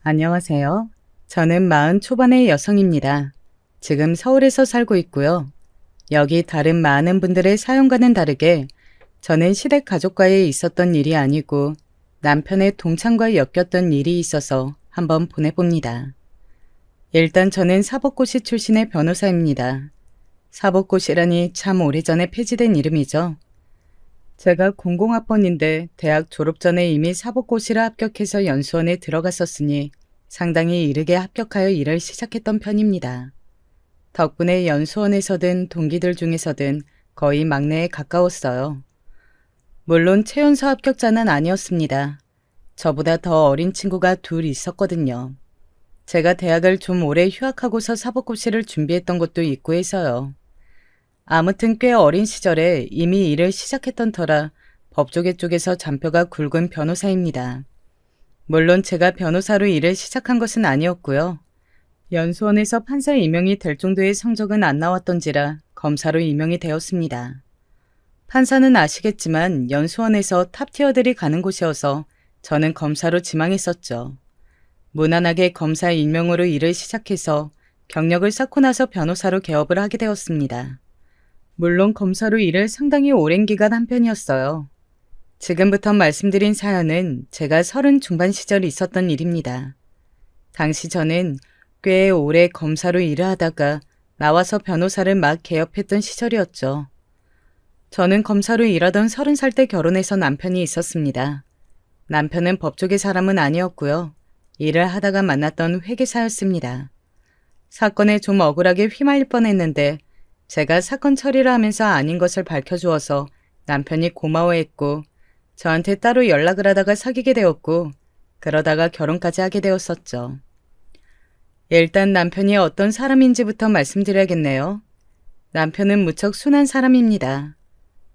안녕하세요. 저는 40 초반의 여성입니다. 지금 서울에서 살고 있고요. 여기 다른 많은 분들의 사연과는 다르게 저는 시댁 가족과의 있었던 일이 아니고 남편의 동창과 엮였던 일이 있어서 한번 보내봅니다. 일단 저는 사법고시 출신의 변호사입니다. 사법고시라니 참 오래전에 폐지된 이름이죠. 제가 공공학번인데 대학 졸업 전에 이미 사법고시를 합격해서 연수원에 들어갔었으니 상당히 이르게 합격하여 일을 시작했던 편입니다. 덕분에 연수원에서든 동기들 중에서든 거의 막내에 가까웠어요. 물론 최연소 합격자는 아니었습니다. 저보다 더 어린 친구가 둘 있었거든요. 제가 대학을 좀 오래 휴학하고서 사법고시를 준비했던 것도 있고 해서요. 아무튼 꽤 어린 시절에 이미 일을 시작했던 터라 법조계 쪽에서 잔뼈가 굵은 변호사입니다. 물론 제가 변호사로 일을 시작한 것은 아니었고요. 연수원에서 판사 임용이 될 정도의 성적은 안 나왔던지라 검사로 임용이 되었습니다. 판사는 아시겠지만 연수원에서 탑티어들이 가는 곳이어서 저는 검사로 지망했었죠. 무난하게 검사 임용으로 일을 시작해서 경력을 쌓고 나서 변호사로 개업을 하게 되었습니다. 물론 검사로 일을 상당히 오랜 기간 한 편이었어요. 지금부터 말씀드린 사연은 제가 30 중반 시절 있었던 일입니다. 당시 저는 꽤 오래 검사로 일을 하다가 나와서 변호사를 막 개업했던 시절이었죠. 저는 검사로 일하던 30살 때 결혼해서 남편이 있었습니다. 남편은 법조계 사람은 아니었고요. 일을 하다가 만났던 회계사였습니다. 사건에 좀 억울하게 휘말릴 뻔했는데 제가 사건 처리를 하면서 아닌 것을 밝혀주어서 남편이 고마워했고 저한테 따로 연락을 하다가 사귀게 되었고 그러다가 결혼까지 하게 되었었죠. 일단 남편이 어떤 사람인지부터 말씀드려야겠네요. 남편은 무척 순한 사람입니다.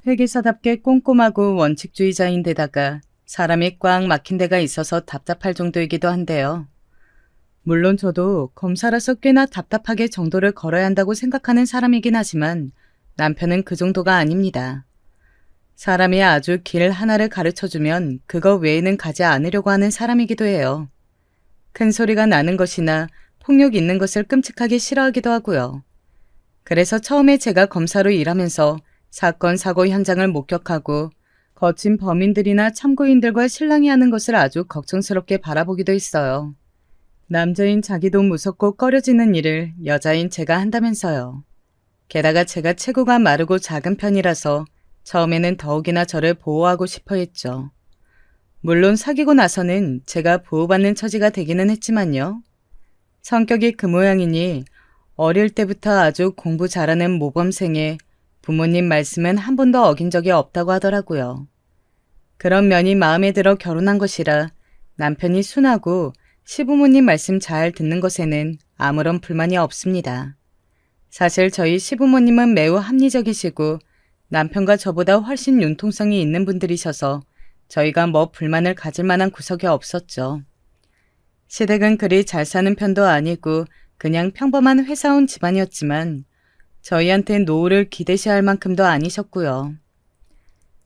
회계사답게 꼼꼼하고 원칙주의자인데다가 사람이 꽉 막힌 데가 있어서 답답할 정도이기도 한데요. 물론 저도 검사라서 꽤나 답답하게 정도를 걸어야 한다고 생각하는 사람이긴 하지만 남편은 그 정도가 아닙니다. 사람이 아주 길 하나를 가르쳐주면 그거 외에는 가지 않으려고 하는 사람이기도 해요. 큰 소리가 나는 것이나 폭력 있는 것을 끔찍하게 싫어하기도 하고요. 그래서 처음에 제가 검사로 일하면서 사건 사고 현장을 목격하고 거친 범인들이나 참고인들과 실랑이 하는 것을 아주 걱정스럽게 바라보기도 했어요. 남자인 자기도 무섭고 꺼려지는 일을 여자인 제가 한다면서요. 게다가 제가 체구가 마르고 작은 편이라서 처음에는 더욱이나 저를 보호하고 싶어 했죠. 물론 사귀고 나서는 제가 보호받는 처지가 되기는 했지만요. 성격이 그 모양이니 어릴 때부터 아주 공부 잘하는 모범생에 부모님 말씀은 한 번도 어긴 적이 없다고 하더라고요. 그런 면이 마음에 들어 결혼한 것이라 남편이 순하고 시부모님 말씀 잘 듣는 것에는 아무런 불만이 없습니다. 사실 저희 시부모님은 매우 합리적이시고 남편과 저보다 훨씬 융통성이 있는 분들이셔서 저희가 뭐 불만을 가질 만한 구석이 없었죠. 시댁은 그리 잘 사는 편도 아니고 그냥 평범한 회사원 집안이었지만 저희한테 노후를 기대셔야 할 만큼도 아니셨고요.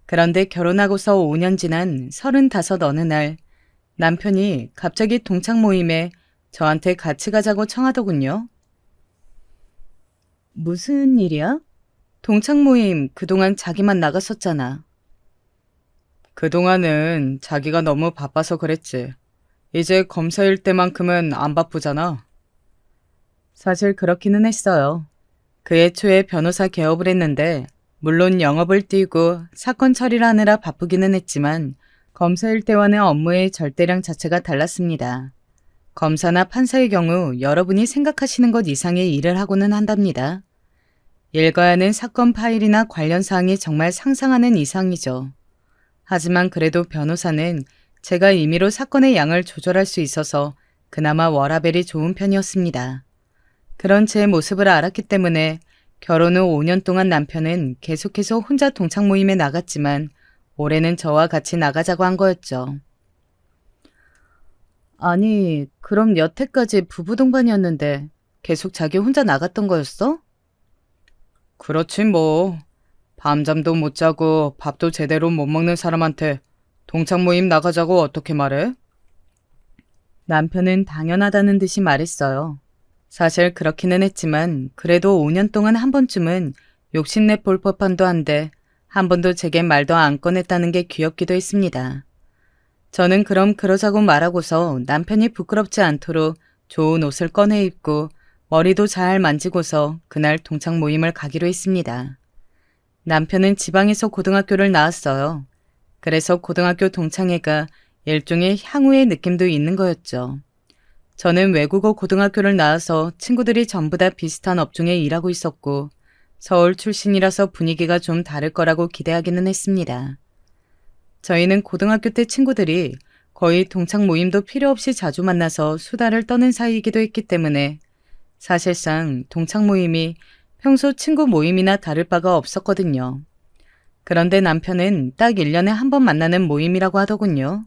그런데 결혼하고서 5년 지난 35 어느 날 남편이 갑자기 동창 모임에 저한테 같이 가자고 청하더군요. 무슨 일이야? 동창 모임 그동안 자기만 나갔었잖아. 그동안은 자기가 너무 바빠서 그랬지. 이제 검사일 때만큼은 안 바쁘잖아. 사실 그렇기는 했어요. 그해 초에 변호사 개업을 했는데 물론 영업을 뛰고 사건 처리를 하느라 바쁘기는 했지만 검사일 때와는 업무의 절대량 자체가 달랐습니다. 검사나 판사의 경우 여러분이 생각하시는 것 이상의 일을 하고는 한답니다. 일과야 하는 사건 파일이나 관련 사항이 정말 상상하는 이상이죠. 하지만 그래도 변호사는 제가 임의로 사건의 양을 조절할 수 있어서 그나마 워라밸이 좋은 편이었습니다. 그런 제 모습을 알았기 때문에 결혼 후 5년 동안 남편은 계속해서 혼자 동창 모임에 나갔지만 올해는 저와 같이 나가자고 한 거였죠. 아니, 그럼 여태까지 부부 동반이었는데 계속 자기 혼자 나갔던 거였어? 그렇지 뭐. 밤잠도 못 자고 밥도 제대로 못 먹는 사람한테 동창 모임 나가자고 어떻게 말해? 남편은 당연하다는 듯이 말했어요. 사실 그렇기는 했지만 그래도 5년 동안 한 번쯤은 욕심내 볼 법한도 한데 한 번도 제게 말도 안 꺼냈다는 게 귀엽기도 했습니다. 저는 그럼 그러자고 말하고서 남편이 부끄럽지 않도록 좋은 옷을 꺼내 입고 머리도 잘 만지고서 그날 동창 모임을 가기로 했습니다. 남편은 지방에서 고등학교를 나왔어요. 그래서 고등학교 동창회가 일종의 향후의 느낌도 있는 거였죠. 저는 외국어 고등학교를 나와서 친구들이 전부 다 비슷한 업종에 일하고 있었고 서울 출신이라서 분위기가 좀 다를 거라고 기대하기는 했습니다. 저희는 고등학교 때 친구들이 거의 동창 모임도 필요 없이 자주 만나서 수다를 떠는 사이이기도 했기 때문에 사실상 동창 모임이 평소 친구 모임이나 다를 바가 없었거든요. 그런데 남편은 딱 1년에 한 번 만나는 모임이라고 하더군요.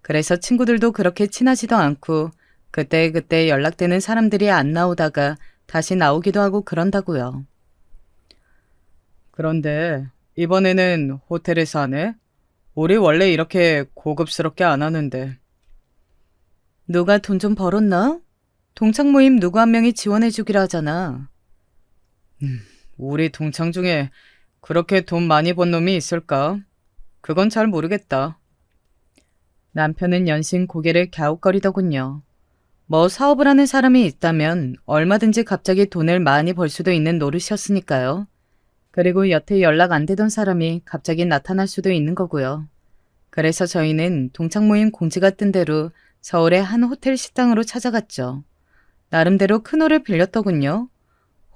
그래서 친구들도 그렇게 친하지도 않고 그때그때 연락되는 사람들이 안 나오다가 다시 나오기도 하고 그런다고요. 그런데 이번에는 호텔에서 하네? 우리 원래 이렇게 고급스럽게 안 하는데. 누가 돈 좀 벌었나? 동창 모임 누구 한 명이 지원해 주기로 하잖아. 우리 동창 중에 그렇게 돈 많이 번 놈이 있을까? 그건 잘 모르겠다. 남편은 연신 고개를 갸웃거리더군요. 뭐 사업을 하는 사람이 있다면 얼마든지 갑자기 돈을 많이 벌 수도 있는 노릇이었으니까요. 그리고 여태 연락 안 되던 사람이 갑자기 나타날 수도 있는 거고요. 그래서 저희는 동창 모임 공지가 뜬 대로 서울의 한 호텔 식당으로 찾아갔죠. 나름대로 큰 홀을 빌렸더군요.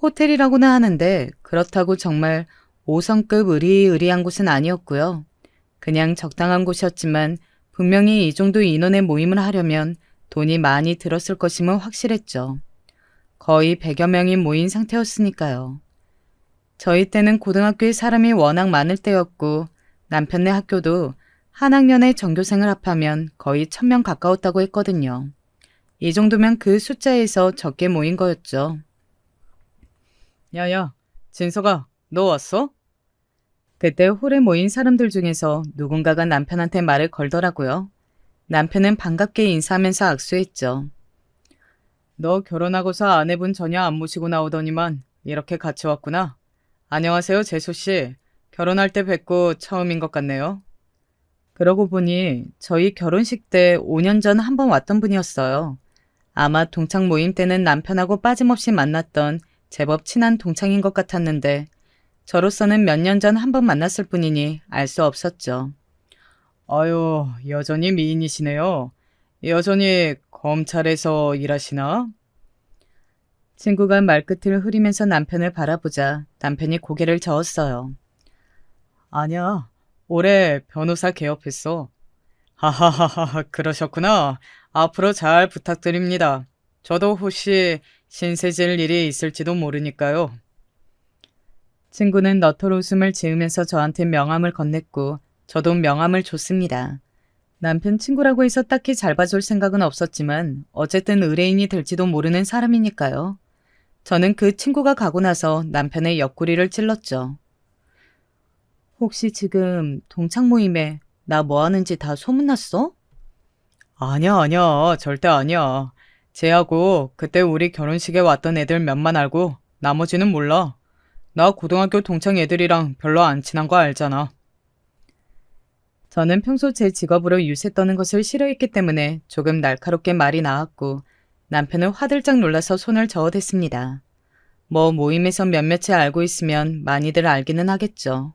호텔이라고는 하는데 그렇다고 정말 5성급 으리으리한 곳은 아니었고요. 그냥 적당한 곳이었지만 분명히 이 정도 인원의 모임을 하려면 돈이 많이 들었을 것임은 확실했죠. 거의 100여 명이 모인 상태였으니까요. 저희 때는 고등학교에 사람이 워낙 많을 때였고 남편네 학교도 한 학년에 전교생을 합하면 거의 1000명 가까웠다고 했거든요. 이 정도면 그 숫자에서 적게 모인 거였죠. 야야, 진서가, 너 왔어? 그때 홀에 모인 사람들 중에서 누군가가 남편한테 말을 걸더라고요. 남편은 반갑게 인사하면서 악수했죠. 너 결혼하고서 아내분 전혀 안 모시고 나오더니만 이렇게 같이 왔구나. 안녕하세요, 재수씨. 결혼할 때 뵙고 처음인 것 같네요. 그러고 보니 저희 결혼식 때 5년 전 한 번 왔던 분이었어요. 아마 동창 모임 때는 남편하고 빠짐없이 만났던 제법 친한 동창인 것 같았는데 저로서는 몇 년 전 한 번 만났을 뿐이니 알 수 없었죠. 아유, 여전히 미인이시네요. 여전히 검찰에서 일하시나? 친구가 말끝을 흐리면서 남편을 바라보자 남편이 고개를 저었어요. 아니야, 올해 변호사 개업했어. 하하하하, 그러셨구나. 앞으로 잘 부탁드립니다. 저도 혹시 신세질 일이 있을지도 모르니까요. 친구는 너털 웃음을 지으면서 저한테 명함을 건넸고 저도 명함을 줬습니다. 남편 친구라고 해서 딱히 잘 봐줄 생각은 없었지만 어쨌든 의뢰인이 될지도 모르는 사람이니까요. 저는 그 친구가 가고 나서 남편의 옆구리를 찔렀죠. 혹시 지금 동창 모임에 나 뭐 하는지 다 소문났어? 아니야, 절대 아니야. 쟤하고 그때 우리 결혼식에 왔던 애들 몇만 알고 나머지는 몰라. 나 고등학교 동창 애들이랑 별로 안 친한 거 알잖아. 저는 평소 제 직업으로 유세 떠는 것을 싫어했기 때문에 조금 날카롭게 말이 나왔고 남편은 화들짝 놀라서 손을 저어댔습니다. 뭐 모임에서 몇몇이 알고 있으면 많이들 알기는 하겠죠.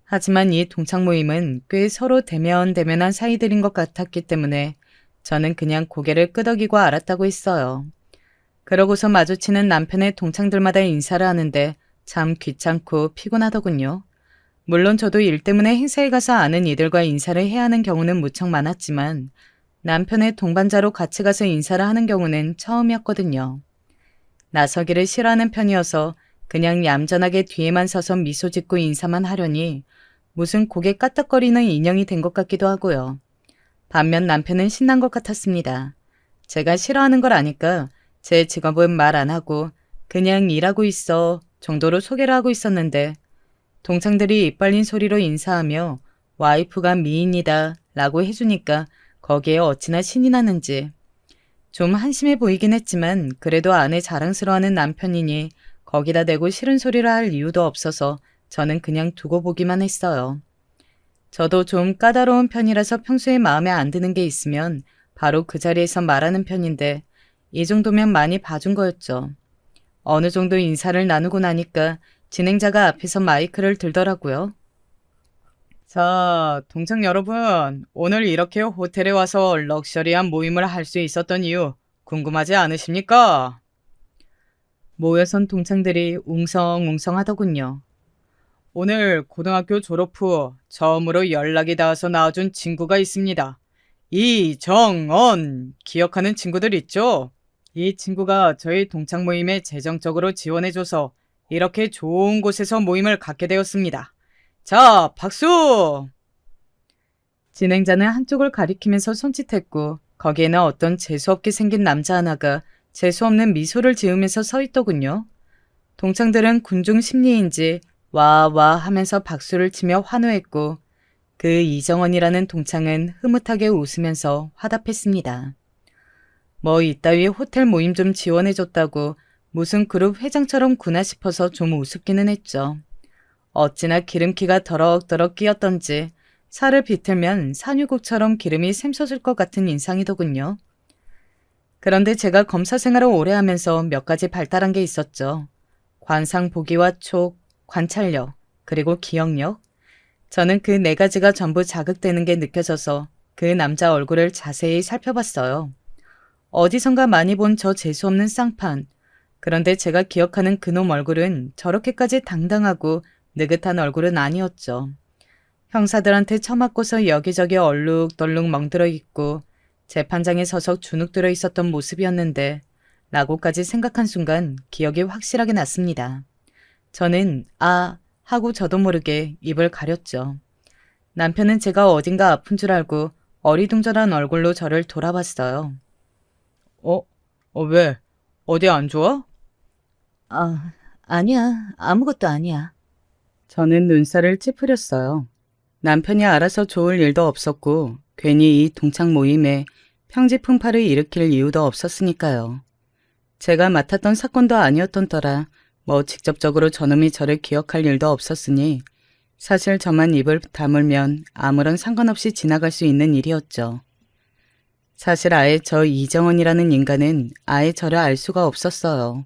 하지만 이 동창 모임은 꽤 서로 대면대면한 사이들인 것 같았기 때문에 저는 그냥 고개를 끄덕이고 알았다고 했어요. 그러고서 마주치는 남편의 동창들마다 인사를 하는데 참 귀찮고 피곤하더군요. 물론 저도 일 때문에 행사에 가서 아는 이들과 인사를 해야 하는 경우는 무척 많았지만 남편의 동반자로 같이 가서 인사를 하는 경우는 처음이었거든요. 나서기를 싫어하는 편이어서 그냥 얌전하게 뒤에만 서서 미소 짓고 인사만 하려니 무슨 고개 까딱거리는 인형이 된 것 같기도 하고요. 반면 남편은 신난 것 같았습니다. 제가 싫어하는 걸 아니까 제 직업은 말 안 하고 그냥 일하고 있어 정도로 소개를 하고 있었는데 동창들이 입 벌린 소리로 인사하며 와이프가 미인이다 라고 해주니까 거기에 어찌나 신이 나는지 좀 한심해 보이긴 했지만 그래도 아내 자랑스러워하는 남편이니 거기다 대고 싫은 소리를 할 이유도 없어서 저는 그냥 두고 보기만 했어요. 저도 좀 까다로운 편이라서 평소에 마음에 안 드는 게 있으면 바로 그 자리에서 말하는 편인데 이 정도면 많이 봐준 거였죠. 어느 정도 인사를 나누고 나니까 진행자가 앞에서 마이크를 들더라고요. 자, 동창 여러분, 오늘 이렇게 호텔에 와서 럭셔리한 모임을 할 수 있었던 이유 궁금하지 않으십니까? 모여선 동창들이 웅성웅성 하더군요. 오늘 고등학교 졸업 후 처음으로 연락이 닿아서 나와준 친구가 있습니다. 이정언 기억하는 친구들 있죠? 이 친구가 저희 동창 모임에 재정적으로 지원해줘서 이렇게 좋은 곳에서 모임을 갖게 되었습니다. 자, 박수! 진행자는 한쪽을 가리키면서 손짓했고 거기에는 어떤 재수없게 생긴 남자 하나가 재수없는 미소를 지으면서 서 있더군요. 동창들은 군중 심리인지 와와 하면서 박수를 치며 환호했고 그 이정원이라는 동창은 흐뭇하게 웃으면서 화답했습니다. 뭐 이따위 호텔 모임 좀 지원해줬다고 무슨 그룹 회장처럼 구나 싶어서 좀 우습기는 했죠. 어찌나 기름기가 더럭더럭 끼었던지 살을 비틀면 산유국처럼 기름이 샘솟을 것 같은 인상이더군요. 그런데 제가 검사 생활을 오래 하면서 몇 가지 발달한 게 있었죠. 관상 보기와 촉, 관찰력, 그리고 기억력. 저는 그 네 가지가 전부 자극되는 게 느껴져서 그 남자 얼굴을 자세히 살펴봤어요. 어디선가 많이 본 저 재수없는 쌍판. 그런데 제가 기억하는 그놈 얼굴은 저렇게까지 당당하고 느긋한 얼굴은 아니었죠. 형사들한테 처맞고서 여기저기 얼룩덜룩 멍들어 있고 재판장에 서서 주눅 들어 있었던 모습이었는데 라고까지 생각한 순간 기억이 확실하게 났습니다. 저는 아 하고 저도 모르게 입을 가렸죠. 남편은 제가 어딘가 아픈 줄 알고 어리둥절한 얼굴로 저를 돌아봤어요. 왜? 어디 안 좋아? 아니야. 아무것도 아니야. 저는 눈살을 찌푸렸어요. 남편이 알아서 좋을 일도 없었고 괜히 이 동창 모임에 평지풍파를 일으킬 이유도 없었으니까요. 제가 맡았던 사건도 아니었던 터라 뭐 직접적으로 저놈이 저를 기억할 일도 없었으니 사실 저만 입을 다물면 아무런 상관없이 지나갈 수 있는 일이었죠. 사실 아예 저 이정원이라는 인간은 아예 저를 알 수가 없었어요.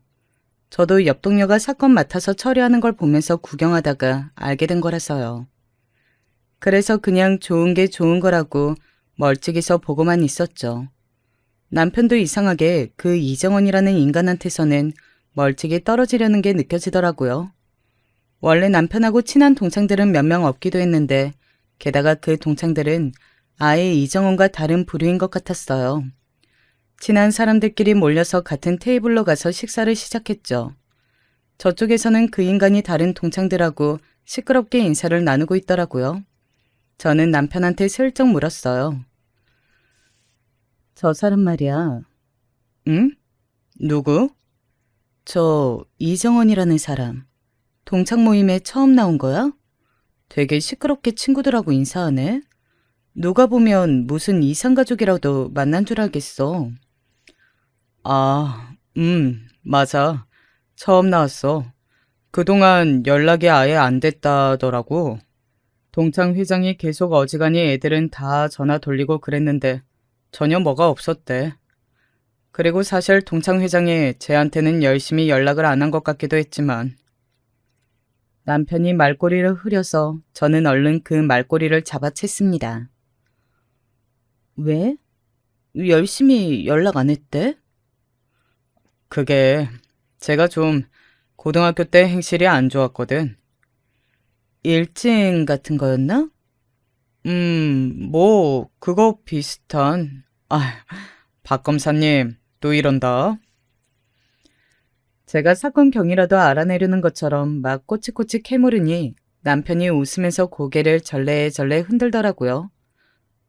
저도 옆 동료가 사건 맡아서 처리하는 걸 보면서 구경하다가 알게 된 거라서요. 그래서 그냥 좋은 게 좋은 거라고 멀찍이서 보고만 있었죠. 남편도 이상하게 그 이정원이라는 인간한테서는 멀찍이 떨어지려는 게 느껴지더라고요. 원래 남편하고 친한 동창들은 몇 명 없기도 했는데 게다가 그 동창들은 아예 이정원과 다른 부류인 것 같았어요. 친한 사람들끼리 몰려서 같은 테이블로 가서 식사를 시작했죠. 저쪽에서는 그 인간이 다른 동창들하고 시끄럽게 인사를 나누고 있더라고요. 저는 남편한테 슬쩍 물었어요. 저 사람 말이야. 응? 누구? 저 이정원이라는 사람. 동창 모임에 처음 나온 거야? 되게 시끄럽게 친구들하고 인사하네. 누가 보면 무슨 이상가족이라도 만난 줄 알겠어. 맞아. 처음 나왔어. 그동안 연락이 아예 안 됐다더라고. 동창 회장이 계속 어지간히 애들은 다 전화 돌리고 그랬는데 전혀 뭐가 없었대. 그리고 사실 동창 회장이 쟤한테는 열심히 연락을 안 한 것 같기도 했지만 남편이 말꼬리를 흐려서 저는 얼른 그 말꼬리를 잡아챘습니다. 왜? 열심히 연락 안 했대? 그게 제가 좀 고등학교 때 행실이 안 좋았거든. 일진 같은 거였나? 뭐 그거 비슷한. 박 검사님 또 이런다. 제가 사건 경위라도 알아내려는 것처럼 막 꼬치꼬치 캐물으니 남편이 웃으면서 고개를 절레절레 흔들더라고요.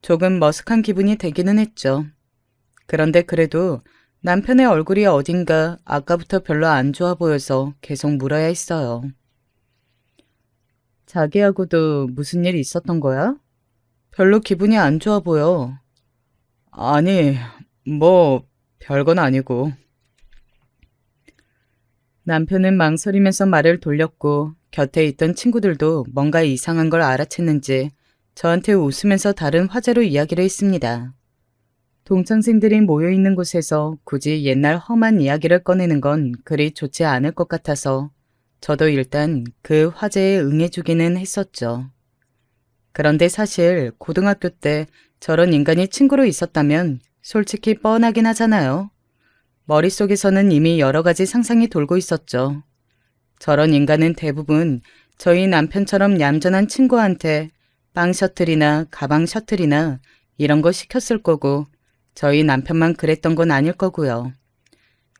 조금 머쓱한 기분이 되기는 했죠. 그런데 그래도 남편의 얼굴이 어딘가 아까부터 별로 안 좋아 보여서 계속 물어야 했어요. 자기하고도 무슨 일 있었던 거야? 별로 기분이 안 좋아 보여. 아니, 뭐 별건 아니고. 남편은 망설이면서 말을 돌렸고 곁에 있던 친구들도 뭔가 이상한 걸 알아챘는지 저한테 웃으면서 다른 화제로 이야기를 했습니다. 동창생들이 모여있는 곳에서 굳이 옛날 험한 이야기를 꺼내는 건 그리 좋지 않을 것 같아서 저도 일단 그 화제에 응해주기는 했었죠. 그런데 사실 고등학교 때 저런 인간이 친구로 있었다면 솔직히 뻔하긴 하잖아요. 머릿속에서는 이미 여러 가지 상상이 돌고 있었죠. 저런 인간은 대부분 저희 남편처럼 얌전한 친구한테 빵 셔틀이나 가방 셔틀이나 이런 거 시켰을 거고 저희 남편만 그랬던 건 아닐 거고요.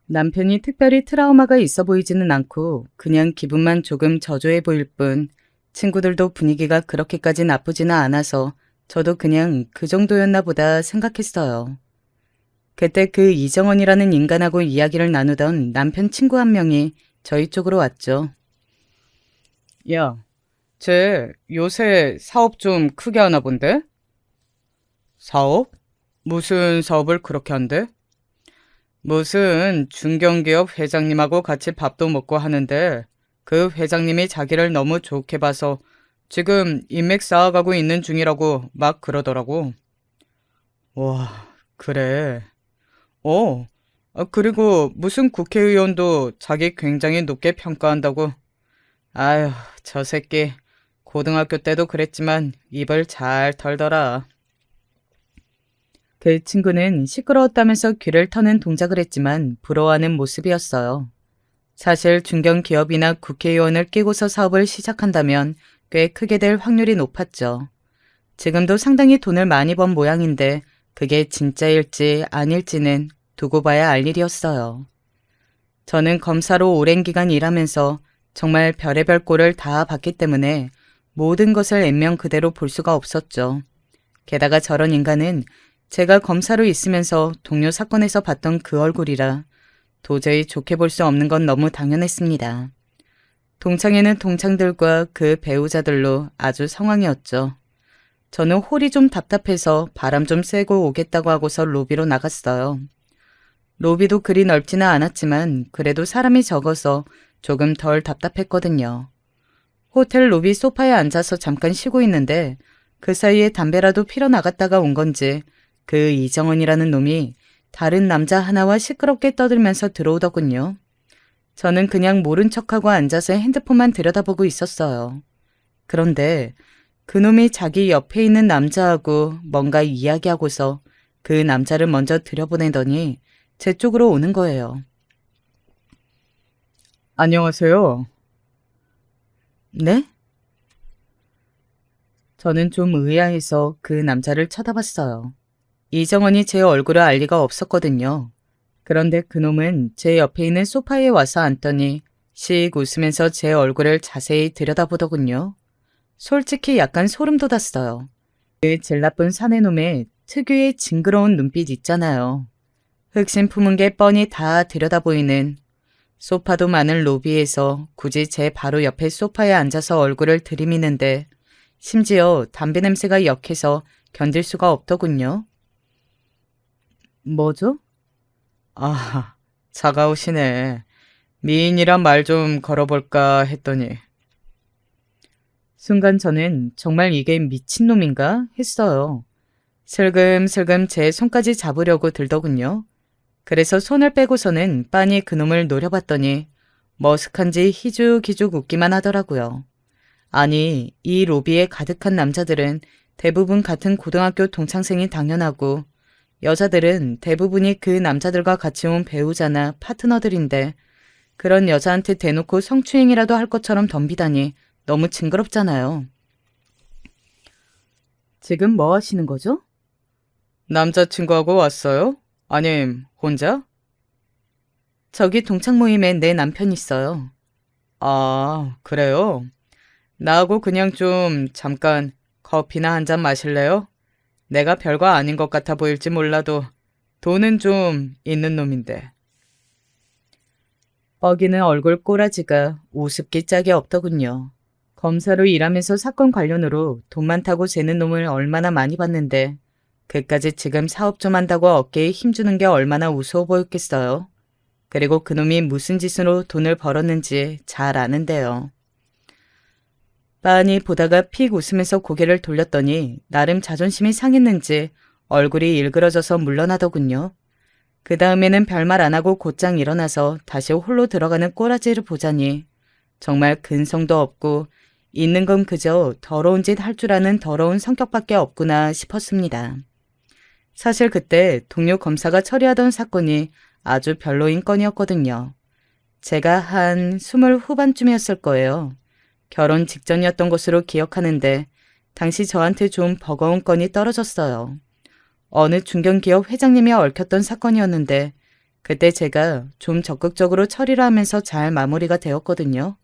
남편이 특별히 트라우마가 있어 보이지는 않고 그냥 기분만 조금 저조해 보일 뿐 친구들도 분위기가 그렇게까지 나쁘지는 않아서 저도 그냥 그 정도였나 보다 생각했어요. 그때 그 이정원이라는 인간하고 이야기를 나누던 남편 친구 한 명이 저희 쪽으로 왔죠. 야, 쟤 요새 사업 좀 크게 하나 본데? 사업? 무슨 사업을 그렇게 한대? 무슨 중견기업 회장님하고 같이 밥도 먹고 하는데 그 회장님이 자기를 너무 좋게 봐서 지금 인맥 쌓아가고 있는 중이라고 막 그러더라고. 와, 그래. 그리고 무슨 국회의원도 자기 굉장히 높게 평가한다고. 아휴, 저 새끼. 고등학교 때도 그랬지만 입을 잘 털더라. 그 친구는 시끄러웠다면서 귀를 터는 동작을 했지만 부러워하는 모습이었어요. 사실 중견기업이나 국회의원을 끼고서 사업을 시작한다면 꽤 크게 될 확률이 높았죠. 지금도 상당히 돈을 많이 번 모양인데 그게 진짜일지 아닐지는 두고 봐야 알 일이었어요. 저는 검사로 오랜 기간 일하면서 정말 별의별 꼴을 다 봤기 때문에 모든 것을 액면 그대로 볼 수가 없었죠. 게다가 저런 인간은 제가 검사로 있으면서 동료 사건에서 봤던 그 얼굴이라 도저히 좋게 볼 수 없는 건 너무 당연했습니다. 동창회는 동창들과 그 배우자들로 아주 성황이었죠. 저는 홀이 좀 답답해서 바람 좀 쐬고 오겠다고 하고서 로비로 나갔어요. 로비도 그리 넓지는 않았지만 그래도 사람이 적어서 조금 덜 답답했거든요. 호텔 로비 소파에 앉아서 잠깐 쉬고 있는데 그 사이에 담배라도 피러 나갔다가 온 건지 그 이정원이라는 놈이 다른 남자 하나와 시끄럽게 떠들면서 들어오더군요. 저는 그냥 모른 척하고 앉아서 핸드폰만 들여다보고 있었어요. 그런데 그놈이 자기 옆에 있는 남자하고 뭔가 이야기하고서 그 남자를 먼저 들여보내더니 제 쪽으로 오는 거예요. 안녕하세요. 네? 저는 좀 의아해서 그 남자를 쳐다봤어요. 이정원이 제 얼굴을 알 리가 없었거든요. 그런데 그놈은 제 옆에 있는 소파에 와서 앉더니 씩 웃으면서 제 얼굴을 자세히 들여다보더군요. 솔직히 약간 소름 돋았어요. 그 질 나쁜 사내놈의 특유의 징그러운 눈빛 있잖아요. 흑심 품은 게 뻔히 다 들여다보이는 소파도 많은 로비에서 굳이 제 바로 옆에 소파에 앉아서 얼굴을 들이미는데 심지어 담배 냄새가 역해서 견딜 수가 없더군요. 뭐죠? 아, 차가우시네. 미인이란 말 좀 걸어볼까 했더니. 순간 저는 정말 이게 미친놈인가 했어요. 슬금슬금 제 손까지 잡으려고 들더군요. 그래서 손을 빼고서는 빤히 그놈을 노려봤더니 머쓱한지 희죽희죽 웃기만 하더라고요. 아니, 이 로비에 가득한 남자들은 대부분 같은 고등학교 동창생이 당연하고 여자들은 대부분이 그 남자들과 같이 온 배우자나 파트너들인데 그런 여자한테 대놓고 성추행이라도 할 것처럼 덤비다니 너무 징그럽잖아요. 지금 뭐 하시는 거죠? 남자친구하고 왔어요? 아님 혼자? 저기 동창 모임에 내 남편 있어요. 아, 그래요? 나하고 그냥 좀 잠깐 커피나 한 잔 마실래요? 내가 별거 아닌 것 같아 보일지 몰라도 돈은 좀 있는 놈인데. 뻐기는 얼굴 꼬라지가 우습기 짝이 없더군요. 검사로 일하면서 사건 관련으로 돈 많다고 재는 놈을 얼마나 많이 봤는데 그까짓 지금 사업 좀 한다고 어깨에 힘주는 게 얼마나 우스워 보였겠어요. 그리고 그놈이 무슨 짓으로 돈을 벌었는지 잘 아는데요. 빤히 보다가 픽 웃으면서 고개를 돌렸더니 나름 자존심이 상했는지 얼굴이 일그러져서 물러나더군요. 그 다음에는 별말 안 하고 곧장 일어나서 다시 홀로 들어가는 꼬라지를 보자니 정말 근성도 없고 있는 건 그저 더러운 짓 할 줄 아는 더러운 성격밖에 없구나 싶었습니다. 사실 그때 동료 검사가 처리하던 사건이 아주 별로인 건이었거든요. 제가 한 20 후반쯤이었을 거예요. 결혼 직전이었던 것으로 기억하는데 당시 저한테 좀 버거운 건이 떨어졌어요. 어느 중견기업 회장님이 얽혔던 사건이었는데 그때 제가 좀 적극적으로 처리를 하면서 잘 마무리가 되었거든요.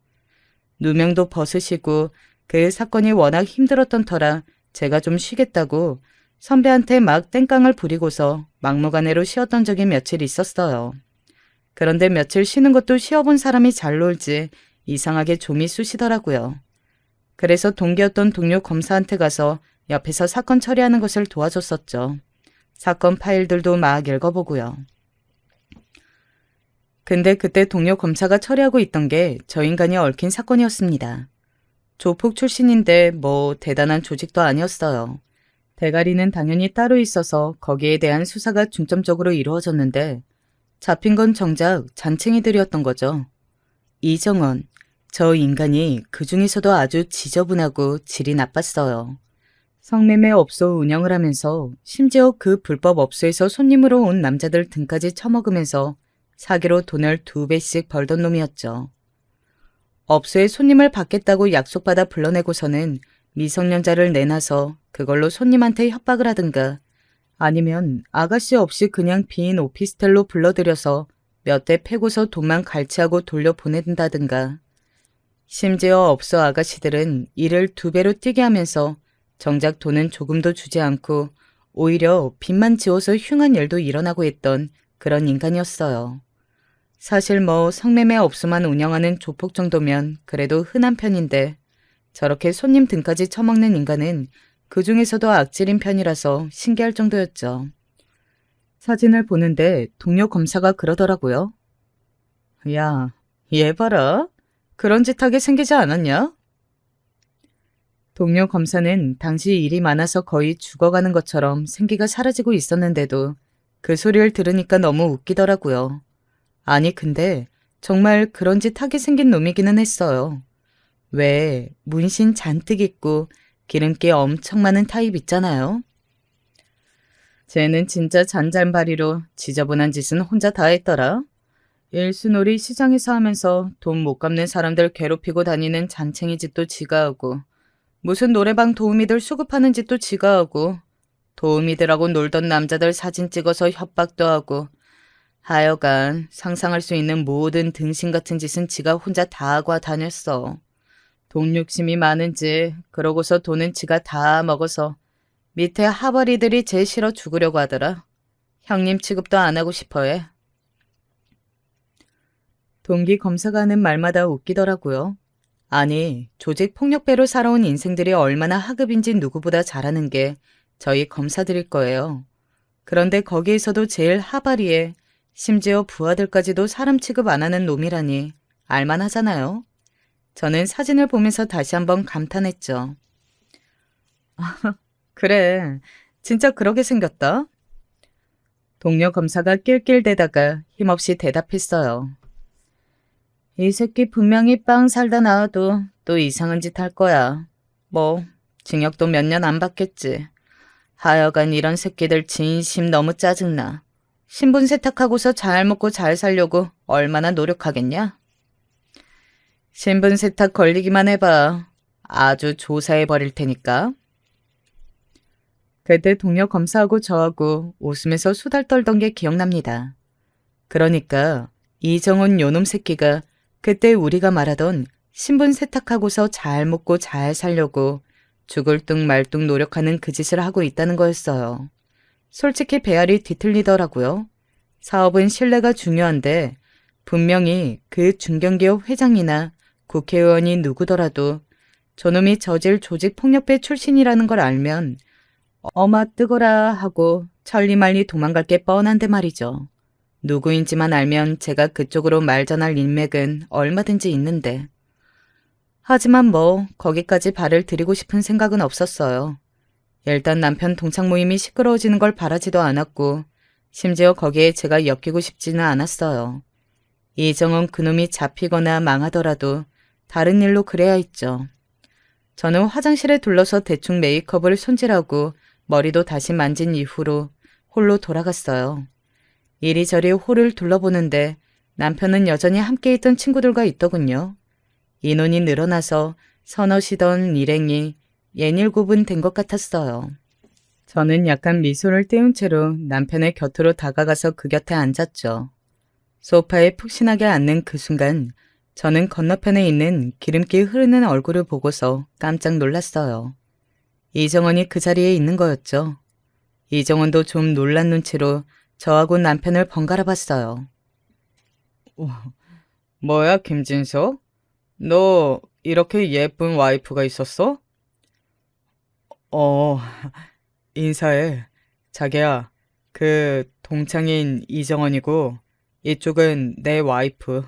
누명도 벗으시고 그 사건이 워낙 힘들었던 터라 제가 좀 쉬겠다고 선배한테 막 땡깡을 부리고서 막무가내로 쉬었던 적이 며칠 있었어요. 그런데 며칠 쉬는 것도 쉬어본 사람이 잘 놀지 이상하게 좀이 쑤시더라고요. 그래서 동기였던 동료 검사한테 가서 옆에서 사건 처리하는 것을 도와줬었죠. 사건 파일들도 막 읽어보고요. 근데 그때 동료 검사가 처리하고 있던 게 저 인간이 얽힌 사건이었습니다. 조폭 출신인데 뭐 대단한 조직도 아니었어요. 대가리는 당연히 따로 있어서 거기에 대한 수사가 중점적으로 이루어졌는데 잡힌 건 정작 잔챙이들이었던 거죠. 이정원, 저 인간이 그 중에서도 아주 지저분하고 질이 나빴어요. 성매매 업소 운영을 하면서 심지어 그 불법 업소에서 손님으로 온 남자들 등까지 처먹으면서 사기로 돈을 2배씩 벌던 놈이었죠. 업소에 손님을 받겠다고 약속받아 불러내고서는 미성년자를 내놔서 그걸로 손님한테 협박을 하든가 아니면 아가씨 없이 그냥 빈 오피스텔로 불러들여서 몇 대 패고서 돈만 갈취하고 돌려보낸다든가. 심지어 업소 아가씨들은 일을 2배로 뛰게 하면서 정작 돈은 조금도 주지 않고 오히려 빚만 지워서 흉한 일도 일어나고 있던 그런 인간이었어요. 사실 뭐 성매매 업소만 운영하는 조폭 정도면 그래도 흔한 편인데 저렇게 손님 등까지 처먹는 인간은 그 중에서도 악질인 편이라서 신기할 정도였죠. 사진을 보는데 동료 검사가 그러더라고요. 야, 얘 봐라. 그런 짓 하게 생기지 않았냐? 동료 검사는 당시 일이 많아서 거의 죽어가는 것처럼 생기가 사라지고 있었는데도 그 소리를 들으니까 너무 웃기더라고요. 아니 근데 정말 그런 짓 하게 생긴 놈이기는 했어요. 왜 문신 잔뜩 있고 기름기 엄청 많은 타입 있잖아요. 쟤는 진짜 잔잔바리로 지저분한 짓은 혼자 다 했더라. 일수놀이 시장에서 하면서 돈 못 갚는 사람들 괴롭히고 다니는 잔챙이 짓도 지가 하고 무슨 노래방 도우미들 수급하는 짓도 지가 하고 도우미들하고 놀던 남자들 사진 찍어서 협박도 하고 하여간 상상할 수 있는 모든 등신 같은 짓은 지가 혼자 다 하고 다녔어. 돈 욕심이 많은지 그러고서 돈은 지가 다 먹어서 밑에 하바리들이 쟤 싫어 죽으려고 하더라. 형님 취급도 안 하고 싶어해. 동기 검사가 하는 말마다 웃기더라고요. 아니, 조직 폭력배로 살아온 인생들이 얼마나 하급인지 누구보다 잘 아는 게 저희 검사들일 거예요. 그런데 거기에서도 제일 하바리에 심지어 부하들까지도 사람 취급 안 하는 놈이라니 알만하잖아요. 저는 사진을 보면서 다시 한번 감탄했죠. 그래, 진짜 그러게 생겼다. 동료 검사가 낄낄대다가 힘없이 대답했어요. 이 새끼 분명히 빵 살다 나와도 또 이상한 짓 할 거야. 뭐 징역도 몇 년 안 받겠지. 하여간 이런 새끼들 진심 너무 짜증나. 신분 세탁하고서 잘 먹고 잘 살려고 얼마나 노력하겠냐? 신분 세탁 걸리기만 해봐. 아주 조사해버릴 테니까. 그때 동료 검사하고 저하고 웃으면서 수달 떨던 게 기억납니다. 그러니까 이정훈 요놈 새끼가 그때 우리가 말하던 신분 세탁하고서 잘 먹고 잘 살려고 죽을 둥 말 둥 노력하는 그 짓을 하고 있다는 거였어요. 솔직히 배알이 뒤틀리더라고요. 사업은 신뢰가 중요한데 분명히 그 중견기업 회장이나 국회의원이 누구더라도 저놈이 저질 조직폭력배 출신이라는 걸 알면 어마 뜨거라 하고 천리말리 도망갈 게 뻔한데 말이죠. 누구인지만 알면 제가 그쪽으로 말 전할 인맥은 얼마든지 있는데. 하지만 뭐 거기까지 발을 들이고 싶은 생각은 없었어요. 일단 남편 동창 모임이 시끄러워지는 걸 바라지도 않았고 심지어 거기에 제가 엮이고 싶지는 않았어요. 이정은 그놈이 잡히거나 망하더라도 다른 일로 그래야 했죠. 저는 화장실에 둘러서 대충 메이크업을 손질하고 머리도 다시 만진 이후로 홀로 돌아갔어요. 이리저리 홀을 둘러보는데 남편은 여전히 함께 있던 친구들과 있더군요. 인원이 늘어나서 서너 시던 일행이 예닐곱은 된 것 같았어요. 저는 약간 미소를 띄운 채로 남편의 곁으로 다가가서 그 곁에 앉았죠. 소파에 푹신하게 앉는 그 순간 저는 건너편에 있는 기름기 흐르는 얼굴을 보고서 깜짝 놀랐어요. 이정원이 그 자리에 있는 거였죠. 이정원도 좀 놀란 눈치로 저하고 남편을 번갈아 봤어요. 뭐야, 김진석? 너 이렇게 예쁜 와이프가 있었어? 어, 인사해. 자기야, 그 동창인 이정원이고 이쪽은 내 와이프.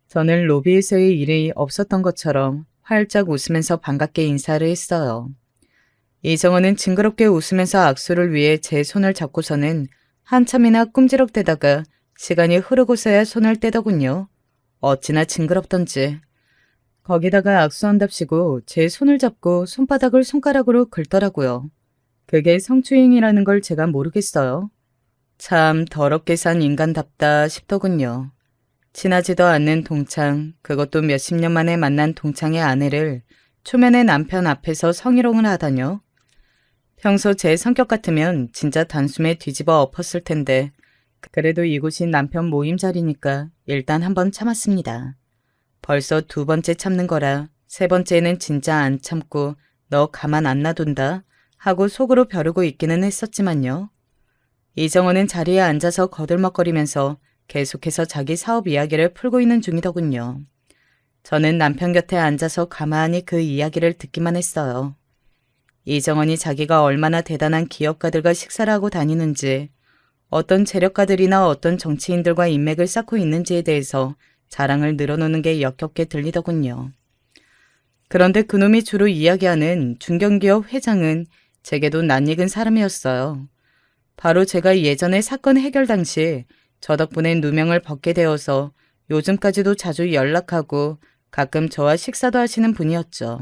저는 로비에서의 일이 없었던 것처럼 활짝 웃으면서 반갑게 인사를 했어요. 이정원은 징그럽게 웃으면서 악수를 위해 제 손을 잡고서는 한참이나 꼼지럭대다가 시간이 흐르고서야 손을 떼더군요. 어찌나 징그럽던지. 거기다가 악수한답시고 제 손을 잡고 손바닥을 손가락으로 긁더라고요. 그게 성추행이라는 걸 제가 모르겠어요. 참 더럽게 산 인간답다 싶더군요. 친하지도 않는 동창, 그것도 몇십 년 만에 만난 동창의 아내를 초면에 남편 앞에서 성희롱을 하다뇨. 평소 제 성격 같으면 진짜 단숨에 뒤집어 엎었을 텐데 그래도 이곳이 남편 모임 자리니까 일단 한번 참았습니다. 벌써 두 번째 참는 거라 세 번째는 진짜 안 참고 너 가만 안 놔둔다 하고 속으로 벼르고 있기는 했었지만요. 이정원은 자리에 앉아서 거들먹거리면서 계속해서 자기 사업 이야기를 풀고 있는 중이더군요. 저는 남편 곁에 앉아서 가만히 그 이야기를 듣기만 했어요. 이정원이 자기가 얼마나 대단한 기업가들과 식사를 하고 다니는지, 어떤 재력가들이나 어떤 정치인들과 인맥을 쌓고 있는지에 대해서 자랑을 늘어놓는 게 역겹게 들리더군요. 그런데 그놈이 주로 이야기하는 중견기업 회장은 제게도 낯익은 사람이었어요. 바로 제가 예전에 사건 해결 당시 저 덕분에 누명을 벗게 되어서 요즘까지도 자주 연락하고 가끔 저와 식사도 하시는 분이었죠.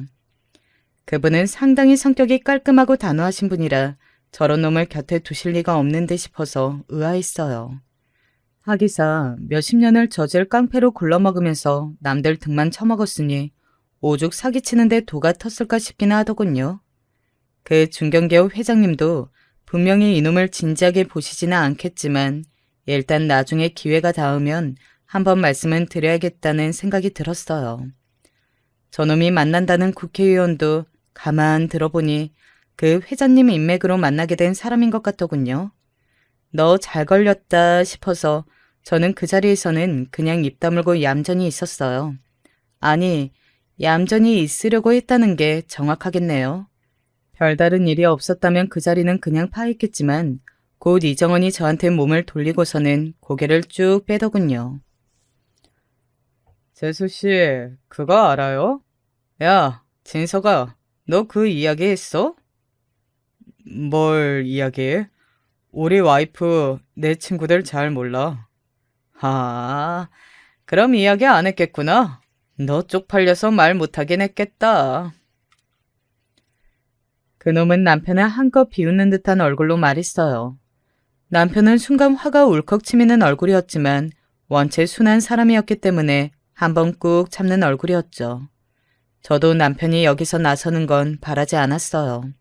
그분은 상당히 성격이 깔끔하고 단호하신 분이라 저런 놈을 곁에 두실 리가 없는 듯 싶어서 의아했어요. 하기사 몇십 년을 저질 깡패로 굴러먹으면서 남들 등만 처먹었으니 오죽 사기치는데 도가 텄을까 싶기는 하더군요. 그 중견기업 회장님도 분명히 이놈을 진지하게 보시지는 않겠지만 일단 나중에 기회가 닿으면 한번 말씀은 드려야겠다는 생각이 들었어요. 저놈이 만난다는 국회의원도 가만 들어보니 그 회장님 인맥으로 만나게 된 사람인 것 같더군요. 너 잘 걸렸다 싶어서 저는 그 자리에서는 그냥 입 다물고 얌전히 있었어요. 아니, 얌전히 있으려고 했다는 게 정확하겠네요. 별다른 일이 없었다면 그 자리는 그냥 파했겠지만 곧 이정원이 저한테 몸을 돌리고서는 고개를 쭉 빼더군요. 재수씨, 그거 알아요? 야, 진서가, 너 그 이야기 했어? 뭘 이야기해? 우리 와이프, 내 친구들 잘 몰라. 아, 그럼 이야기 안 했겠구나. 너 쪽팔려서 말 못하긴 했겠다. 그놈은 남편을 한껏 비웃는 듯한 얼굴로 말했어요. 남편은 순간 화가 울컥 치미는 얼굴이었지만 원체 순한 사람이었기 때문에 한번 꾹 참는 얼굴이었죠. 저도 남편이 여기서 나서는 건 바라지 않았어요.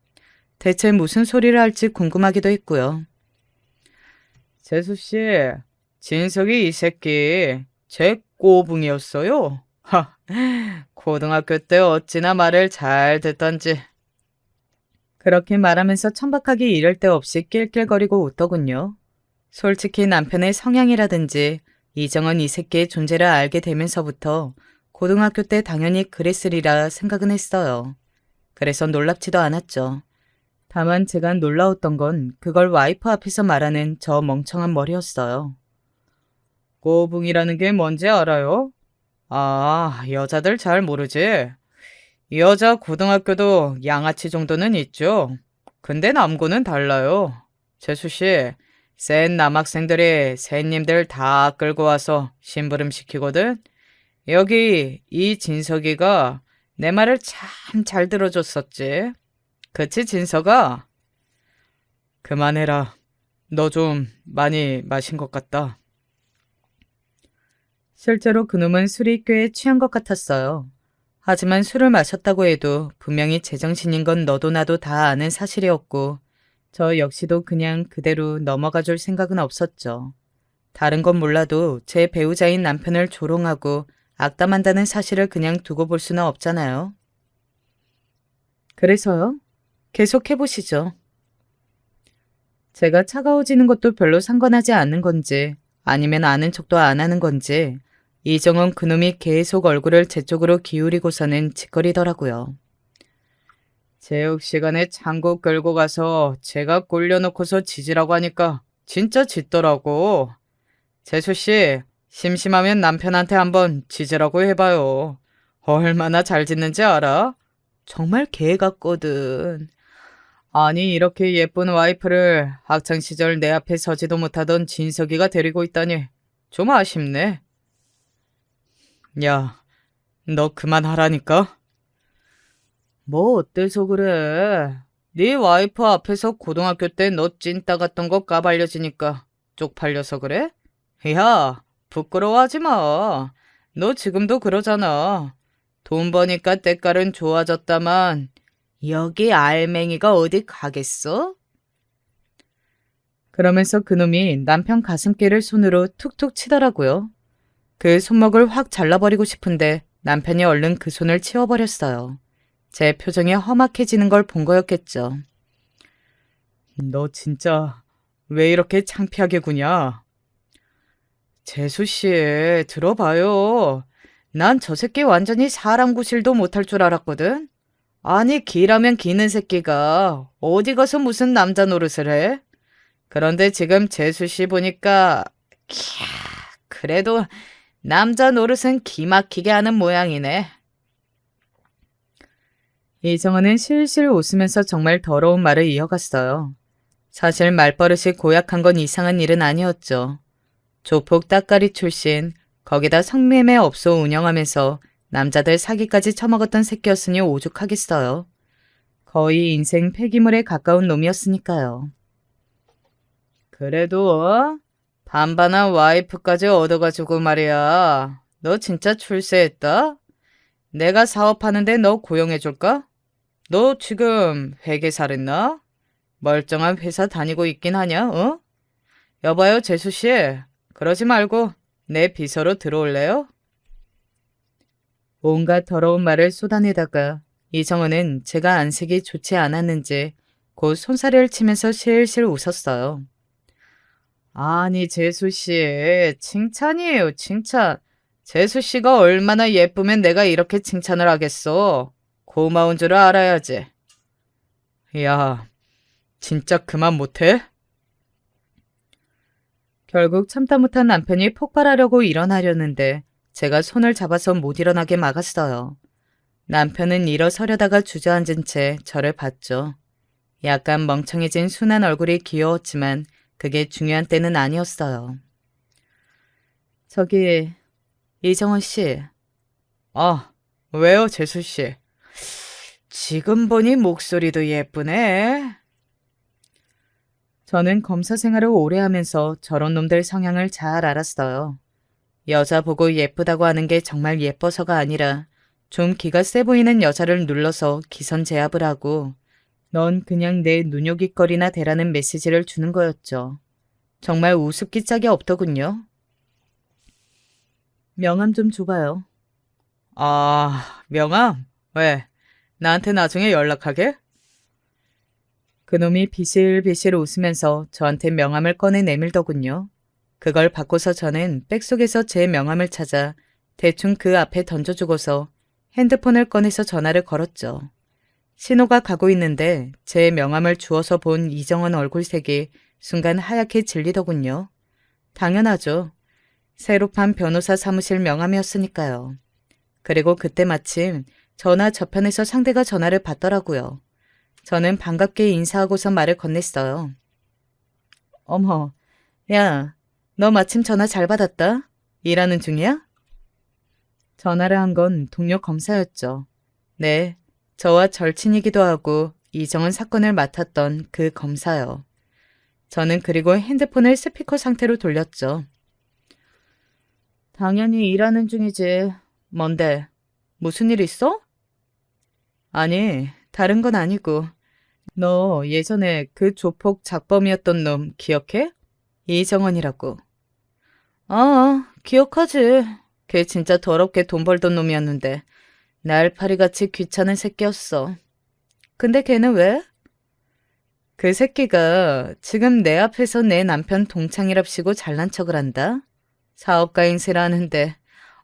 대체 무슨 소리를 할지 궁금하기도 했고요. 재수씨, 진석이 이 새끼 제 꼬붕이었어요. 하, 고등학교 때 어찌나 말을 잘 듣던지. 그렇게 말하면서 천박하게 이럴 데 없이 낄낄거리고 웃더군요. 솔직히 남편의 성향이라든지 이정은 이 새끼의 존재를 알게 되면서부터 고등학교 때 당연히 그랬으리라 생각은 했어요. 그래서 놀랍지도 않았죠. 다만 제가 놀라웠던 건 그걸 와이프 앞에서 말하는 저 멍청한 머리였어요. 꼬붕이라는 게 뭔지 알아요? 아, 여자들 잘 모르지. 여자 고등학교도 양아치 정도는 있죠. 근데 남고는 달라요. 재수씨, 센 남학생들이 샌님들 다 끌고 와서 심부름 시키거든. 여기 이 진석이가 내 말을 참 잘 들어줬었지. 그치, 진석아? 그만해라. 너 좀 많이 마신 것 같다. 실제로 그놈은 술이 꽤 취한 것 같았어요. 하지만 술을 마셨다고 해도 분명히 제정신인 건 너도 나도 다 아는 사실이었고 저 역시도 그냥 그대로 넘어가 줄 생각은 없었죠. 다른 건 몰라도 제 배우자인 남편을 조롱하고 악담한다는 사실을 그냥 두고 볼 수는 없잖아요. 그래서요? 계속해보시죠. 제가 차가워지는 것도 별로 상관하지 않는 건지 아니면 아는 척도 안 하는 건지 이정은 그놈이 계속 얼굴을 제 쪽으로 기울이고서는 짓거리더라고요. 체육 시간에 창고 끌고 가서 제가 꼴려놓고서 지지라고 하니까 진짜 짖더라고. 재수씨, 심심하면 남편한테 한번 지지라고 해봐요. 얼마나 잘 짖는지 알아? 정말 개 같거든. 아니, 이렇게 예쁜 와이프를 학창시절 내 앞에 서지도 못하던 진석이가 데리고 있다니 좀 아쉽네. 야, 너 그만하라니까? 뭐 어때서 그래? 네 와이프 앞에서 고등학교 때 너 찐따 같던 거 까발려지니까 쪽팔려서 그래? 야, 부끄러워하지 마. 너 지금도 그러잖아. 돈 버니까 때깔은 좋아졌다만 여기 알맹이가 어디 가겠어? 그러면서 그놈이 남편 가슴께를 손으로 툭툭 치더라고요. 그 손목을 확 잘라버리고 싶은데 남편이 얼른 그 손을 치워버렸어요. 제 표정이 험악해지는 걸 본 거였겠죠. 너 진짜 왜 이렇게 창피하게 구냐? 재수씨, 들어봐요. 난 저 새끼 완전히 사람 구실도 못할 줄 알았거든? 아니, 기라면 기는 새끼가 어디 가서 무슨 남자 노릇을 해? 그런데 지금 재수씨 보니까, 그래도 남자 노릇은 기막히게 하는 모양이네. 이정은은 실실 웃으면서 정말 더러운 말을 이어갔어요. 사실 말버릇이 고약한 건 이상한 일은 아니었죠. 조폭 따까리 출신, 거기다 성매매 업소 운영하면서 남자들 사기까지 처먹었던 새끼였으니 오죽하겠어요. 거의 인생 폐기물에 가까운 놈이었으니까요. 그래도 반반한 와이프까지 얻어가지고 말이야. 너 진짜 출세했다? 내가 사업하는데 너 고용해줄까? 너 지금 회계사랬나? 멀쩡한 회사 다니고 있긴 하냐, 어? 여봐요, 재수씨. 그러지 말고 내 비서로 들어올래요? 온갖 더러운 말을 쏟아내다가 이정은은 제가 안색이 좋지 않았는지 곧 손사래를 치면서 실실 웃었어요. 아니, 재수씨, 칭찬이에요, 칭찬. 재수씨가 얼마나 예쁘면 내가 이렇게 칭찬을 하겠어. 고마운 줄 알아야지. 야, 진짜 그만 못해? 결국 참다 못한 남편이 폭발하려고 일어나려는데 제가 손을 잡아서 못 일어나게 막았어요. 남편은 일어서려다가 주저앉은 채 저를 봤죠. 약간 멍청해진 순한 얼굴이 귀여웠지만 그게 중요한 때는 아니었어요. 저기, 이정원 씨. 아, 왜요, 재수 씨? 지금 보니 목소리도 예쁘네. 저는 검사 생활을 오래 하면서 저런 놈들 성향을 잘 알았어요. 여자 보고 예쁘다고 하는 게 정말 예뻐서가 아니라 좀 기가 세 보이는 여자를 눌러서 기선 제압을 하고 넌 그냥 내 눈요깃거리나 대라는 메시지를 주는 거였죠. 정말 우습기 짝이 없더군요. 명함 좀 줘봐요. 아, 명함? 왜? 나한테 나중에 연락하게? 그놈이 비실비실 웃으면서 저한테 명함을 꺼내 내밀더군요. 그걸 받고서 저는 백속에서 제 명함을 찾아 대충 그 앞에 던져주고서 핸드폰을 꺼내서 전화를 걸었죠. 신호가 가고 있는데 제 명함을 주워서 본 이정원 얼굴색이 순간 하얗게 질리더군요. 당연하죠. 새로 판 변호사 사무실 명함이었으니까요. 그리고 그때 마침 전화 저편에서 상대가 전화를 받더라고요. 저는 반갑게 인사하고서 말을 건넸어요. 어머, 야, 너 마침 전화 잘 받았다? 일하는 중이야? 전화를 한 건 동료 검사였죠. 네, 저와 절친이기도 하고 이정은 사건을 맡았던 그 검사요. 저는 그리고 핸드폰을 스피커 상태로 돌렸죠. 당연히 일하는 중이지. 뭔데? 무슨 일 있어? 아니, 다른 건 아니고. 너 예전에 그 조폭 작범이었던 놈 기억해? 이정원이라고. 기억하지. 걔 진짜 더럽게 돈 벌던 놈이었는데 날파리같이 귀찮은 새끼였어. 근데 걔는 왜? 그 새끼가 지금 내 앞에서 내 남편 동창이랍시고 잘난 척을 한다. 사업가 행세를 하는데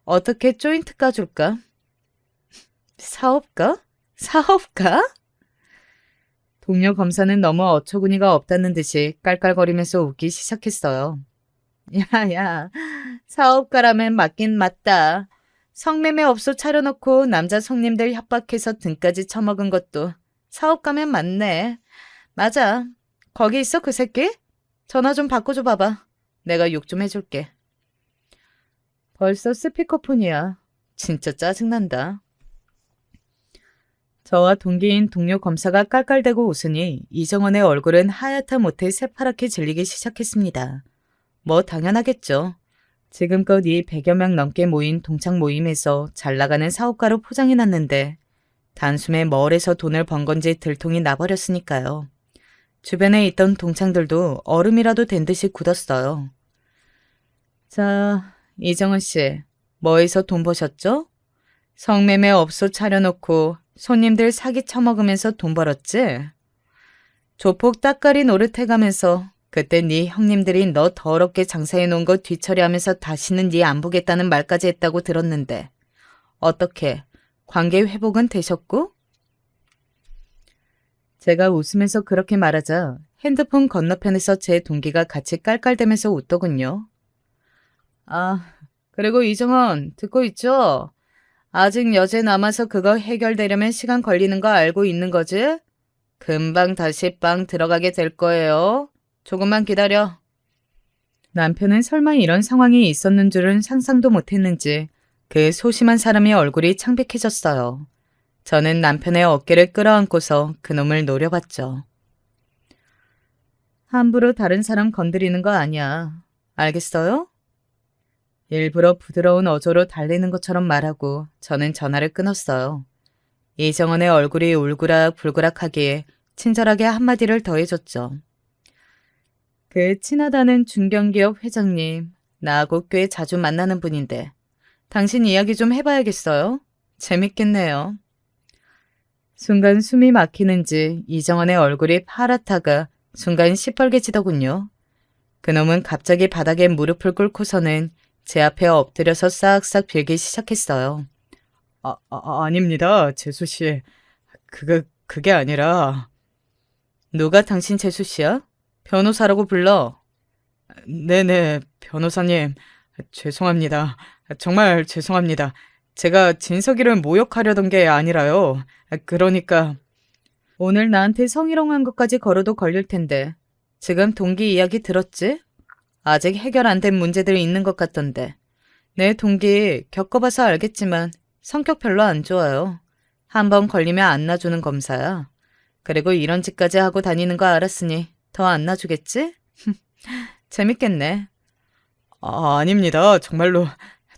어떻게 조인트 까줄까? 사업가? 사업가? 동료 검사는 너무 어처구니가 없다는 듯이 깔깔거리면서 웃기 시작했어요. 야야, 사업가라면 맞긴 맞다. 성매매업소 차려놓고 남자 손님들 협박해서 등까지 처먹은 것도 사업가면 맞네. 맞아. 거기 있어 그 새끼? 전화 좀 바꿔줘 봐봐. 내가 욕 좀 해줄게. 벌써 스피커폰이야. 진짜 짜증난다. 저와 동기인 동료 검사가 깔깔대고 웃으니 이정원의 얼굴은 하얗다 못해 새파랗게 질리기 시작했습니다. 뭐 당연하겠죠. 지금껏 이 100여 명 넘게 모인 동창 모임에서 잘 나가는 사업가로 포장해놨는데 단숨에 멀에서 돈을 번 건지 들통이 나버렸으니까요. 주변에 있던 동창들도 얼음이라도 된 듯이 굳었어요. 자, 이정은 씨, 뭐에서 돈 버셨죠? 성매매 업소 차려놓고 손님들 사기 쳐먹으면서 돈 벌었지? 조폭 따까리 노릇해가면서 그때 네 형님들이 너 더럽게 장사해놓은 거 뒤처리하면서 다시는 네 안 보겠다는 말까지 했다고 들었는데 어떻게 관계 회복은 되셨고? 제가 웃으면서 그렇게 말하자 핸드폰 건너편에서 제 동기가 같이 깔깔대면서 웃더군요. 아, 그리고 이정원 듣고 있죠? 아직 여제 남아서 그거 해결되려면 시간 걸리는 거 알고 있는 거지? 금방 다시 빵 들어가게 될 거예요. 조금만 기다려. 남편은 설마 이런 상황이 있었는 줄은 상상도 못했는지 그 소심한 사람의 얼굴이 창백해졌어요. 저는 남편의 어깨를 끌어안고서 그놈을 노려봤죠. 함부로 다른 사람 건드리는 거 아니야. 알겠어요? 일부러 부드러운 어조로 달래는 것처럼 말하고 저는 전화를 끊었어요. 이정원의 얼굴이 울그락불그락하기에 친절하게 한마디를 더해줬죠. 그 친하다는 중견기업 회장님, 나하고 꽤 자주 만나는 분인데 당신 이야기 좀 해봐야겠어요? 재밌겠네요. 순간 숨이 막히는지 이정원의 얼굴이 파랗다가 순간 시뻘개지더군요. 그놈은 갑자기 바닥에 무릎을 꿇고서는 제 앞에 엎드려서 싹싹 빌기 시작했어요. 아닙니다, 재수씨. 그게 아니라... 누가 당신 재수씨야? 변호사라고 불러. 네네, 변호사님. 죄송합니다. 정말 죄송합니다. 제가 진석이를 모욕하려던 게 아니라요. 그러니까... 오늘 나한테 성희롱한 것까지 걸어도 걸릴 텐데 지금 동기 이야기 들었지? 아직 해결 안 된 문제들이 있는 것 같던데. 내 동기 겪어봐서 알겠지만 성격 별로 안 좋아요. 한번 걸리면 안 놔주는 검사야. 그리고 이런 짓까지 하고 다니는 거 알았으니 더 안 놔주겠지? 재밌겠네. 아닙니다. 정말로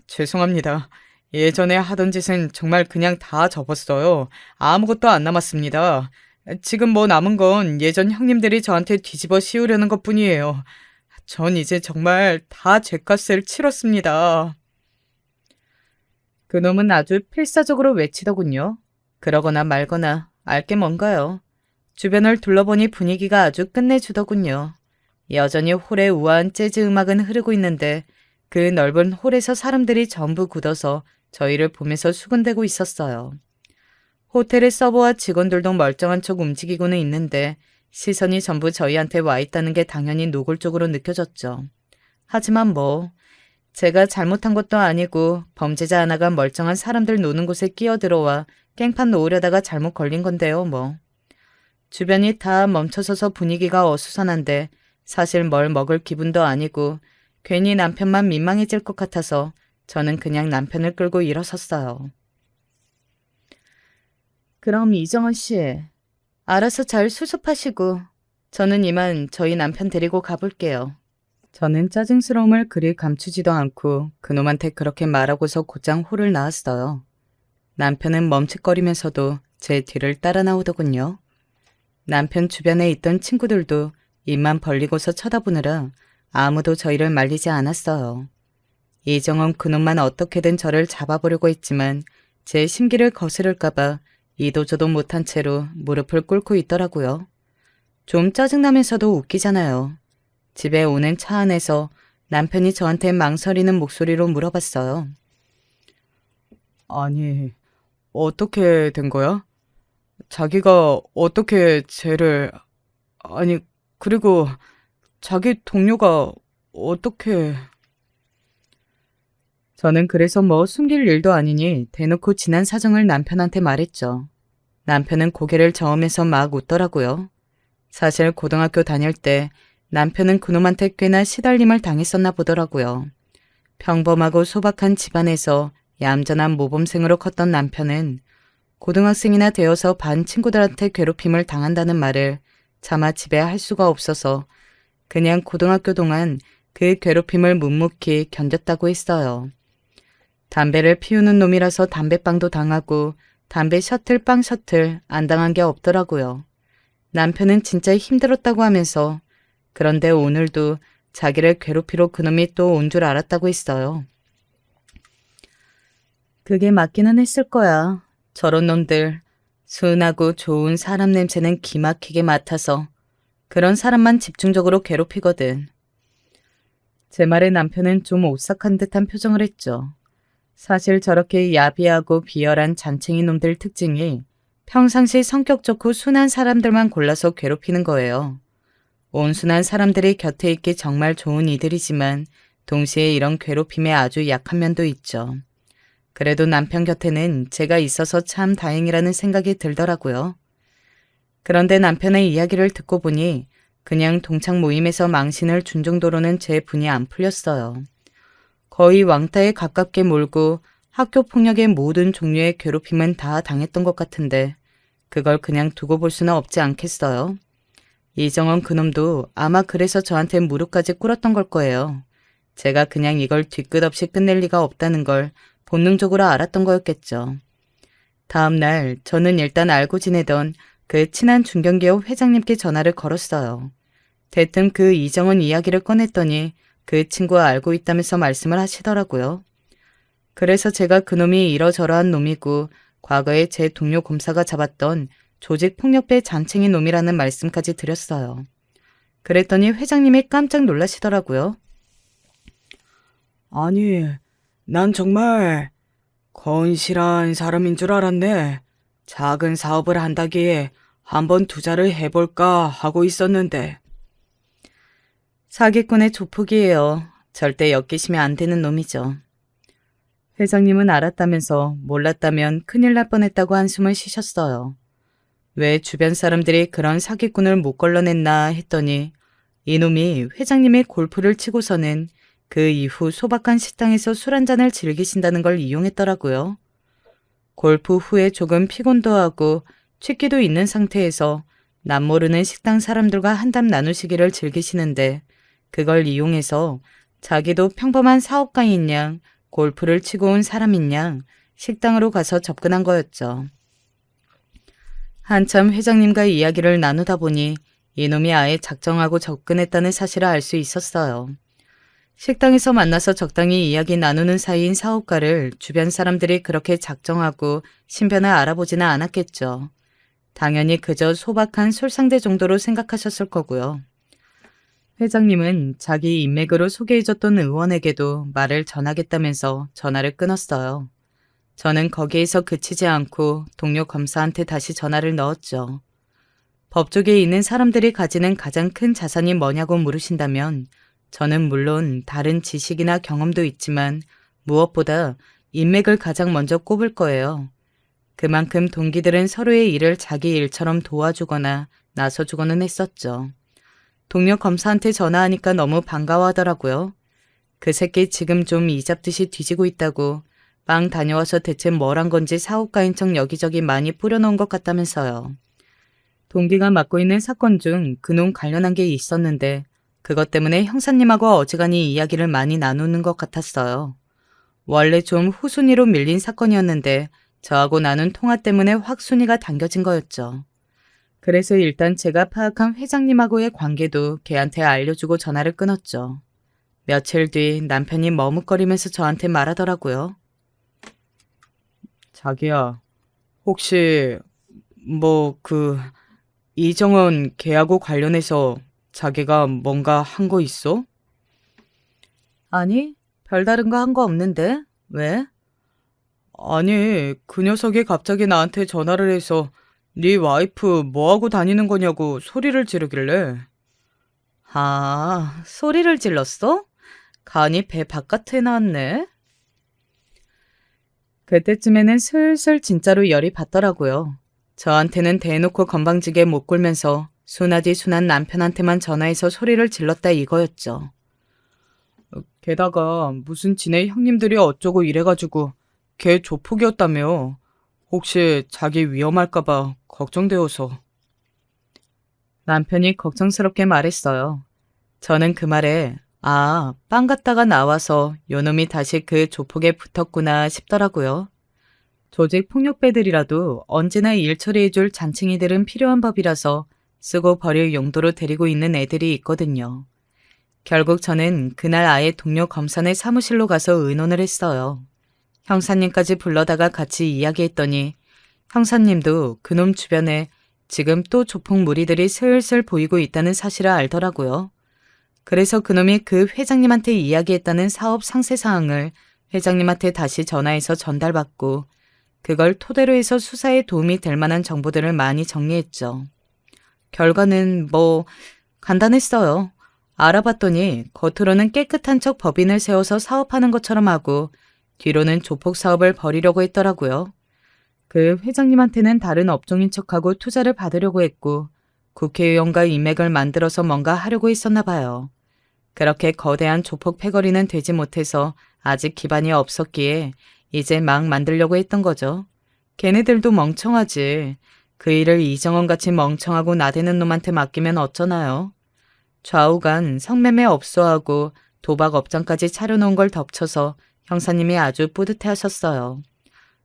죄송합니다. 예전에 하던 짓은 정말 그냥 다 접었어요. 아무것도 안 남았습니다. 지금 뭐 남은 건 예전 형님들이 저한테 뒤집어 씌우려는 것뿐이에요. 전 이제 정말 다 죄값을 치렀습니다. 그놈은 아주 필사적으로 외치더군요. 그러거나 말거나 알게 뭔가요. 주변을 둘러보니 분위기가 아주 끝내주더군요. 여전히 홀에 우아한 재즈 음악은 흐르고 있는데 그 넓은 홀에서 사람들이 전부 굳어서 저희를 보면서 수군대고 있었어요. 호텔의 서버와 직원들도 멀쩡한 척 움직이고는 있는데 시선이 전부 저희한테 와 있다는 게 당연히 노골적으로 느껴졌죠. 하지만 제가 잘못한 것도 아니고 범죄자 하나가 멀쩡한 사람들 노는 곳에 끼어들어와 깽판 놓으려다가 잘못 걸린 건데요, 주변이 다 멈춰서서 분위기가 어수선한데 사실 뭘 먹을 기분도 아니고 괜히 남편만 민망해질 것 같아서 저는 그냥 남편을 끌고 일어섰어요. 그럼 이정원 씨, 알아서 잘 수습하시고 저는 이만 저희 남편 데리고 가볼게요. 저는 짜증스러움을 그리 감추지도 않고 그놈한테 그렇게 말하고서 곧장 홀을 나왔어요. 남편은 멈칫거리면서도 제 뒤를 따라 나오더군요. 남편 주변에 있던 친구들도 입만 벌리고서 쳐다보느라 아무도 저희를 말리지 않았어요. 이정원 그놈만 어떻게든 저를 잡아보려고 했지만 제 심기를 거스를까봐 이도저도 못한 채로 무릎을 꿇고 있더라고요. 좀 짜증나면서도 웃기잖아요. 집에 오는 차 안에서 남편이 저한테 망설이는 목소리로 물어봤어요. 아니, 어떻게 된 거야? 자기가 어떻게 쟤를... 아니, 그리고 자기 동료가 어떻게... 저는 그래서 숨길 일도 아니니 대놓고 지난 사정을 남편한테 말했죠. 남편은 고개를 저으면서 막 웃더라고요. 사실 고등학교 다닐 때 남편은 그놈한테 꽤나 시달림을 당했었나 보더라고요. 평범하고 소박한 집안에서 얌전한 모범생으로 컸던 남편은 고등학생이나 되어서 반 친구들한테 괴롭힘을 당한다는 말을 차마 집에 할 수가 없어서 그냥 고등학교 동안 그 괴롭힘을 묵묵히 견뎠다고 했어요. 담배를 피우는 놈이라서 담배빵도 당하고 담배 셔틀 빵 셔틀 안 당한 게 없더라고요. 남편은 진짜 힘들었다고 하면서 그런데 오늘도 자기를 괴롭히러 그놈이 또 온 줄 알았다고 했어요. 그게 맞기는 했을 거야. 저런 놈들 순하고 좋은 사람 냄새는 기막히게 맡아서 그런 사람만 집중적으로 괴롭히거든. 제 말에 남편은 좀 오싹한 듯한 표정을 했죠. 사실 저렇게 야비하고 비열한 잔챙이 놈들 특징이 평상시 성격 좋고 순한 사람들만 골라서 괴롭히는 거예요. 온순한 사람들이 곁에 있기 정말 좋은 이들이지만 동시에 이런 괴롭힘에 아주 약한 면도 있죠. 그래도 남편 곁에는 제가 있어서 참 다행이라는 생각이 들더라고요. 그런데 남편의 이야기를 듣고 보니 그냥 동창 모임에서 망신을 준 정도로는 제 분이 안 풀렸어요. 거의 왕따에 가깝게 몰고 학교 폭력의 모든 종류의 괴롭힘은 다 당했던 것 같은데 그걸 그냥 두고 볼 수는 없지 않겠어요? 이정원 그놈도 아마 그래서 저한테 무릎까지 꿇었던 걸 거예요. 제가 그냥 이걸 뒤끝 없이 끝낼 리가 없다는 걸 본능적으로 알았던 거였겠죠. 다음 날 저는 일단 알고 지내던 그 친한 중견기업 회장님께 전화를 걸었어요. 대뜸 그 이정원 이야기를 꺼냈더니 그 친구가 알고 있다면서 말씀을 하시더라고요. 그래서 제가 그놈이 이러저러한 놈이고 과거에 제 동료 검사가 잡았던 조직폭력배 잔챙이 놈이라는 말씀까지 드렸어요. 그랬더니 회장님이 깜짝 놀라시더라고요. 아니, 난 정말 건실한 사람인 줄 알았네. 작은 사업을 한다기에 한번 투자를 해볼까 하고 있었는데. 사기꾼의 조폭이에요. 절대 엮이시면 안 되는 놈이죠. 회장님은 알았다면서 몰랐다면 큰일 날 뻔했다고 한숨을 쉬셨어요. 왜 주변 사람들이 그런 사기꾼을 못 걸러냈나 했더니 이놈이 회장님이 골프를 치고서는 그 이후 소박한 식당에서 술 한잔을 즐기신다는 걸 이용했더라고요. 골프 후에 조금 피곤도 하고 취기도 있는 상태에서 남모르는 식당 사람들과 한담 나누시기를 즐기시는데 그걸 이용해서 자기도 평범한 사업가인 양 골프를 치고 온 사람인 양 식당으로 가서 접근한 거였죠. 한참 회장님과 이야기를 나누다 보니 이놈이 아예 작정하고 접근했다는 사실을 알 수 있었어요. 식당에서 만나서 적당히 이야기 나누는 사이인 사업가를 주변 사람들이 그렇게 작정하고 신변을 알아보지는 않았겠죠. 당연히 그저 소박한 술상대 정도로 생각하셨을 거고요. 회장님은 자기 인맥으로 소개해줬던 의원에게도 말을 전하겠다면서 전화를 끊었어요. 저는 거기에서 그치지 않고 동료 검사한테 다시 전화를 넣었죠. 법 쪽에 있는 사람들이 가지는 가장 큰 자산이 뭐냐고 물으신다면 저는 물론 다른 지식이나 경험도 있지만 무엇보다 인맥을 가장 먼저 꼽을 거예요. 그만큼 동기들은 서로의 일을 자기 일처럼 도와주거나 나서주고는 했었죠. 동료 검사한테 전화하니까 너무 반가워하더라고요. 그 새끼 지금 좀 이잡듯이 뒤지고 있다고 빵 다녀와서 대체 뭘 한 건지 사업가인 척 여기저기 많이 뿌려놓은 것 같다면서요. 동기가 맡고 있는 사건 중 그놈 관련한 게 있었는데 그것 때문에 형사님하고 어지간히 이야기를 많이 나누는 것 같았어요. 원래 좀 후순위로 밀린 사건이었는데 저하고 나눈 통화 때문에 확 순위가 당겨진 거였죠. 그래서 일단 제가 파악한 회장님하고의 관계도 걔한테 알려주고 전화를 끊었죠. 며칠 뒤 남편이 머뭇거리면서 저한테 말하더라고요. 자기야, 혹시 이정원 걔하고 관련해서 자기가 뭔가 한 거 있어? 아니, 별다른 거 한 거 없는데? 왜? 아니, 그 녀석이 갑자기 나한테 전화를 해서 네 와이프 뭐하고 다니는 거냐고 소리를 지르길래. 아, 소리를 질렀어? 간이 배 바깥에 나왔네. 그때쯤에는 슬슬 진짜로 열이 받더라고요. 저한테는 대놓고 건방지게 못 굴면서 순하디 순한 남편한테만 전화해서 소리를 질렀다 이거였죠. 게다가 무슨 지네 형님들이 어쩌고 이래가지고 걔 조폭이었다며. 혹시 자기 위험할까봐 걱정되어서. 남편이 걱정스럽게 말했어요. 저는 그 말에 빵 갔다가 나와서 요놈이 다시 그 조폭에 붙었구나 싶더라고요. 조직 폭력배들이라도 언제나 일 처리해줄 잔챙이들은 필요한 법이라서 쓰고 버릴 용도로 데리고 있는 애들이 있거든요. 결국 저는 그날 아예 동료 검사네 사무실로 가서 의논을 했어요. 형사님까지 불러다가 같이 이야기했더니 형사님도 그놈 주변에 지금 또 조폭 무리들이 슬슬 보이고 있다는 사실을 알더라고요. 그래서 그놈이 그 회장님한테 이야기했다는 사업 상세 사항을 회장님한테 다시 전화해서 전달받고 그걸 토대로 해서 수사에 도움이 될 만한 정보들을 많이 정리했죠. 결과는 간단했어요. 알아봤더니 겉으로는 깨끗한 척 법인을 세워서 사업하는 것처럼 하고 뒤로는 조폭 사업을 벌이려고 했더라고요. 그 회장님한테는 다른 업종인 척하고 투자를 받으려고 했고 국회의원과 인맥을 만들어서 뭔가 하려고 했었나 봐요. 그렇게 거대한 조폭 패거리는 되지 못해서 아직 기반이 없었기에 이제 막 만들려고 했던 거죠. 걔네들도 멍청하지. 그 일을 이정원같이 멍청하고 나대는 놈한테 맡기면 어쩌나요? 좌우간 성매매 업소하고 도박 업장까지 차려놓은 걸 덮쳐서 형사님이 아주 뿌듯해하셨어요.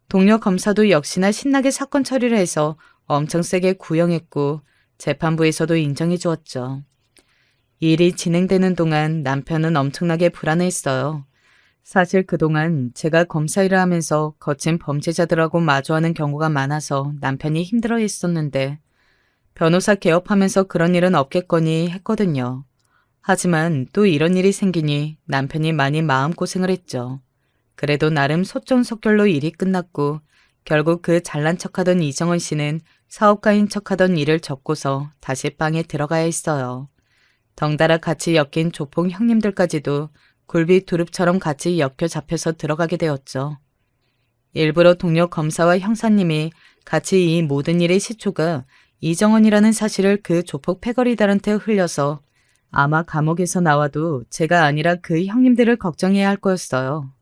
동료 검사도 역시나 신나게 사건 처리를 해서 엄청 세게 구형했고 재판부에서도 인정해 주었죠. 일이 진행되는 동안 남편은 엄청나게 불안해했어요. 사실 그동안 제가 검사 일을 하면서 거친 범죄자들하고 마주하는 경우가 많아서 남편이 힘들어했었는데 변호사 개업하면서 그런 일은 없겠거니 했거든요. 하지만 또 이런 일이 생기니 남편이 많이 마음고생을 했죠. 그래도 나름 소정석결로 일이 끝났고 결국 그 잘난 척하던 이정원 씨는 사업가인 척하던 일을 접고서 다시 빵에 들어가야 했어요. 덩달아 같이 엮인 조폭 형님들까지도 굴비 두릅처럼 같이 엮여 잡혀서 들어가게 되었죠. 일부러 동료 검사와 형사님이 같이 이 모든 일의 시초가 이정원이라는 사실을 그 조폭 패거리들한테 흘려서 아마 감옥에서 나와도 제가 아니라 그 형님들을 걱정해야 할 거였어요.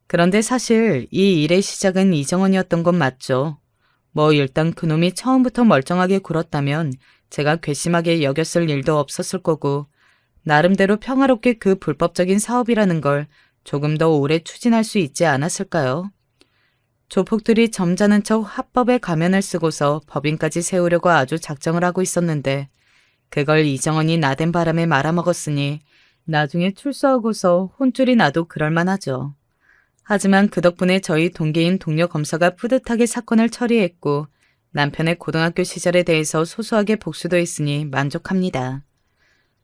그런데 사실 이 일의 시작은 이정원이었던 건 맞죠. 일단 그놈이 처음부터 멀쩡하게 굴었다면 제가 괘씸하게 여겼을 일도 없었을 거고 나름대로 평화롭게 그 불법적인 사업이라는 걸 조금 더 오래 추진할 수 있지 않았을까요? 조폭들이 점잖은 척 합법의 가면을 쓰고서 법인까지 세우려고 아주 작정을 하고 있었는데 그걸 이정원이 나댄 바람에 말아먹었으니 나중에 출소하고서 혼쭐이 나도 그럴만하죠. 하지만 그 덕분에 저희 동기인 동료 검사가 뿌듯하게 사건을 처리했고 남편의 고등학교 시절에 대해서 소소하게 복수도 했으니 만족합니다.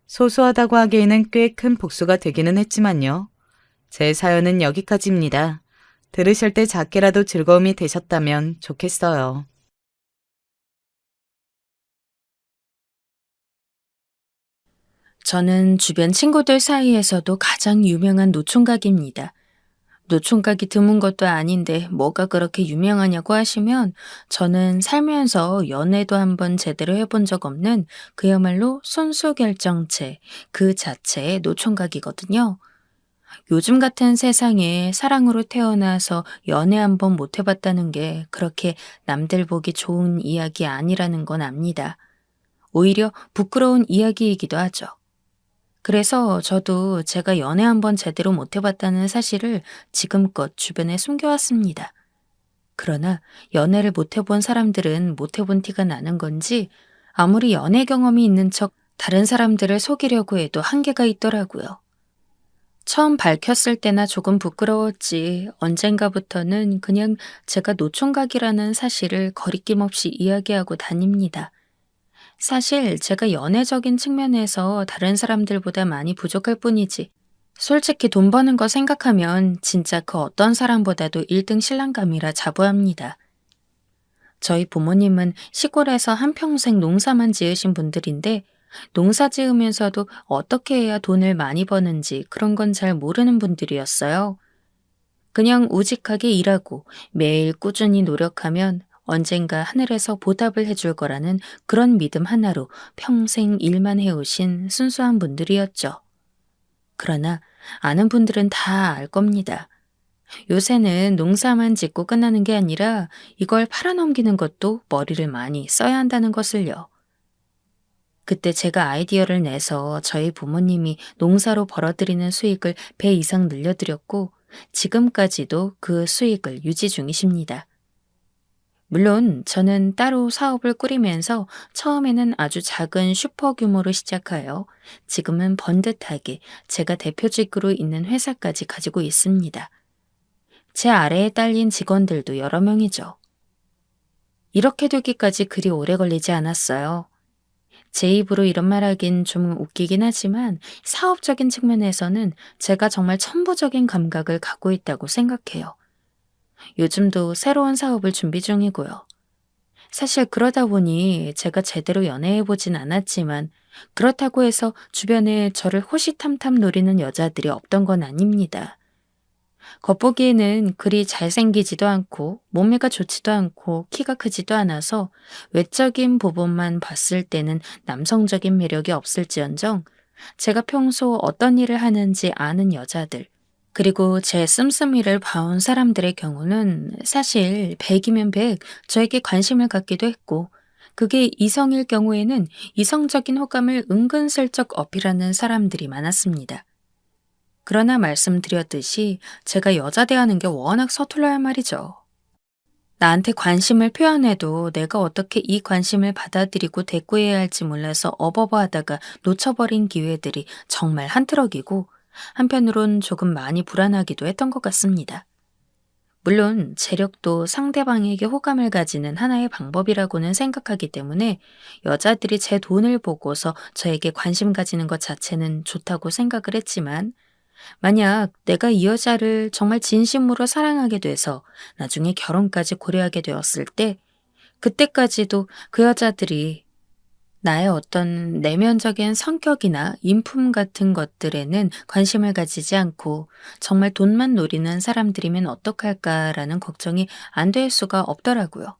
소소하다고 하기에는 꽤 큰 복수가 되기는 했지만요. 제 사연은 여기까지입니다. 들으실 때 작게라도 즐거움이 되셨다면 좋겠어요. 저는 주변 친구들 사이에서도 가장 유명한 노총각입니다. 노총각이 드문 것도 아닌데 뭐가 그렇게 유명하냐고 하시면 저는 살면서 연애도 한번 제대로 해본 적 없는 그야말로 순수결정체 그 자체의 노총각이거든요. 요즘 같은 세상에 사랑으로 태어나서 연애 한번 못 해봤다는 게 그렇게 남들 보기 좋은 이야기 아니라는 건 압니다. 오히려 부끄러운 이야기이기도 하죠. 그래서 저도 제가 연애 한번 제대로 못 해봤다는 사실을 지금껏 주변에 숨겨왔습니다. 그러나 연애를 못 해본 사람들은 못 해본 티가 나는 건지 아무리 연애 경험이 있는 척 다른 사람들을 속이려고 해도 한계가 있더라고요. 처음 밝혔을 때나 조금 부끄러웠지 언젠가부터는 그냥 제가 노총각이라는 사실을 거리낌 없이 이야기하고 다닙니다. 사실 제가 연애적인 측면에서 다른 사람들보다 많이 부족할 뿐이지. 솔직히 돈 버는 거 생각하면 진짜 그 어떤 사람보다도 1등 신랑감이라 자부합니다. 저희 부모님은 시골에서 한평생 농사만 지으신 분들인데 농사 지으면서도 어떻게 해야 돈을 많이 버는지 그런 건 잘 모르는 분들이었어요. 그냥 우직하게 일하고 매일 꾸준히 노력하면 언젠가 하늘에서 보답을 해줄 거라는 그런 믿음 하나로 평생 일만 해오신 순수한 분들이었죠. 그러나 아는 분들은 다 알 겁니다. 요새는 농사만 짓고 끝나는 게 아니라 이걸 팔아넘기는 것도 머리를 많이 써야 한다는 것을요. 그때 제가 아이디어를 내서 저희 부모님이 농사로 벌어들이는 수익을 배 이상 늘려드렸고 지금까지도 그 수익을 유지 중이십니다. 물론 저는 따로 사업을 꾸리면서 처음에는 아주 작은 슈퍼 규모로 시작하여 지금은 번듯하게 제가 대표직으로 있는 회사까지 가지고 있습니다. 제 아래에 딸린 직원들도 여러 명이죠. 이렇게 되기까지 그리 오래 걸리지 않았어요. 제 입으로 이런 말 하긴 좀 웃기긴 하지만 사업적인 측면에서는 제가 정말 천부적인 감각을 갖고 있다고 생각해요. 요즘도 새로운 사업을 준비 중이고요. 사실 그러다 보니 제가 제대로 연애해보진 않았지만 그렇다고 해서 주변에 저를 호시탐탐 노리는 여자들이 없던 건 아닙니다. 겉보기에는 그리 잘생기지도 않고 몸매가 좋지도 않고 키가 크지도 않아서 외적인 부분만 봤을 때는 남성적인 매력이 없을지언정 제가 평소 어떤 일을 하는지 아는 여자들 그리고 제 씀씀이를 봐온 사람들의 경우는 사실 100이면 100 저에게 관심을 갖기도 했고 그게 이성일 경우에는 이성적인 호감을 은근슬쩍 어필하는 사람들이 많았습니다. 그러나 말씀드렸듯이 제가 여자 대하는 게 워낙 서툴러야 말이죠. 나한테 관심을 표현해도 내가 어떻게 이 관심을 받아들이고 대꾸해야 할지 몰라서 어버버하다가 놓쳐버린 기회들이 정말 한트럭이고 한편으론 조금 많이 불안하기도 했던 것 같습니다. 물론 재력도 상대방에게 호감을 가지는 하나의 방법이라고는 생각하기 때문에 여자들이 제 돈을 보고서 저에게 관심 가지는 것 자체는 좋다고 생각을 했지만 만약 내가 이 여자를 정말 진심으로 사랑하게 돼서 나중에 결혼까지 고려하게 되었을 때 그때까지도 그 여자들이 나의 어떤 내면적인 성격이나 인품 같은 것들에는 관심을 가지지 않고 정말 돈만 노리는 사람들이면 어떡할까라는 걱정이 안 될 수가 없더라고요.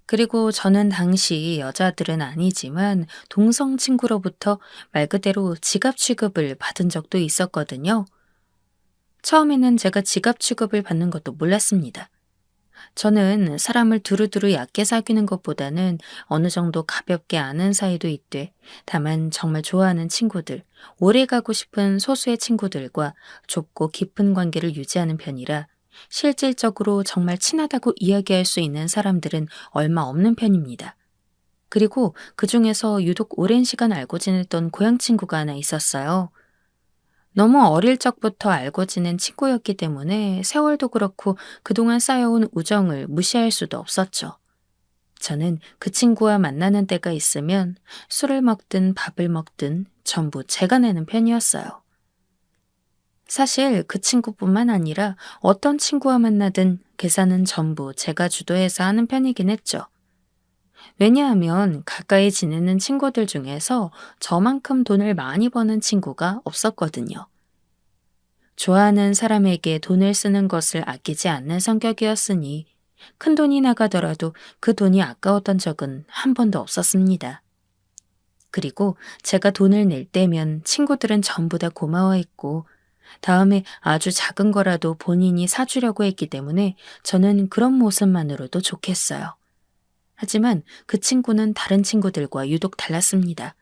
그리고 저는 당시 여자들은 아니지만 동성 친구로부터 말 그대로 지갑 취급을 받은 적도 있었거든요. 처음에는 제가 지갑 취급을 받는 것도 몰랐습니다. 저는 사람을 두루두루 얕게 사귀는 것보다는 어느 정도 가볍게 아는 사이도 있되 다만 정말 좋아하는 친구들, 오래 가고 싶은 소수의 친구들과 좁고 깊은 관계를 유지하는 편이라 실질적으로 정말 친하다고 이야기할 수 있는 사람들은 얼마 없는 편입니다. 그리고 그 중에서 유독 오랜 시간 알고 지냈던 고향 친구가 하나 있었어요. 너무 어릴 적부터 알고 지낸 친구였기 때문에 세월도 그렇고 그동안 쌓여온 우정을 무시할 수도 없었죠. 저는 그 친구와 만나는 때가 있으면 술을 먹든 밥을 먹든 전부 제가 내는 편이었어요. 사실 그 친구뿐만 아니라 어떤 친구와 만나든 계산은 전부 제가 주도해서 하는 편이긴 했죠. 왜냐하면 가까이 지내는 친구들 중에서 저만큼 돈을 많이 버는 친구가 없었거든요. 좋아하는 사람에게 돈을 쓰는 것을 아끼지 않는 성격이었으니 큰 돈이 나가더라도 그 돈이 아까웠던 적은 한 번도 없었습니다. 그리고 제가 돈을 낼 때면 친구들은 전부 다 고마워했고 다음에 아주 작은 거라도 본인이 사주려고 했기 때문에 저는 그런 모습만으로도 좋겠어요. 하지만 그 친구는 다른 친구들과 유독 달랐습니다.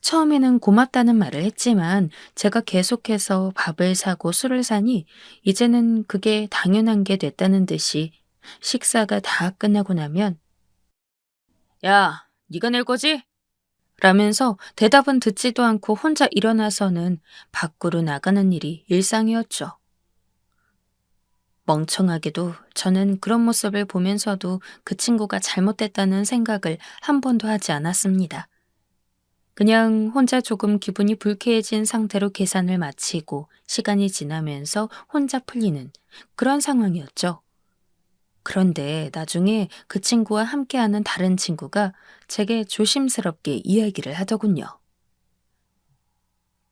처음에는 고맙다는 말을 했지만 제가 계속해서 밥을 사고 술을 사니 이제는 그게 당연한 게 됐다는 듯이 식사가 다 끝나고 나면 야, 네가 낼 거지? 라면서 대답은 듣지도 않고 혼자 일어나서는 밖으로 나가는 일이 일상이었죠. 멍청하게도 저는 그런 모습을 보면서도 그 친구가 잘못됐다는 생각을 한 번도 하지 않았습니다. 그냥 혼자 조금 기분이 불쾌해진 상태로 계산을 마치고 시간이 지나면서 혼자 풀리는 그런 상황이었죠. 그런데 나중에 그 친구와 함께하는 다른 친구가 제게 조심스럽게 이야기를 하더군요.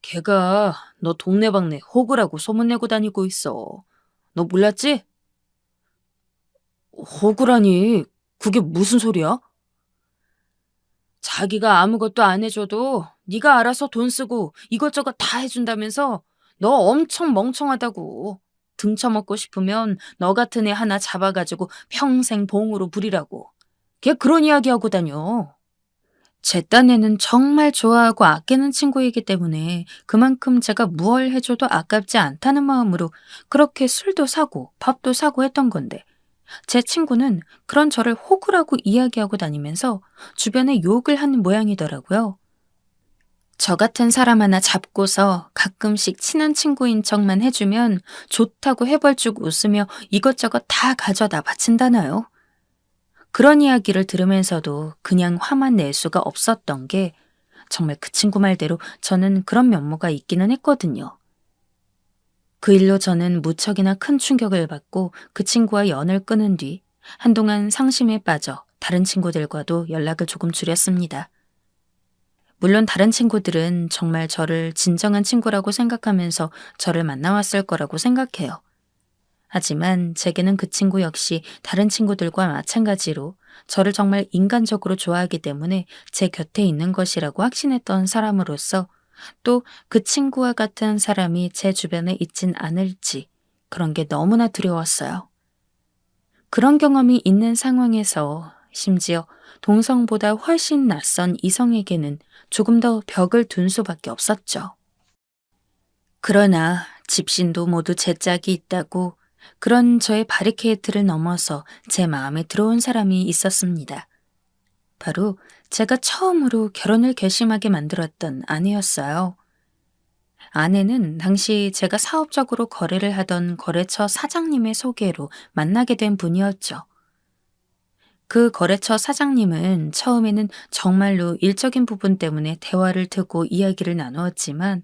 걔가 너 동네방네 호구라고 소문내고 다니고 있어. 너 몰랐지? 호구라니, 그게 무슨 소리야? 자기가 아무것도 안 해줘도 네가 알아서 돈 쓰고 이것저것 다 해준다면서 너 엄청 멍청하다고. 등쳐먹고 싶으면 너 같은 애 하나 잡아가지고 평생 봉으로 부리라고. 걔 그런 이야기하고 다녀. 제 딴에는 정말 좋아하고 아끼는 친구이기 때문에 그만큼 제가 무얼 해줘도 아깝지 않다는 마음으로 그렇게 술도 사고 밥도 사고 했던 건데 제 친구는 그런 저를 호구라고 이야기하고 다니면서 주변에 욕을 하는 모양이더라고요. 저 같은 사람 하나 잡고서 가끔씩 친한 친구인 척만 해주면 좋다고 해벌쭉 웃으며 이것저것 다 가져다 바친다나요? 그런 이야기를 들으면서도 그냥 화만 낼 수가 없었던 게 정말 그 친구 말대로 저는 그런 면모가 있기는 했거든요. 그 일로 저는 무척이나 큰 충격을 받고 그 친구와 연을 끊은 뒤 한동안 상심에 빠져 다른 친구들과도 연락을 조금 줄였습니다. 물론 다른 친구들은 정말 저를 진정한 친구라고 생각하면서 저를 만나왔을 거라고 생각해요. 하지만 제게는 그 친구 역시 다른 친구들과 마찬가지로 저를 정말 인간적으로 좋아하기 때문에 제 곁에 있는 것이라고 확신했던 사람으로서 또 그 친구와 같은 사람이 제 주변에 있진 않을지 그런 게 너무나 두려웠어요. 그런 경험이 있는 상황에서 심지어 동성보다 훨씬 낯선 이성에게는 조금 더 벽을 둔 수밖에 없었죠. 그러나 집신도 모두 제 짝이 있다고 그런 저의 바리케이트를 넘어서 제 마음에 들어온 사람이 있었습니다. 바로 제가 처음으로 결혼을 결심하게 만들었던 아내였어요. 아내는 당시 제가 사업적으로 거래를 하던 거래처 사장님의 소개로 만나게 된 분이었죠. 그 거래처 사장님은 처음에는 정말로 일적인 부분 때문에 대화를 트고 이야기를 나누었지만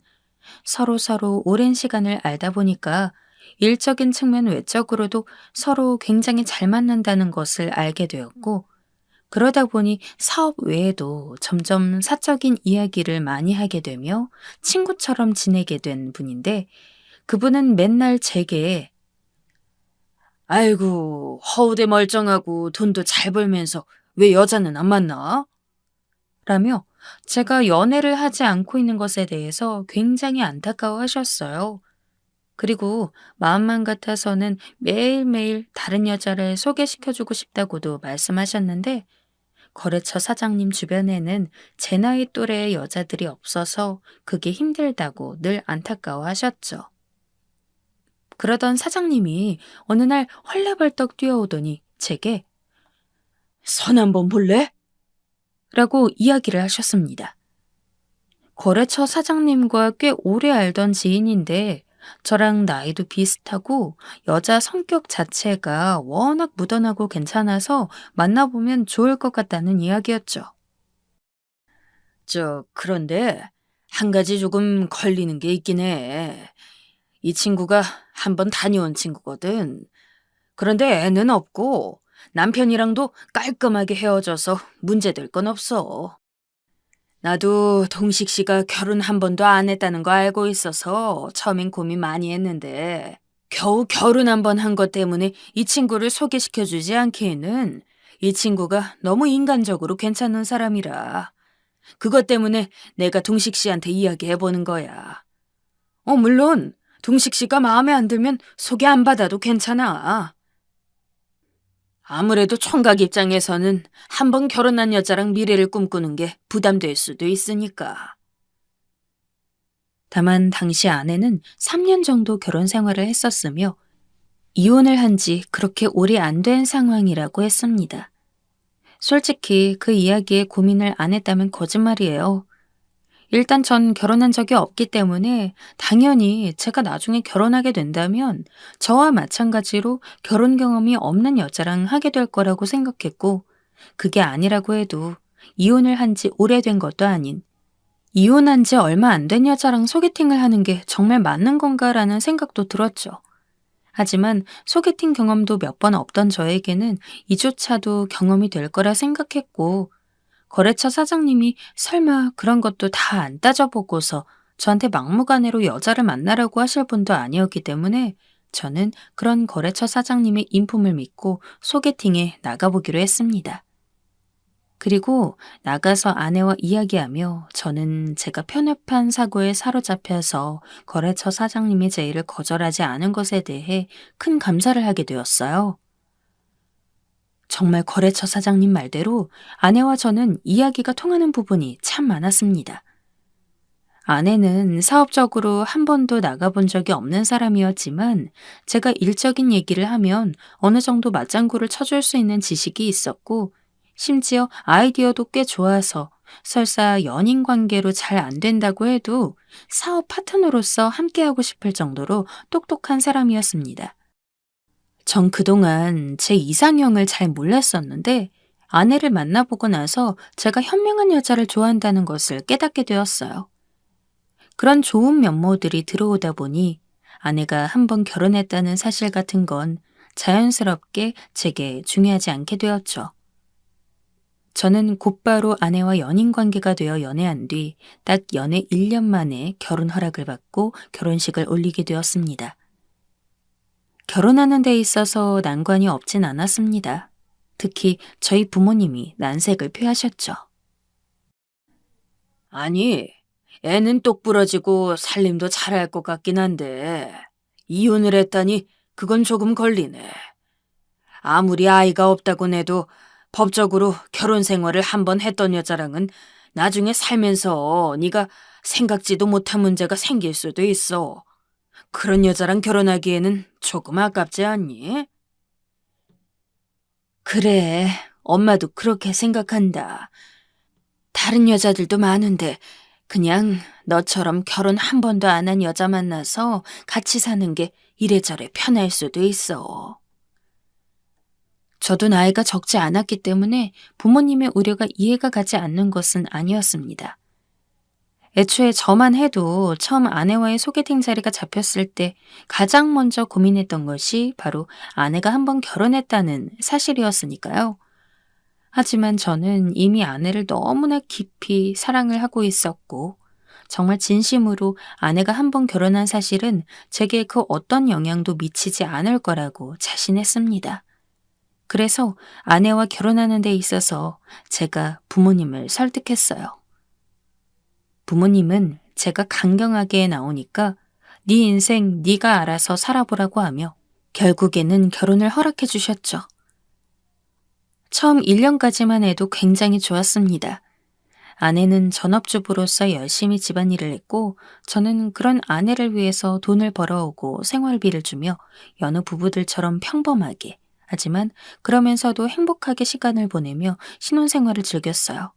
서로 오랜 시간을 알다 보니까 일적인 측면 외적으로도 서로 굉장히 잘 맞는다는 것을 알게 되었고 그러다 보니 사업 외에도 점점 사적인 이야기를 많이 하게 되며 친구처럼 지내게 된 분인데 그분은 맨날 제게 아이고 허우대 멀쩡하고 돈도 잘 벌면서 왜 여자는 안 만나? 라며 제가 연애를 하지 않고 있는 것에 대해서 굉장히 안타까워 하셨어요. 그리고 마음만 같아서는 매일매일 다른 여자를 소개시켜주고 싶다고도 말씀하셨는데 거래처 사장님 주변에는 제 나이 또래의 여자들이 없어서 그게 힘들다고 늘 안타까워 하셨죠. 그러던 사장님이 어느 날 헐레벌떡 뛰어오더니 제게 선 한번 볼래? 라고 이야기를 하셨습니다. 거래처 사장님과 꽤 오래 알던 지인인데 저랑 나이도 비슷하고 여자 성격 자체가 워낙 무던하고 괜찮아서 만나보면 좋을 것 같다는 이야기였죠. 그런데 한 가지 조금 걸리는 게 있긴 해. 이 친구가 한번 다녀온 친구거든. 그런데 애는 없고 남편이랑도 깔끔하게 헤어져서 문제될 건 없어. 나도 동식 씨가 결혼 한 번도 안 했다는 거 알고 있어서 처음엔 고민 많이 했는데 겨우 결혼 한 번 한 것 때문에 이 친구를 소개시켜주지 않기에는 이 친구가 너무 인간적으로 괜찮은 사람이라 그것 때문에 내가 동식 씨한테 이야기해보는 거야. 물론 동식 씨가 마음에 안 들면 소개 안 받아도 괜찮아. 아무래도 총각 입장에서는 한 번 결혼한 여자랑 미래를 꿈꾸는 게 부담될 수도 있으니까. 다만 당시 아내는 3년 정도 결혼 생활을 했었으며 이혼을 한 지 그렇게 오래 안 된 상황이라고 했습니다. 솔직히 그 이야기에 고민을 안 했다면 거짓말이에요. 일단 전 결혼한 적이 없기 때문에 당연히 제가 나중에 결혼하게 된다면 저와 마찬가지로 결혼 경험이 없는 여자랑 하게 될 거라고 생각했고 그게 아니라고 해도 이혼을 한 지 오래된 것도 아닌 이혼한 지 얼마 안 된 여자랑 소개팅을 하는 게 정말 맞는 건가라는 생각도 들었죠. 하지만 소개팅 경험도 몇 번 없던 저에게는 이조차도 경험이 될 거라 생각했고 거래처 사장님이 설마 그런 것도 다 안 따져보고서 저한테 막무가내로 여자를 만나라고 하실 분도 아니었기 때문에 저는 그런 거래처 사장님의 인품을 믿고 소개팅에 나가보기로 했습니다. 그리고 나가서 아내와 이야기하며 저는 제가 편협한 사고에 사로잡혀서 거래처 사장님의 제의를 거절하지 않은 것에 대해 큰 감사를 하게 되었어요. 정말 거래처 사장님 말대로 아내와 저는 이야기가 통하는 부분이 참 많았습니다. 아내는 사업적으로 한 번도 나가본 적이 없는 사람이었지만 제가 일적인 얘기를 하면 어느 정도 맞장구를 쳐줄 수 있는 지식이 있었고 심지어 아이디어도 꽤 좋아서 설사 연인 관계로 잘 안 된다고 해도 사업 파트너로서 함께하고 싶을 정도로 똑똑한 사람이었습니다. 전 그동안 제 이상형을 잘 몰랐었는데 아내를 만나보고 나서 제가 현명한 여자를 좋아한다는 것을 깨닫게 되었어요. 그런 좋은 면모들이 들어오다 보니 아내가 한 번 결혼했다는 사실 같은 건 자연스럽게 제게 중요하지 않게 되었죠. 저는 곧바로 아내와 연인 관계가 되어 연애한 뒤 딱 연애 1년 만에 결혼 허락을 받고 결혼식을 올리게 되었습니다. 결혼하는 데 있어서 난관이 없진 않았습니다. 특히 저희 부모님이 난색을 표하셨죠. 아니, 애는 똑부러지고 살림도 잘할 것 같긴 한데 이혼을 했다니 그건 조금 걸리네. 아무리 아이가 없다고 해도 법적으로 결혼 생활을 한 번 했던 여자랑은 나중에 살면서 네가 생각지도 못한 문제가 생길 수도 있어. 그런 여자랑 결혼하기에는 조금 아깝지 않니? 그래, 엄마도 그렇게 생각한다. 다른 여자들도 많은데 그냥 너처럼 결혼 한 번도 안 한 여자 만나서 같이 사는 게 이래저래 편할 수도 있어. 저도 나이가 적지 않았기 때문에 부모님의 우려가 이해가 가지 않는 것은 아니었습니다. 애초에 저만 해도 처음 아내와의 소개팅 자리가 잡혔을 때 가장 먼저 고민했던 것이 바로 아내가 한 번 결혼했다는 사실이었으니까요. 하지만 저는 이미 아내를 너무나 깊이 사랑을 하고 있었고 정말 진심으로 아내가 한 번 결혼한 사실은 제게 그 어떤 영향도 미치지 않을 거라고 자신했습니다. 그래서 아내와 결혼하는 데 있어서 제가 부모님을 설득했어요. 부모님은 제가 강경하게 나오니까 네 인생 네가 알아서 살아보라고 하며 결국에는 결혼을 허락해 주셨죠. 처음 1년까지만 해도 굉장히 좋았습니다. 아내는 전업주부로서 열심히 집안일을 했고 저는 그런 아내를 위해서 돈을 벌어오고 생활비를 주며 여느 부부들처럼 평범하게 하지만 그러면서도 행복하게 시간을 보내며 신혼생활을 즐겼어요.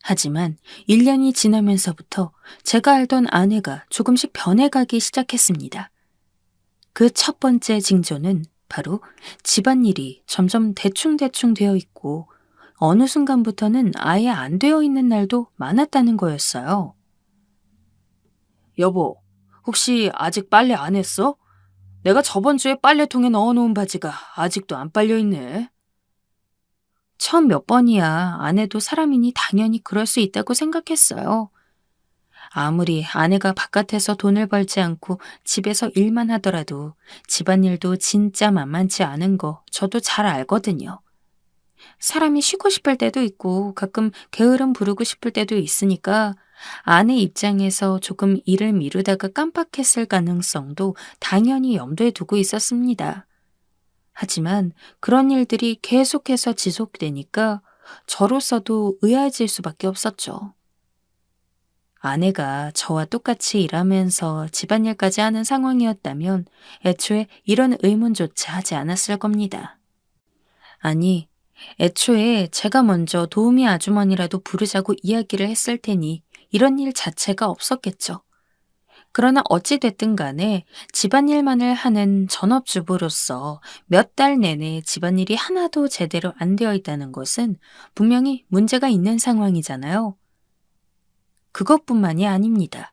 하지만 1년이 지나면서부터 제가 알던 아내가 조금씩 변해가기 시작했습니다. 그 첫 번째 징조는 바로 집안일이 점점 대충대충 되어 있고 어느 순간부터는 아예 안 되어 있는 날도 많았다는 거였어요. 여보, 혹시 아직 빨래 안 했어? 내가 저번 주에 빨래통에 넣어놓은 바지가 아직도 안 빨려있네. 처음 몇 번이야. 아내도 사람이니 당연히 그럴 수 있다고 생각했어요. 아무리 아내가 바깥에서 돈을 벌지 않고 집에서 일만 하더라도 집안일도 진짜 만만치 않은 거 저도 잘 알거든요. 사람이 쉬고 싶을 때도 있고 가끔 게으름 부르고 싶을 때도 있으니까 아내 입장에서 조금 일을 미루다가 깜빡했을 가능성도 당연히 염두에 두고 있었습니다. 하지만 그런 일들이 계속해서 지속되니까 저로서도 의아해질 수밖에 없었죠. 아내가 저와 똑같이 일하면서 집안일까지 하는 상황이었다면 애초에 이런 의문조차 하지 않았을 겁니다. 아니, 애초에 제가 먼저 도우미 아주머니라도 부르자고 이야기를 했을 테니 이런 일 자체가 없었겠죠. 그러나 어찌됐든 간에 집안일만을 하는 전업주부로서 몇 달 내내 집안일이 하나도 제대로 안 되어 있다는 것은 분명히 문제가 있는 상황이잖아요. 그것뿐만이 아닙니다.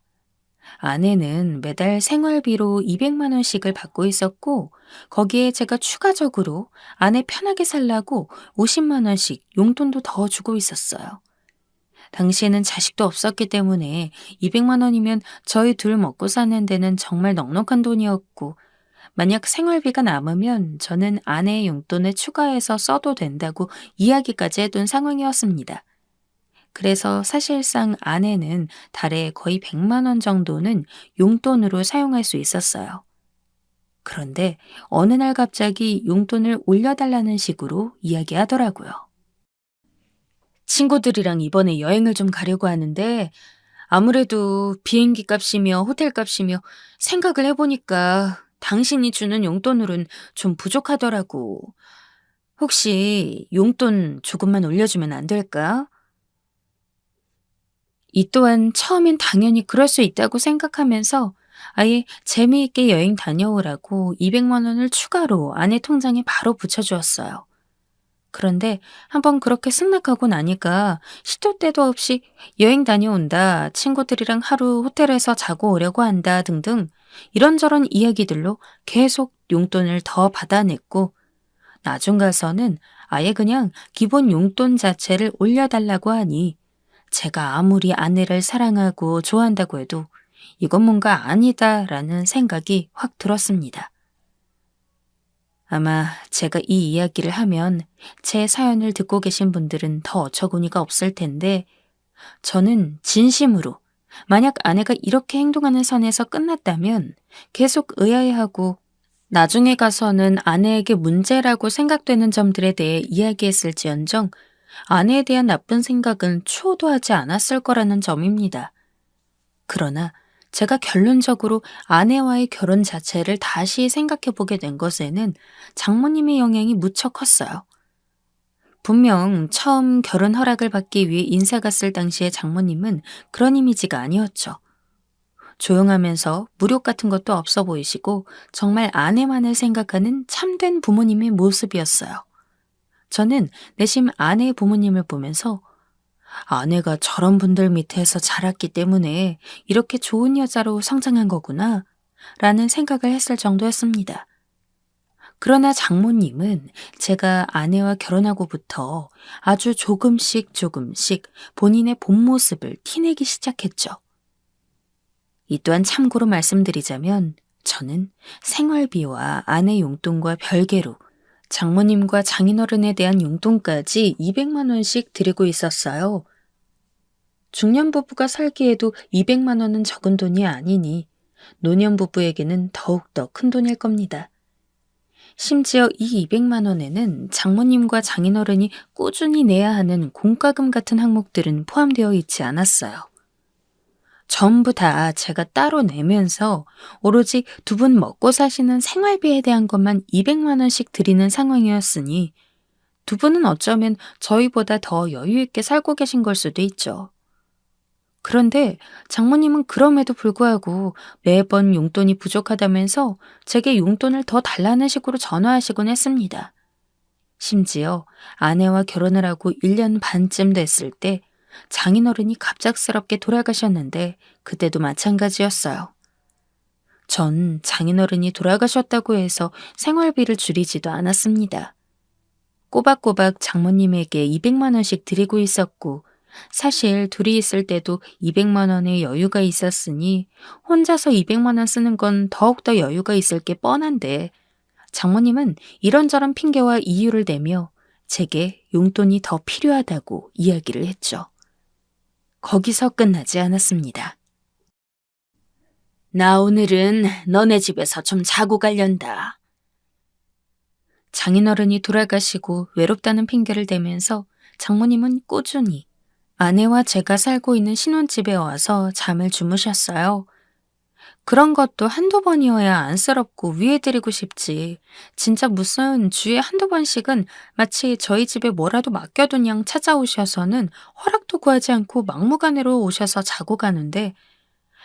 아내는 매달 생활비로 200만 원씩을 받고 있었고 거기에 제가 추가적으로 아내 편하게 살라고 50만 원씩 용돈도 더 주고 있었어요. 당시에는 자식도 없었기 때문에 200만 원이면 저희 둘 먹고 사는 데는 정말 넉넉한 돈이었고 만약 생활비가 남으면 저는 아내의 용돈을 추가해서 써도 된다고 이야기까지 해둔 상황이었습니다. 그래서 사실상 아내는 달에 거의 100만 원 정도는 용돈으로 사용할 수 있었어요. 그런데 어느 날 갑자기 용돈을 올려달라는 식으로 이야기하더라고요. 친구들이랑 이번에 여행을 좀 가려고 하는데 아무래도 비행기 값이며 호텔 값이며 생각을 해보니까 당신이 주는 용돈으로는 좀 부족하더라고. 혹시 용돈 조금만 올려주면 안 될까? 이 또한 처음엔 당연히 그럴 수 있다고 생각하면서 아예 재미있게 여행 다녀오라고 200만 원을 추가로 아내 통장에 바로 붙여주었어요. 그런데 한번 그렇게 승낙하고 나니까 시도 때도 없이 여행 다녀온다, 친구들이랑 하루 호텔에서 자고 오려고 한다 등등 이런저런 이야기들로 계속 용돈을 더 받아냈고 나중 가서는 아예 그냥 기본 용돈 자체를 올려달라고 하니 제가 아무리 아내를 사랑하고 좋아한다고 해도 이건 뭔가 아니다라는 생각이 확 들었습니다. 아마 제가 이 이야기를 하면 제 사연을 듣고 계신 분들은 더 어처구니가 없을 텐데 저는 진심으로 만약 아내가 이렇게 행동하는 선에서 끝났다면 계속 의아해하고 나중에 가서는 아내에게 문제라고 생각되는 점들에 대해 이야기했을지언정 아내에 대한 나쁜 생각은 추호도 하지 않았을 거라는 점입니다. 그러나 제가 결론적으로 아내와의 결혼 자체를 다시 생각해 보게 된 것에는 장모님의 영향이 무척 컸어요. 분명 처음 결혼 허락을 받기 위해 인사 갔을 당시의 장모님은 그런 이미지가 아니었죠. 조용하면서 무력 같은 것도 없어 보이시고 정말 아내만을 생각하는 참된 부모님의 모습이었어요. 저는 내심 아내의 부모님을 보면서 아내가 저런 분들 밑에서 자랐기 때문에 이렇게 좋은 여자로 성장한 거구나 라는 생각을 했을 정도였습니다. 그러나 장모님은 제가 아내와 결혼하고부터 아주 조금씩 본인의 본 모습을 티내기 시작했죠. 이 또한 참고로 말씀드리자면 저는 생활비와 아내 용돈과 별개로 장모님과 장인어른에 대한 용돈까지 200만 원씩 드리고 있었어요. 중년 부부가 살기에도 200만 원은 적은 돈이 아니니 노년 부부에게는 더욱더 큰 돈일 겁니다. 심지어 이 200만 원에는 장모님과 장인어른이 꾸준히 내야 하는 공과금 같은 항목들은 포함되어 있지 않았어요. 전부 다 제가 따로 내면서 오로지 두 분 먹고 사시는 생활비에 대한 것만 200만 원씩 드리는 상황이었으니 두 분은 어쩌면 저희보다 더 여유 있게 살고 계신 걸 수도 있죠. 그런데 장모님은 그럼에도 불구하고 매번 용돈이 부족하다면서 제게 용돈을 더 달라는 식으로 전화하시곤 했습니다. 심지어 아내와 결혼을 하고 1년 반쯤 됐을 때 장인어른이 갑작스럽게 돌아가셨는데 그때도 마찬가지였어요. 전 장인어른이 돌아가셨다고 해서 생활비를 줄이지도 않았습니다. 꼬박꼬박 장모님에게 200만 원씩 드리고 있었고, 사실 둘이 있을 때도 200만 원의 여유가 있었으니 혼자서 200만 원 쓰는 건 더욱더 여유가 있을 게 뻔한데, 장모님은 이런저런 핑계와 이유를 대며 제게 용돈이 더 필요하다고 이야기를 했죠. 거기서 끝나지 않았습니다. 나 오늘은 너네 집에서 좀 자고 갈련다. 장인어른이 돌아가시고 외롭다는 핑계를 대면서 장모님은 꾸준히 아내와 제가 살고 있는 신혼집에 와서 잠을 주무셨어요. 그런 것도 한두 번이어야 안쓰럽고 위해드리고 싶지. 진짜 무슨 주에 한두 번씩은 마치 저희 집에 뭐라도 맡겨둔 양 찾아오셔서는 허락도 구하지 않고 막무가내로 오셔서 자고 가는데,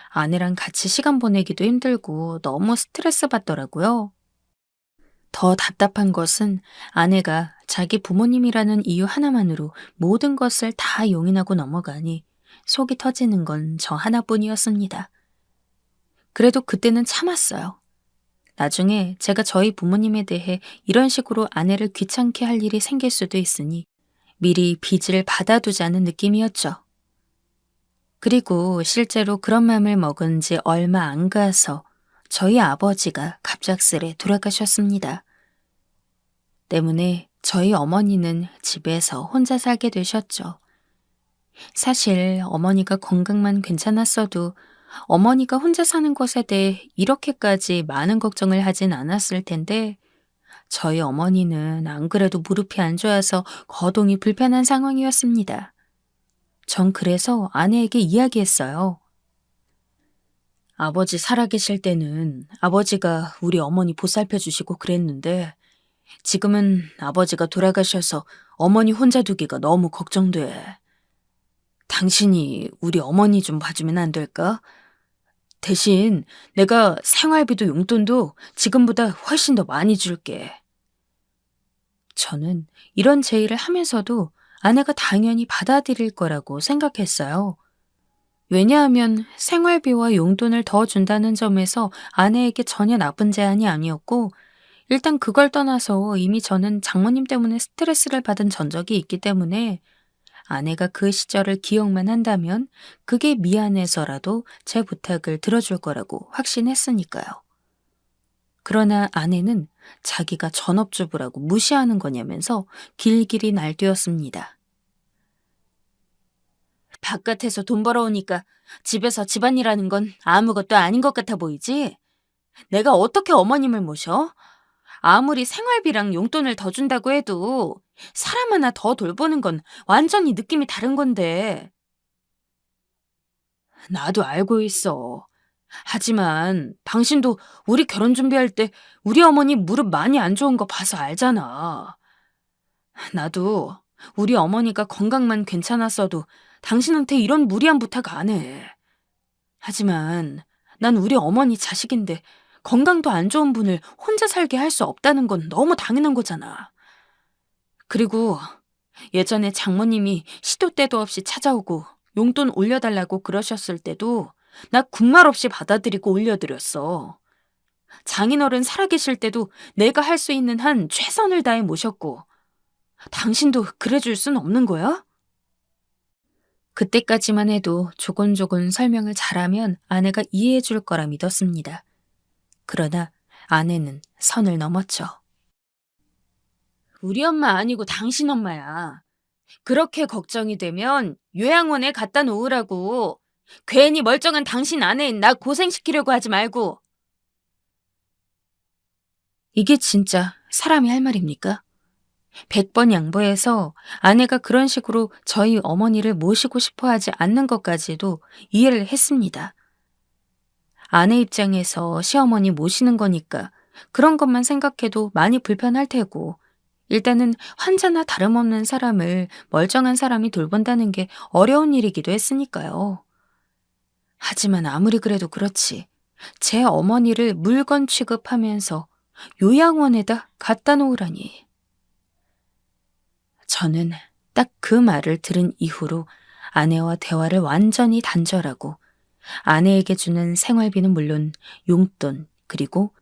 아내랑 같이 시간 보내기도 힘들고 너무 스트레스 받더라고요. 더 답답한 것은 아내가 자기 부모님이라는 이유 하나만으로 모든 것을 다 용인하고 넘어가니 속이 터지는 건 저 하나뿐이었습니다. 그래도 그때는 참았어요. 나중에 제가 저희 부모님에 대해 이런 식으로 아내를 귀찮게 할 일이 생길 수도 있으니 미리 빚을 받아두자는 느낌이었죠. 그리고 실제로 그런 마음을 먹은 지 얼마 안 가서 저희 아버지가 갑작스레 돌아가셨습니다. 때문에 저희 어머니는 집에서 혼자 살게 되셨죠. 사실 어머니가 건강만 괜찮았어도 어머니가 혼자 사는 것에 대해 이렇게까지 많은 걱정을 하진 않았을 텐데, 저희 어머니는 안 그래도 무릎이 안 좋아서 거동이 불편한 상황이었습니다. 전 그래서 아내에게 이야기했어요. 아버지 살아계실 때는 아버지가 우리 어머니 보살펴 주시고 그랬는데, 지금은 아버지가 돌아가셔서 어머니 혼자 두기가 너무 걱정돼. 당신이 우리 어머니 좀 봐주면 안 될까? 대신 내가 생활비도 용돈도 지금보다 훨씬 더 많이 줄게. 저는 이런 제의를 하면서도 아내가 당연히 받아들일 거라고 생각했어요. 왜냐하면 생활비와 용돈을 더 준다는 점에서 아내에게 전혀 나쁜 제안이 아니었고, 일단 그걸 떠나서 이미 저는 장모님 때문에 스트레스를 받은 전적이 있기 때문에 아내가 그 시절을 기억만 한다면 그게 미안해서라도 제 부탁을 들어줄 거라고 확신했으니까요. 그러나 아내는 자기가 전업주부라고 무시하는 거냐면서 길길이 날뛰었습니다. 바깥에서 돈 벌어오니까 집에서 집안일하는 건 아무것도 아닌 것 같아 보이지? 내가 어떻게 어머님을 모셔? 아무리 생활비랑 용돈을 더 준다고 해도 사람 하나 더 돌보는 건 완전히 느낌이 다른 건데. 나도 알고 있어. 하지만 당신도 우리 결혼 준비할 때 우리 어머니 무릎 많이 안 좋은 거 봐서 알잖아. 나도 우리 어머니가 건강만 괜찮았어도 당신한테 이런 무리한 부탁 안 해. 하지만 난 우리 어머니 자식인데 건강도 안 좋은 분을 혼자 살게 할 수 없다는 건 너무 당연한 거잖아. 그리고 예전에 장모님이 시도 때도 없이 찾아오고 용돈 올려달라고 그러셨을 때도 나 군말 없이 받아들이고 올려드렸어. 장인어른 살아계실 때도 내가 할 수 있는 한 최선을 다해 모셨고, 당신도 그래줄 순 없는 거야? 그때까지만 해도 조곤조곤 설명을 잘하면 아내가 이해해 줄 거라 믿었습니다. 그러나 아내는 선을 넘었죠. 우리 엄마 아니고 당신 엄마야. 그렇게 걱정이 되면 요양원에 갖다 놓으라고. 괜히 멀쩡한 당신 아내인 나 고생시키려고 하지 말고. 이게 진짜 사람이 할 말입니까? 100번 양보해서 아내가 그런 식으로 저희 어머니를 모시고 싶어 하지 않는 것까지도 이해를 했습니다. 아내 입장에서 시어머니 모시는 거니까 그런 것만 생각해도 많이 불편할 테고, 일단은 환자나 다름없는 사람을 멀쩡한 사람이 돌본다는 게 어려운 일이기도 했으니까요. 하지만 아무리 그래도 그렇지, 제 어머니를 물건 취급하면서 요양원에다 갖다 놓으라니. 저는 딱 그 말을 들은 이후로 아내와 대화를 완전히 단절하고 아내에게 주는 생활비는 물론 용돈, 그리고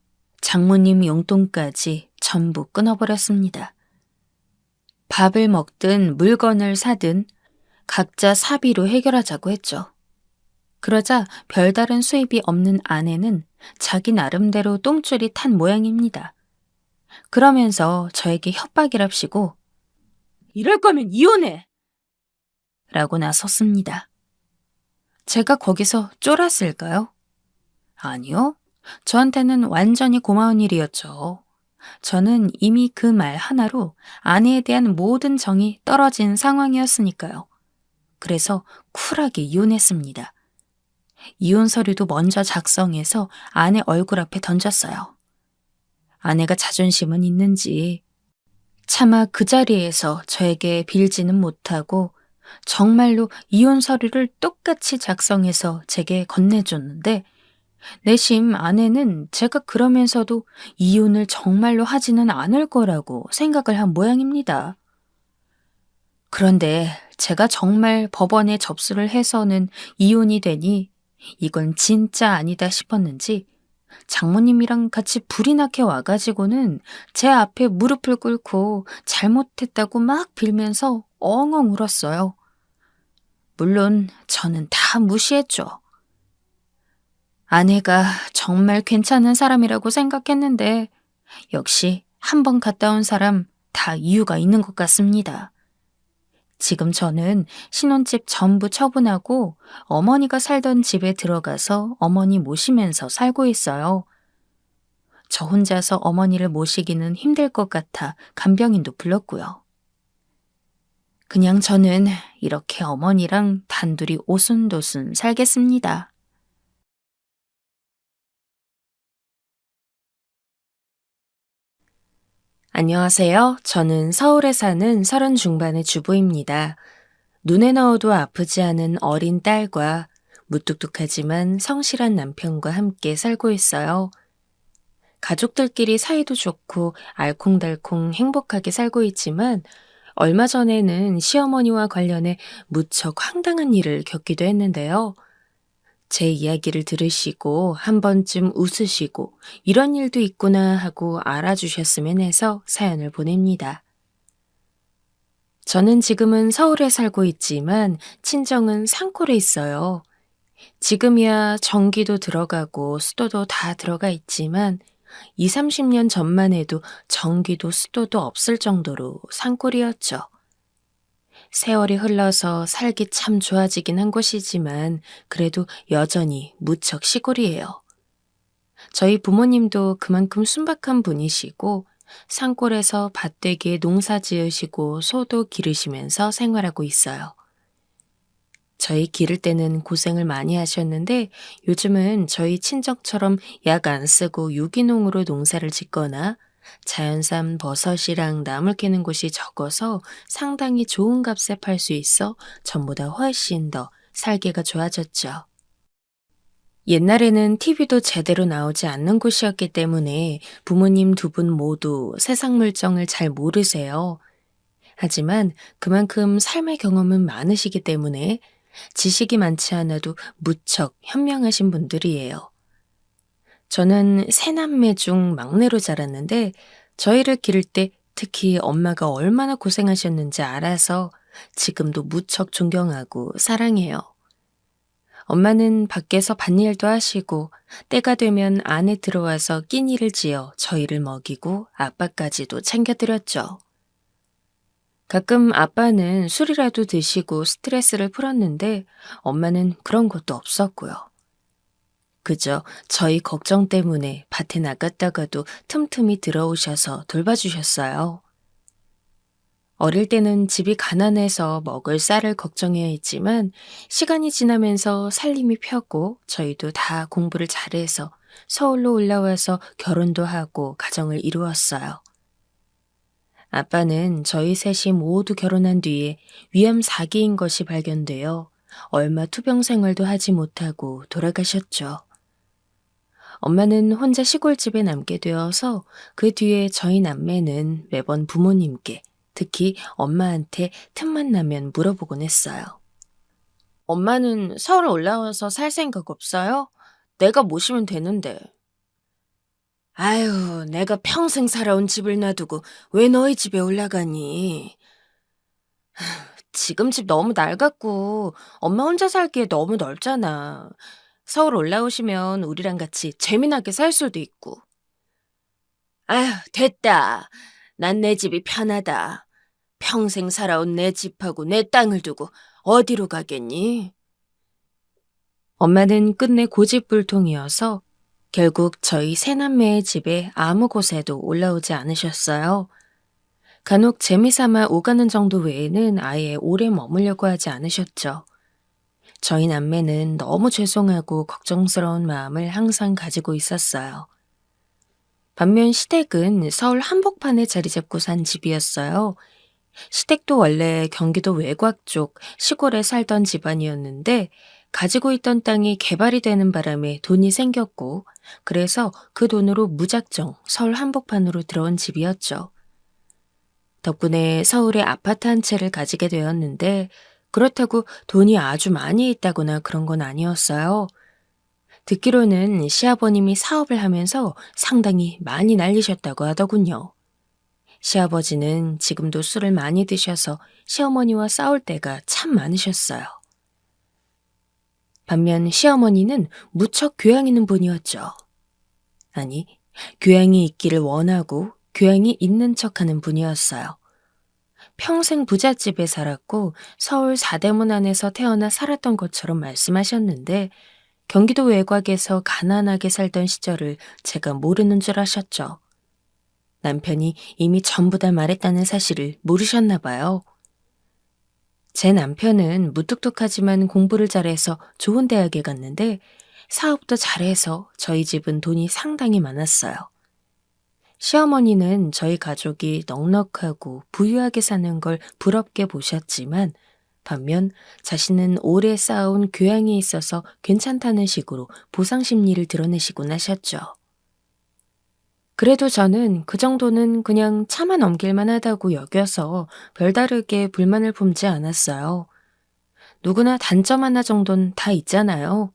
장모님 용돈까지 전부 끊어버렸습니다. 밥을 먹든 물건을 사든 각자 사비로 해결하자고 했죠. 그러자 별다른 수입이 없는 아내는 자기 나름대로 똥줄이 탄 모양입니다. 그러면서 저에게 협박이랍시고 이럴 거면 이혼해! 라고 나섰습니다. 제가 거기서 쫄았을까요? 아니요. 저한테는 완전히 고마운 일이었죠. 저는 이미 그 말 하나로 아내에 대한 모든 정이 떨어진 상황이었으니까요. 그래서 쿨하게 이혼했습니다. 이혼 서류도 먼저 작성해서 아내 얼굴 앞에 던졌어요. 아내가 자존심은 있는지 차마 그 자리에서 저에게 빌지는 못하고 정말로 이혼 서류를 똑같이 작성해서 제게 건네줬는데 내심 아내는 제가 그러면서도 이혼을 정말로 하지는 않을 거라고 생각을 한 모양입니다. 그런데 제가 정말 법원에 접수를 해서는 이혼이 되니 이건 진짜 아니다 싶었는지 장모님이랑 같이 불이 나게 와가지고는 제 앞에 무릎을 꿇고 잘못했다고 막 빌면서 엉엉 울었어요. 물론 저는 다 무시했죠. 아내가 정말 괜찮은 사람이라고 생각했는데 역시 한 번 갔다 온 사람 다 이유가 있는 것 같습니다. 지금 저는 신혼집 전부 처분하고 어머니가 살던 집에 들어가서 어머니 모시면서 살고 있어요. 저 혼자서 어머니를 모시기는 힘들 것 같아 간병인도 불렀고요. 그냥 저는 이렇게 어머니랑 단둘이 오순도순 살겠습니다. 안녕하세요. 저는 서울에 사는 30 중반의 주부입니다. 눈에 넣어도 아프지 않은 어린 딸과 무뚝뚝하지만 성실한 남편과 함께 살고 있어요. 가족들끼리 사이도 좋고 알콩달콩 행복하게 살고 있지만 얼마 전에는 시어머니와 관련해 무척 황당한 일을 겪기도 했는데요. 제 이야기를 들으시고 한 번쯤 웃으시고 이런 일도 있구나 하고 알아주셨으면 해서 사연을 보냅니다. 저는 지금은 서울에 살고 있지만 친정은 산골에 있어요. 지금이야 전기도 들어가고 수도도 다 들어가 있지만 2, 30년 전만 해도 전기도 수도도 없을 정도로 산골이었죠. 세월이 흘러서 살기 참 좋아지긴 한 곳이지만 그래도 여전히 무척 시골이에요. 저희 부모님도 그만큼 순박한 분이시고 산골에서 밭되기에 농사 지으시고 소도 기르시면서 생활하고 있어요. 저희 기를 때는 고생을 많이 하셨는데 요즘은 저희 친정처럼 약 안 쓰고 유기농으로 농사를 짓거나 자연산 버섯이랑 나물 캐는 곳이 적어서 상당히 좋은 값에 팔 수 있어 전보다 훨씬 더 살기가 좋아졌죠. 옛날에는 TV도 제대로 나오지 않는 곳이었기 때문에 부모님 두 분 모두 세상 물정을 잘 모르세요. 하지만 그만큼 삶의 경험은 많으시기 때문에 지식이 많지 않아도 무척 현명하신 분들이에요. 저는 세 남매 중 막내로 자랐는데 저희를 기를 때 특히 엄마가 얼마나 고생하셨는지 알아서 지금도 무척 존경하고 사랑해요. 엄마는 밖에서 밭일도 하시고 때가 되면 안에 들어와서 끼니를 지어 저희를 먹이고 아빠까지도 챙겨드렸죠. 가끔 아빠는 술이라도 드시고 스트레스를 풀었는데 엄마는 그런 것도 없었고요. 그저 저희 걱정 때문에 밭에 나갔다가도 틈틈이 들어오셔서 돌봐주셨어요. 어릴 때는 집이 가난해서 먹을 쌀을 걱정해야 했지만 시간이 지나면서 살림이 펴고 저희도 다 공부를 잘해서 서울로 올라와서 결혼도 하고 가정을 이루었어요. 아빠는 저희 셋이 모두 결혼한 뒤에 위암 4기인 것이 발견되어 얼마 투병 생활도 하지 못하고 돌아가셨죠. 엄마는 혼자 시골집에 남게 되어서 그 뒤에 저희 남매는 매번 부모님께, 특히 엄마한테 틈만 나면 물어보곤 했어요. 엄마는 서울 올라와서 살 생각 없어요? 내가 모시면 되는데. 아유, 내가 평생 살아온 집을 놔두고 왜 너희 집에 올라가니? 지금 집 너무 낡았고 엄마 혼자 살기에 너무 넓잖아. 서울 올라오시면 우리랑 같이 재미나게 살 수도 있고. 아휴, 됐다. 난 내 집이 편하다. 평생 살아온 내 집하고 내 땅을 두고 어디로 가겠니? 엄마는 끝내 고집불통이어서 결국 저희 세남매의 집에 아무 곳에도 올라오지 않으셨어요. 간혹 재미삼아 오가는 정도 외에는 아예 오래 머물려고 하지 않으셨죠. 저희 남매는 너무 죄송하고 걱정스러운 마음을 항상 가지고 있었어요. 반면 시댁은 서울 한복판에 자리 잡고 산 집이었어요. 시댁도 원래 경기도 외곽 쪽 시골에 살던 집안이었는데 가지고 있던 땅이 개발이 되는 바람에 돈이 생겼고 그래서 그 돈으로 무작정 서울 한복판으로 들어온 집이었죠. 덕분에 서울에 아파트 한 채를 가지게 되었는데 그렇다고 돈이 아주 많이 있다거나 그런 건 아니었어요. 듣기로는 시아버님이 사업을 하면서 상당히 많이 날리셨다고 하더군요. 시아버지는 지금도 술을 많이 드셔서 시어머니와 싸울 때가 참 많으셨어요. 반면 시어머니는 무척 교양 있는 분이었죠. 아니, 교양이 있기를 원하고 교양이 있는 척하는 분이었어요. 평생 부잣집에 살았고 서울 사대문 안에서 태어나 살았던 것처럼 말씀하셨는데 경기도 외곽에서 가난하게 살던 시절을 제가 모르는 줄 아셨죠. 남편이 이미 전부 다 말했다는 사실을 모르셨나 봐요. 제 남편은 무뚝뚝하지만 공부를 잘해서 좋은 대학에 갔는데 사업도 잘해서 저희 집은 돈이 상당히 많았어요. 시어머니는 저희 가족이 넉넉하고 부유하게 사는 걸 부럽게 보셨지만 반면 자신은 오래 쌓아온 교양이 있어서 괜찮다는 식으로 보상 심리를 드러내시곤 하셨죠. 그래도 저는 그 정도는 그냥 참아 넘길만 하다고 여겨서 별다르게 불만을 품지 않았어요. 누구나 단점 하나 정도는 다 있잖아요.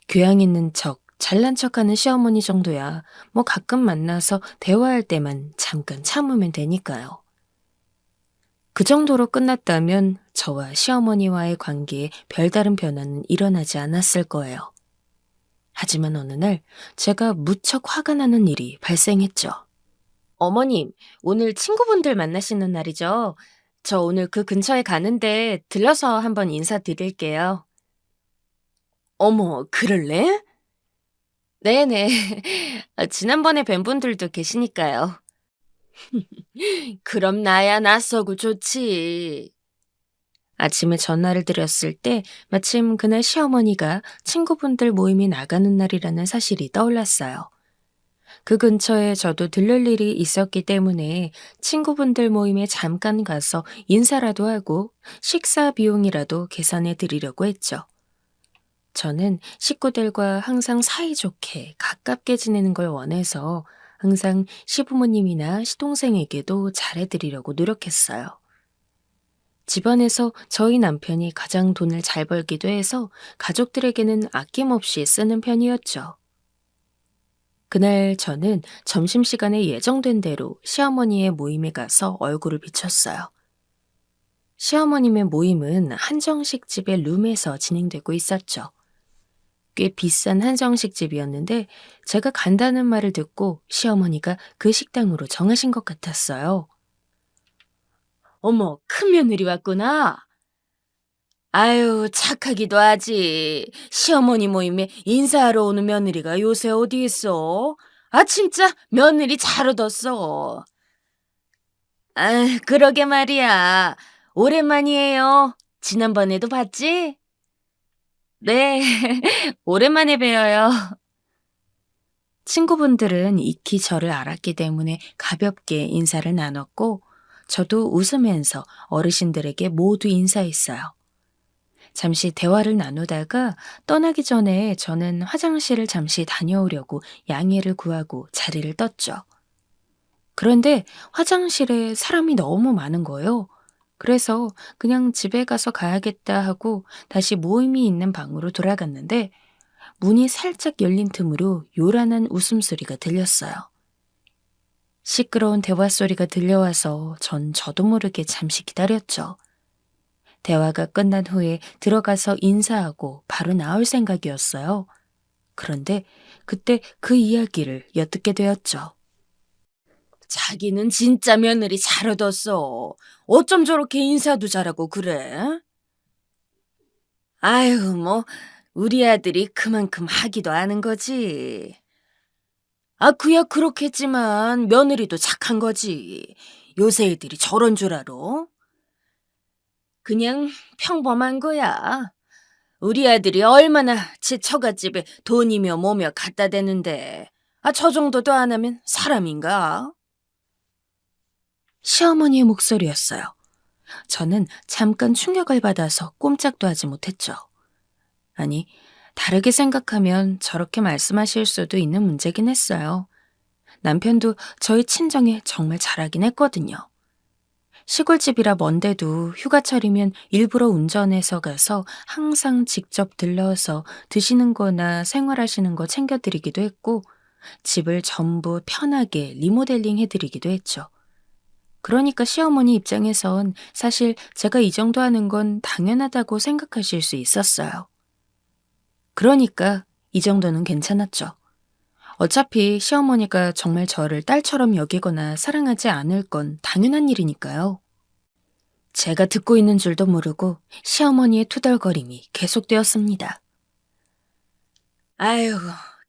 교양 있는 척, 잘난 척하는 시어머니 정도야 뭐 가끔 만나서 대화할 때만 잠깐 참으면 되니까요. 그 정도로 끝났다면 저와 시어머니와의 관계에 별다른 변화는 일어나지 않았을 거예요. 하지만 어느 날 제가 무척 화가 나는 일이 발생했죠. 어머님, 오늘 친구분들 만나시는 날이죠? 저 오늘 그 근처에 가는데 들러서 한번 인사드릴게요. 어머, 그럴래? 네네. 지난번에 뵌 분들도 계시니까요. 그럼 나야 낯서고 좋지. 아침에 전화를 드렸을 때 마침 그날 시어머니가 친구분들 모임이 나가는 날이라는 사실이 떠올랐어요. 그 근처에 저도 들를 일이 있었기 때문에 친구분들 모임에 잠깐 가서 인사라도 하고 식사 비용이라도 계산해 드리려고 했죠. 저는 식구들과 항상 사이좋게 가깝게 지내는 걸 원해서 항상 시부모님이나 시동생에게도 잘해드리려고 노력했어요. 집안에서 저희 남편이 가장 돈을 잘 벌기도 해서 가족들에게는 아낌없이 쓰는 편이었죠. 그날 저는 점심시간에 예정된 대로 시어머니의 모임에 가서 얼굴을 비췄어요. 시어머님의 모임은 한정식 집의 룸에서 진행되고 있었죠. 꽤 비싼 한정식 집이었는데 제가 간다는 말을 듣고 시어머니가 그 식당으로 정하신 것 같았어요. 어머, 큰 며느리 왔구나. 아유, 착하기도 하지. 시어머니 모임에 인사하러 오는 며느리가 요새 어디 있어? 아, 진짜 며느리 잘 얻었어. 아, 그러게 말이야. 오랜만이에요. 지난번에도 봤지? 네, 오랜만에 뵈어요. 친구분들은 익히 저를 알았기 때문에 가볍게 인사를 나눴고 저도 웃으면서 어르신들에게 모두 인사했어요. 잠시 대화를 나누다가 떠나기 전에 저는 화장실을 잠시 다녀오려고 양해를 구하고 자리를 떴죠. 그런데 화장실에 사람이 너무 많은 거예요. 그래서 그냥 집에 가서 가야겠다 하고 다시 모임이 있는 방으로 돌아갔는데 문이 살짝 열린 틈으로 요란한 웃음소리가 들렸어요. 시끄러운 대화 소리가 들려와서 전 저도 모르게 잠시 기다렸죠. 대화가 끝난 후에 들어가서 인사하고 바로 나올 생각이었어요. 그런데 그때 그 이야기를 엿듣게 되었죠. 자기는 진짜 며느리 잘 얻었어. 어쩜 저렇게 인사도 잘하고 그래? 아유, 뭐 우리 아들이 그만큼 하기도 하는 거지. 아, 그야 그렇겠지만 며느리도 착한 거지. 요새 애들이 저런 줄 알아? 그냥 평범한 거야. 우리 아들이 얼마나 제 처갓집에 돈이며 뭐며 갖다 대는데 저 정도도 안 하면 사람인가? 시어머니의 목소리였어요. 저는 잠깐 충격을 받아서 꼼짝도 하지 못했죠. 아니, 다르게 생각하면 저렇게 말씀하실 수도 있는 문제긴 했어요. 남편도 저희 친정에 정말 잘하긴 했거든요. 시골집이라 먼데도 휴가철이면 일부러 운전해서 가서 항상 직접 들러서 드시는 거나 생활하시는 거 챙겨드리기도 했고, 집을 전부 편하게 리모델링 해드리기도 했죠. 그러니까 시어머니 입장에선 사실 제가 이 정도 하는 건 당연하다고 생각하실 수 있었어요. 그러니까 이 정도는 괜찮았죠. 어차피 시어머니가 정말 저를 딸처럼 여기거나 사랑하지 않을 건 당연한 일이니까요. 제가 듣고 있는 줄도 모르고 시어머니의 투덜거림이 계속되었습니다. 아유,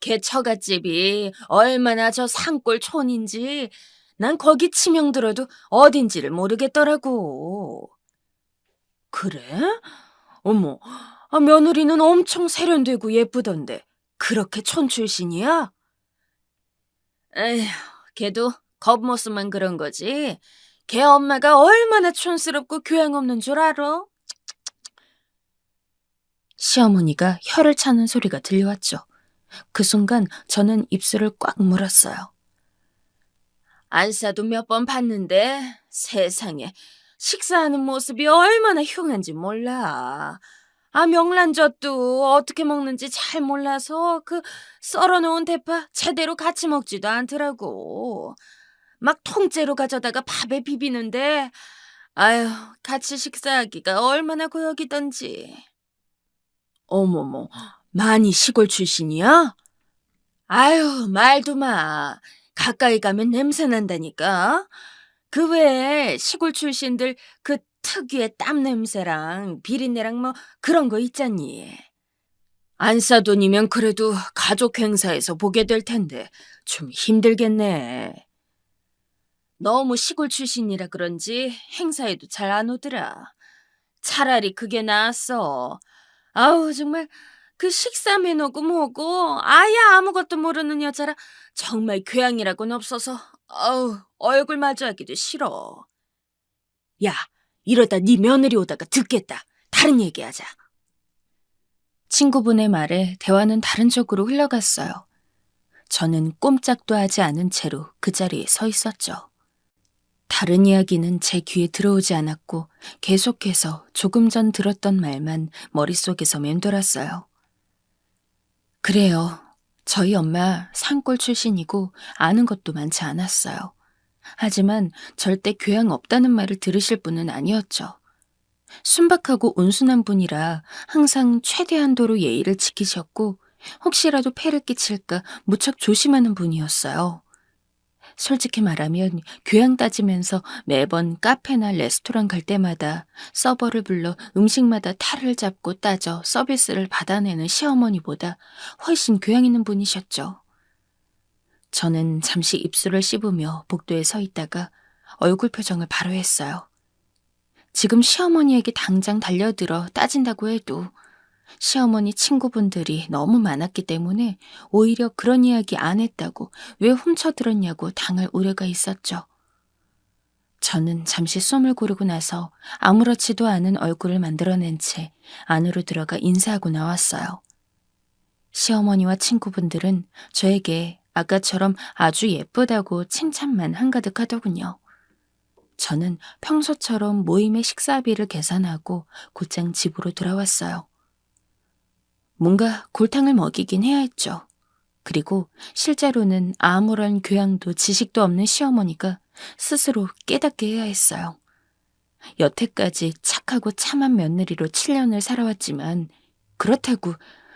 걔 처갓집이 얼마나 저 산골 촌인지 난 거기 치명 들어도 어딘지를 모르겠더라고. 그래? 어머, 며느리는 엄청 세련되고 예쁘던데 그렇게 촌 출신이야? 에휴, 걔도 겉모습만 그런 거지. 걔 엄마가 얼마나 촌스럽고 교양 없는 줄 알아? 시어머니가 혀를 차는 소리가 들려왔죠. 그 순간 저는 입술을 꽉 물었어요. 안사도 몇 번 봤는데 세상에 식사하는 모습이 얼마나 흉한지 몰라. 명란젓도 어떻게 먹는지 잘 몰라서 그 썰어놓은 대파 제대로 같이 먹지도 않더라고. 막 통째로 가져다가 밥에 비비는데 아유, 같이 식사하기가 얼마나 고역이던지. 어머머, 많이 시골 출신이야? 아유, 말도 마. 가까이 가면 냄새 난다니까. 그 외에 시골 출신들 그 특유의 땀 냄새랑 비린내랑 뭐 그런 거 있잖니. 안사돈이면 그래도 가족 행사에서 보게 될 텐데 좀 힘들겠네. 너무 시골 출신이라 그런지 행사에도 잘 안 오더라. 차라리 그게 나았어. 아우, 정말 그 식사 매너고 뭐고 아예 아무것도 모르는 여자라 정말 교양이라고는 없어서 아우, 얼굴 마주하기도 싫어. 야, 이러다 네 며느리 오다가 듣겠다. 다른 얘기하자. 친구분의 말에 대화는 다른 쪽으로 흘러갔어요. 저는 꼼짝도 하지 않은 채로 그 자리에 서 있었죠. 다른 이야기는 제 귀에 들어오지 않았고 계속해서 조금 전 들었던 말만 머릿속에서 맴돌았어요. 그래요. 저희 엄마 산골 출신이고 아는 것도 많지 않았어요. 하지만 절대 교양 없다는 말을 들으실 분은 아니었죠. 순박하고 온순한 분이라 항상 최대한도로 예의를 지키셨고 혹시라도 폐를 끼칠까 무척 조심하는 분이었어요. 솔직히 말하면 교양 따지면서 매번 카페나 레스토랑 갈 때마다 서버를 불러 음식마다 탈을 잡고 따져 서비스를 받아내는 시어머니보다 훨씬 교양 있는 분이셨죠. 저는 잠시 입술을 씹으며 복도에 서 있다가 얼굴 표정을 바로 했어요. 지금 시어머니에게 당장 달려들어 따진다고 해도 시어머니 친구분들이 너무 많았기 때문에 오히려 그런 이야기 안 했다고 왜 훔쳐들었냐고 당할 우려가 있었죠. 저는 잠시 숨을 고르고 나서 아무렇지도 않은 얼굴을 만들어낸 채 안으로 들어가 인사하고 나왔어요. 시어머니와 친구분들은 저에게 아까처럼 아주 예쁘다고 칭찬만 한가득 하더군요. 저는 평소처럼 모임의 식사비를 계산하고 곧장 집으로 돌아왔어요. 뭔가 골탕을 먹이긴 해야 했죠. 그리고 실제로는 아무런 교양도 지식도 없는 시어머니가 스스로 깨닫게 해야 했어요. 여태까지 착하고 참한 며느리로 7년을 살아왔지만 그렇다고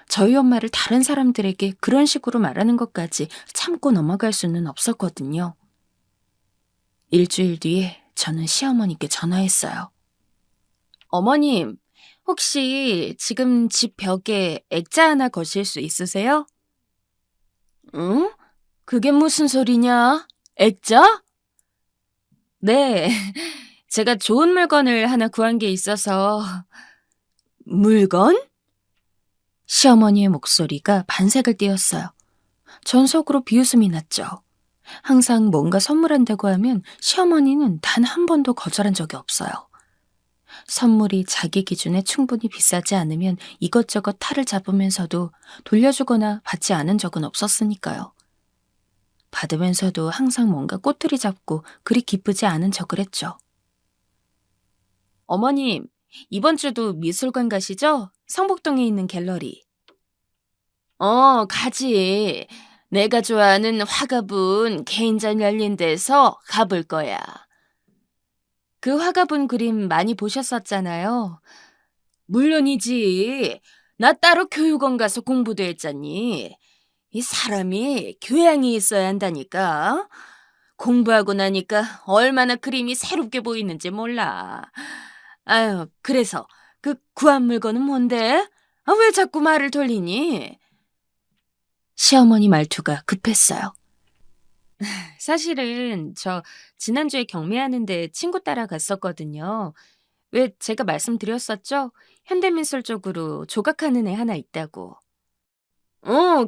저희 엄마를 다른 사람들에게 그런 식으로 말하는 것까지 참고 넘어갈 수는 없었거든요. 일주일 뒤에 저는 시어머니께 전화했어요. 어머님, 혹시 지금 집 벽에 액자 하나 거실 수 있으세요? 응? 그게 무슨 소리냐? 액자? 네, 제가 좋은 물건을 하나 구한 게 있어서. 물건? 시어머니의 목소리가 반색을 띠었어요. 전 속으로 비웃음이 났죠. 항상 뭔가 선물한다고 하면 시어머니는 단 한 번도 거절한 적이 없어요. 선물이 자기 기준에 충분히 비싸지 않으면 이것저것 탈을 잡으면서도 돌려주거나 받지 않은 적은 없었으니까요. 받으면서도 항상 뭔가 꼬투리 잡고 그리 기쁘지 않은 척을 했죠. 어머님, 이번 주도 미술관 가시죠? 성북동에 있는 갤러리. 가지. 내가 좋아하는 화가분 개인전 열린 데서 가볼 거야. 그 화가분 그림 많이 보셨었잖아요. 물론이지. 나 따로 교육원 가서 공부도 했잖니. 이 사람이 교양이 있어야 한다니까. 공부하고 나니까 얼마나 그림이 새롭게 보이는지 몰라. 아유, 그래서 그 구한 물건은 뭔데? 왜 자꾸 말을 돌리니? 시어머니 말투가 급했어요. 사실은 저 지난주에 경매하는데 친구 따라 갔었거든요. 왜 제가 말씀드렸었죠? 현대미술 쪽으로 조각하는 애 하나 있다고.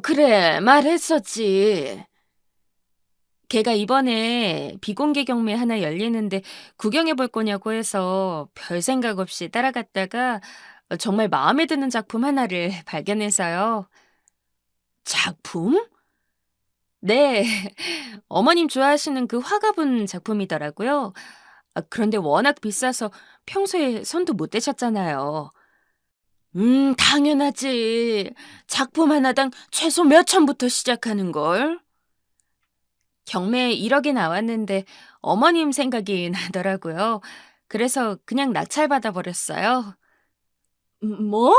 그래. 말했었지. 걔가 이번에 비공개 경매 하나 열리는데 구경해 볼 거냐고 해서 별 생각 없이 따라갔다가 정말 마음에 드는 작품 하나를 발견해서요. 작품? 네. 어머님 좋아하시는 그 화가분 작품이더라고요. 그런데 워낙 비싸서 평소에 손도 못 대셨잖아요. 당연하지. 작품 하나당 최소 몇 천부터 시작하는걸. 경매에 1억이 나왔는데 어머님 생각이 나더라고요. 그래서 그냥 낙찰받아 버렸어요. 뭐?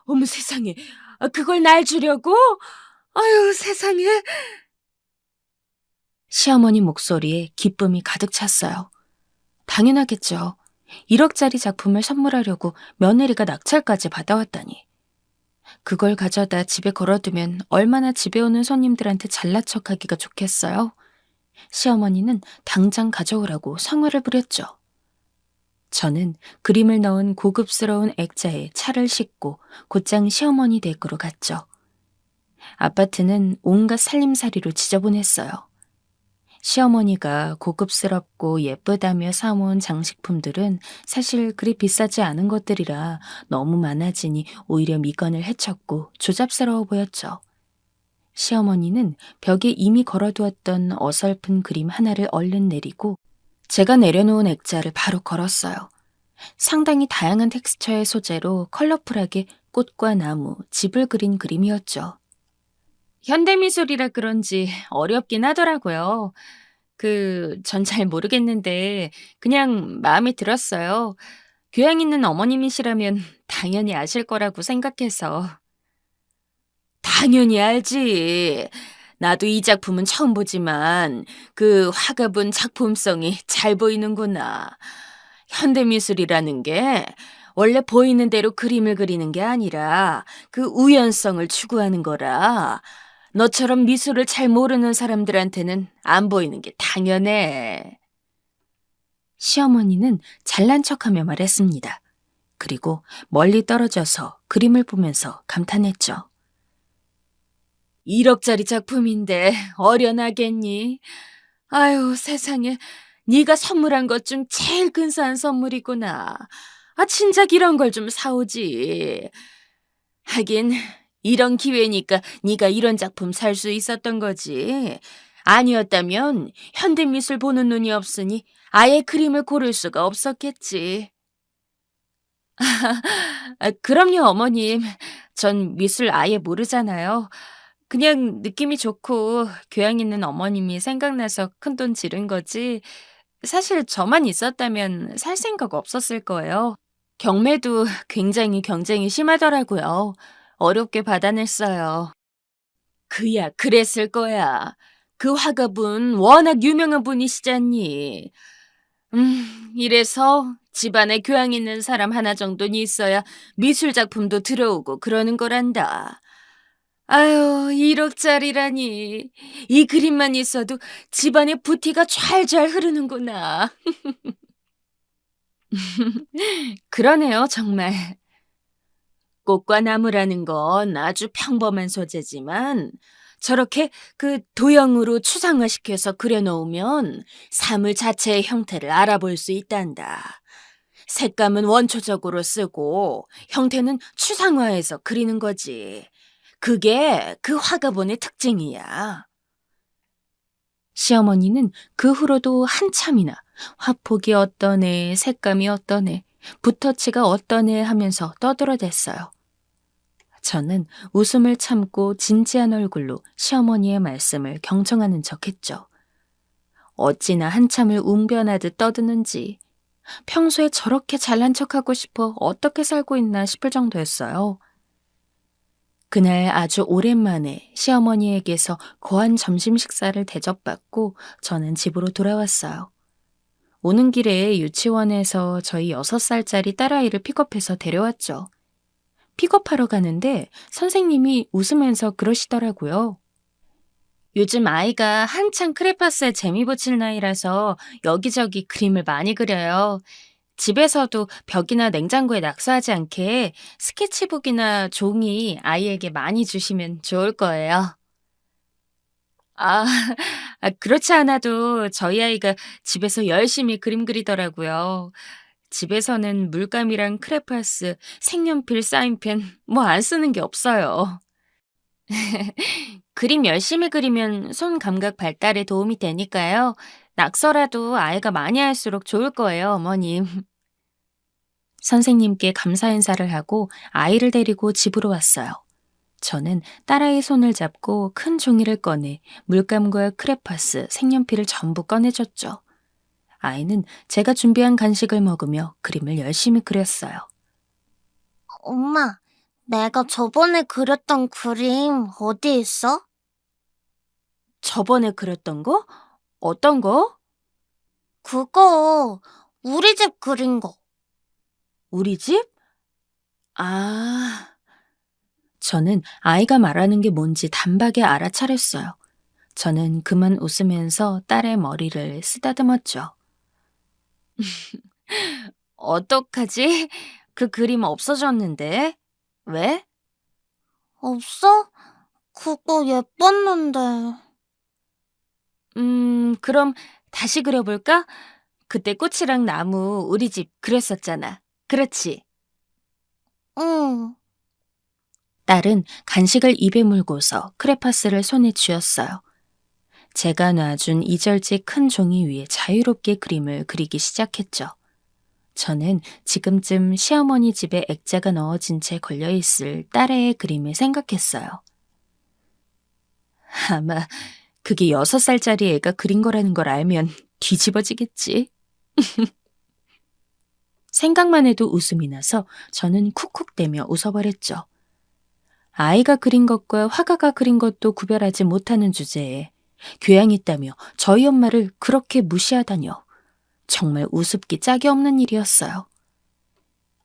어머 세상에. 그걸 날 주려고? 아유 세상에. 시어머니 목소리에 기쁨이 가득 찼어요. 당연하겠죠. 1억짜리 작품을 선물하려고 며느리가 낙찰까지 받아왔다니. 그걸 가져다 집에 걸어두면 얼마나 집에 오는 손님들한테 잘난 척하기가 좋겠어요. 시어머니는 당장 가져오라고 성화를 부렸죠. 저는 그림을 넣은 고급스러운 액자에 차를 싣고 곧장 시어머니 댁으로 갔죠. 아파트는 온갖 살림살이로 지저분했어요. 시어머니가 고급스럽고 예쁘다며 사모은 장식품들은 사실 그리 비싸지 않은 것들이라 너무 많아지니 오히려 미간을 헤쳤고 조잡스러워 보였죠. 시어머니는 벽에 이미 걸어두었던 어설픈 그림 하나를 얼른 내리고 제가 내려놓은 액자를 바로 걸었어요. 상당히 다양한 텍스처의 소재로 컬러풀하게 꽃과 나무, 집을 그린 그림이었죠. 현대미술이라 그런지 어렵긴 하더라고요. 전 잘 모르겠는데 그냥 마음에 들었어요. 교양 있는 어머님이시라면 당연히 아실 거라고 생각해서. 당연히 알지. 나도 이 작품은 처음 보지만 그 화가분 작품성이 잘 보이는구나. 현대미술이라는 게 원래 보이는 대로 그림을 그리는 게 아니라 그 우연성을 추구하는 거라. 너처럼 미술을 잘 모르는 사람들한테는 안 보이는 게 당연해. 시어머니는 잘난 척하며 말했습니다. 그리고 멀리 떨어져서 그림을 보면서 감탄했죠. 1억짜리 작품인데 어련하겠니? 아유 세상에, 네가 선물한 것 중 제일 근사한 선물이구나. 진작 이런 걸 좀 사오지. 하긴 이런 기회니까 네가 이런 작품 살 수 있었던 거지. 아니었다면 현대미술 보는 눈이 없으니 아예 그림을 고를 수가 없었겠지. 그럼요, 어머님. 전 미술 아예 모르잖아요. 그냥 느낌이 좋고 교양 있는 어머님이 생각나서 큰돈 지른 거지. 사실 저만 있었다면 살 생각 없었을 거예요. 경매도 굉장히 경쟁이 심하더라고요. 어렵게 받아냈어요. 그야 그랬을 거야. 그 화가분 워낙 유명한 분이시잖니. 이래서 집안에 교양 있는 사람 하나 정도는 있어야 미술 작품도 들어오고 그러는 거란다. 아유, 1억짜리라니. 이 그림만 있어도 집안에 부티가 좔좔 흐르는구나. 그러네요, 정말. 꽃과 나무라는 건 아주 평범한 소재지만 저렇게 그 도형으로 추상화시켜서 그려놓으면 사물 자체의 형태를 알아볼 수 있단다. 색감은 원초적으로 쓰고 형태는 추상화해서 그리는 거지. 그게 그 화가본의 특징이야. 시어머니는 그 후로도 한참이나 화폭이 어떠네, 색감이 어떠네, 붓터치가 어떠네 하면서 떠들어댔어요. 저는 웃음을 참고 진지한 얼굴로 시어머니의 말씀을 경청하는 척했죠. 어찌나 한참을 웅변하듯 떠드는지 평소에 저렇게 잘난 척하고 싶어 어떻게 살고 있나 싶을 정도였어요. 그날 아주 오랜만에 시어머니에게서 거한 점심 식사를 대접받고 저는 집으로 돌아왔어요. 오는 길에 유치원에서 저희 6살짜리 딸아이를 픽업해서 데려왔죠. 픽업하러 가는데 선생님이 웃으면서 그러시더라고요. 요즘 아이가 한창 크레파스에 재미 붙일 나이라서 여기저기 그림을 많이 그려요. 집에서도 벽이나 냉장고에 낙서하지 않게 스케치북이나 종이 아이에게 많이 주시면 좋을 거예요. 아, 그렇지 않아도 저희 아이가 집에서 열심히 그림 그리더라고요. 집에서는 물감이랑 크레파스, 색연필, 사인펜 뭐 안 쓰는 게 없어요. 그림 열심히 그리면 손 감각 발달에 도움이 되니까요. 낙서라도 아이가 많이 할수록 좋을 거예요, 어머님. 선생님께 감사 인사를 하고 아이를 데리고 집으로 왔어요. 저는 딸아이 손을 잡고 큰 종이를 꺼내 물감과 크레파스, 색연필을 전부 꺼내줬죠. 아이는 제가 준비한 간식을 먹으며 그림을 열심히 그렸어요. 엄마, 내가 저번에 그렸던 그림 어디 있어? 저번에 그렸던 거? 어떤 거? 그거, 우리 집 그린 거. 우리 집? 아, 저는 아이가 말하는 게 뭔지 단박에 알아차렸어요. 저는 그만 웃으면서 딸의 머리를 쓰다듬었죠. 어떡하지? 그 그림 없어졌는데? 왜? 없어? 그거 예뻤는데. 그럼 다시 그려볼까? 그때 꽃이랑 나무 우리 집 그렸었잖아. 그렇지? 응. 딸은 간식을 입에 물고서 크레파스를 손에 쥐었어요. 제가 놔준 이절지 큰 종이 위에 자유롭게 그림을 그리기 시작했죠. 저는 지금쯤 시어머니 집에 액자가 넣어진 채 걸려있을 딸의 그림을 생각했어요. 아마 그게 6살짜리 애가 그린 거라는 걸 알면 뒤집어지겠지. 생각만 해도 웃음이 나서 저는 쿡쿡대며 웃어버렸죠. 아이가 그린 것과 화가가 그린 것도 구별하지 못하는 주제에 교양 있다며 저희 엄마를 그렇게 무시하다뇨. 정말 우습기 짝이 없는 일이었어요.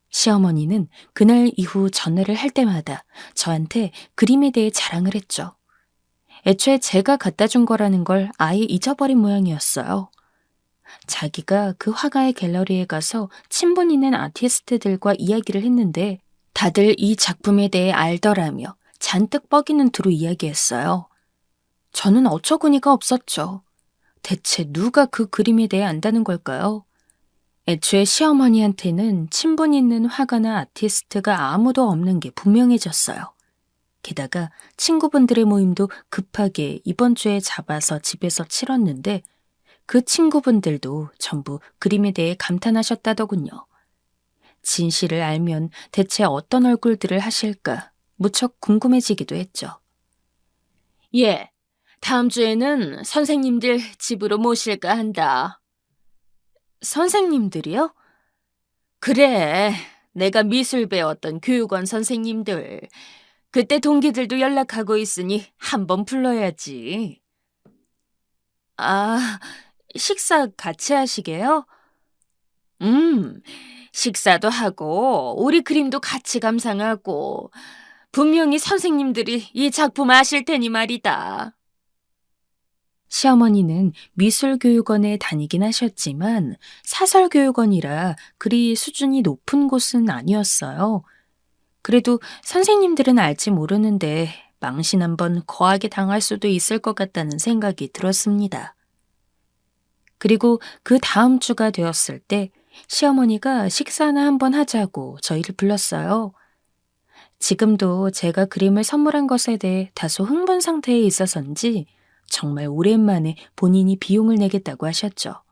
시어머니는 그날 이후 전화를 할 때마다 저한테 그림에 대해 자랑을 했죠. 애초에 제가 갖다 준 거라는 걸 아예 잊어버린 모양이었어요. 자기가 그 화가의 갤러리에 가서 친분 있는 아티스트들과 이야기를 했는데 다들 이 작품에 대해 알더라며 잔뜩 뻐기는 투로 이야기했어요. 저는 어처구니가 없었죠. 대체 누가 그 그림에 대해 안다는 걸까요? 애초에 시어머니한테는 친분 있는 화가나 아티스트가 아무도 없는 게 분명해졌어요. 게다가 친구분들의 모임도 급하게 이번 주에 잡아서 집에서 치렀는데 그 친구분들도 전부 그림에 대해 감탄하셨다더군요. 진실을 알면 대체 어떤 얼굴들을 하실까 무척 궁금해지기도 했죠. 예, 다음 주에는 선생님들 집으로 모실까 한다. 선생님들이요? 그래, 내가 미술 배웠던 교육원 선생님들. 그때 동기들도 연락하고 있으니 한번 불러야지. 아, 식사 같이 하시게요? 식사도 하고 우리 그림도 같이 감상하고 분명히 선생님들이 이 작품 아실 테니 말이다. 시어머니는 미술교육원에 다니긴 하셨지만 사설교육원이라 그리 수준이 높은 곳은 아니었어요. 그래도 선생님들은 알지 모르는데 망신 한번 거하게 당할 수도 있을 것 같다는 생각이 들었습니다. 그리고 그 다음 주가 되었을 때 시어머니가 식사나 한번 하자고 저희를 불렀어요. 지금도 제가 그림을 선물한 것에 대해 다소 흥분 상태에 있어서인지 정말 오랜만에 본인이 비용을 내겠다고 하셨죠.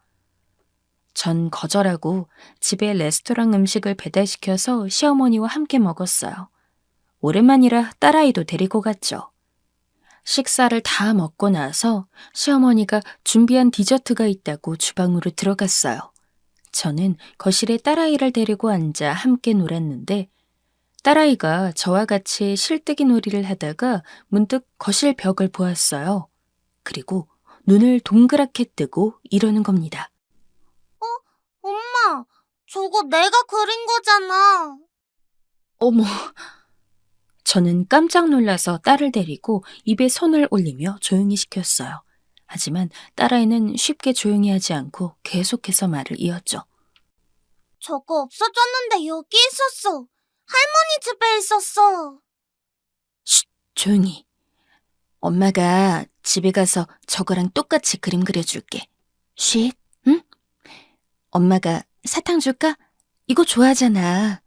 전 거절하고 집에 레스토랑 음식을 배달시켜서 시어머니와 함께 먹었어요. 오랜만이라 딸아이도 데리고 갔죠. 식사를 다 먹고 나서 시어머니가 준비한 디저트가 있다고 주방으로 들어갔어요. 저는 거실에 딸아이를 데리고 앉아 함께 놀았는데 딸아이가 저와 같이 실뜨기 놀이를 하다가 문득 거실 벽을 보았어요. 그리고 눈을 동그랗게 뜨고 이러는 겁니다. 엄마, 저거 내가 그린 거잖아. 어머. 저는 깜짝 놀라서 딸을 데리고 입에 손을 올리며 조용히 시켰어요. 하지만 딸아이는 쉽게 조용히 하지 않고 계속해서 말을 이었죠. 저거 없어졌는데 여기 있었어. 할머니 집에 있었어. 쉿, 조용히. 엄마가 집에 가서 저거랑 똑같이 그림 그려줄게. 쉿, 응? 엄마가 사탕 줄까? 이거 좋아하잖아.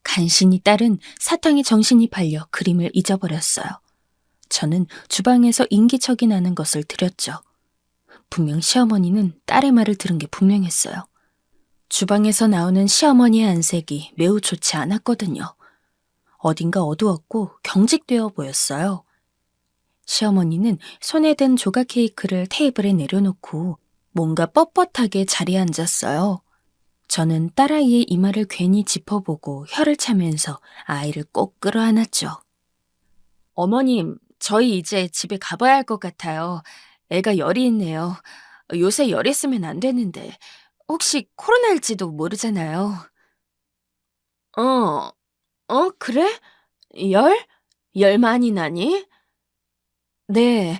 간신히 딸은 사탕에 정신이 팔려 그림을 잊어버렸어요. 저는 주방에서 인기척이 나는 것을 들었죠. 분명 시어머니는 딸의 말을 들은 게 분명했어요. 주방에서 나오는 시어머니의 안색이 매우 좋지 않았거든요. 어딘가 어두웠고 경직되어 보였어요. 시어머니는 손에 든 조각 케이크를 테이블에 내려놓고 뭔가 뻣뻣하게 자리에 앉았어요. 저는 딸아이의 이마를 괜히 짚어보고 혀를 차면서 아이를 꼭 끌어안았죠. 어머님, 저희 이제 집에 가봐야 할 것 같아요. 애가 열이 있네요. 요새 열 있으면 안 되는데 혹시 코로나일지도 모르잖아요. 그래? 열? 열 많이 나니? 네,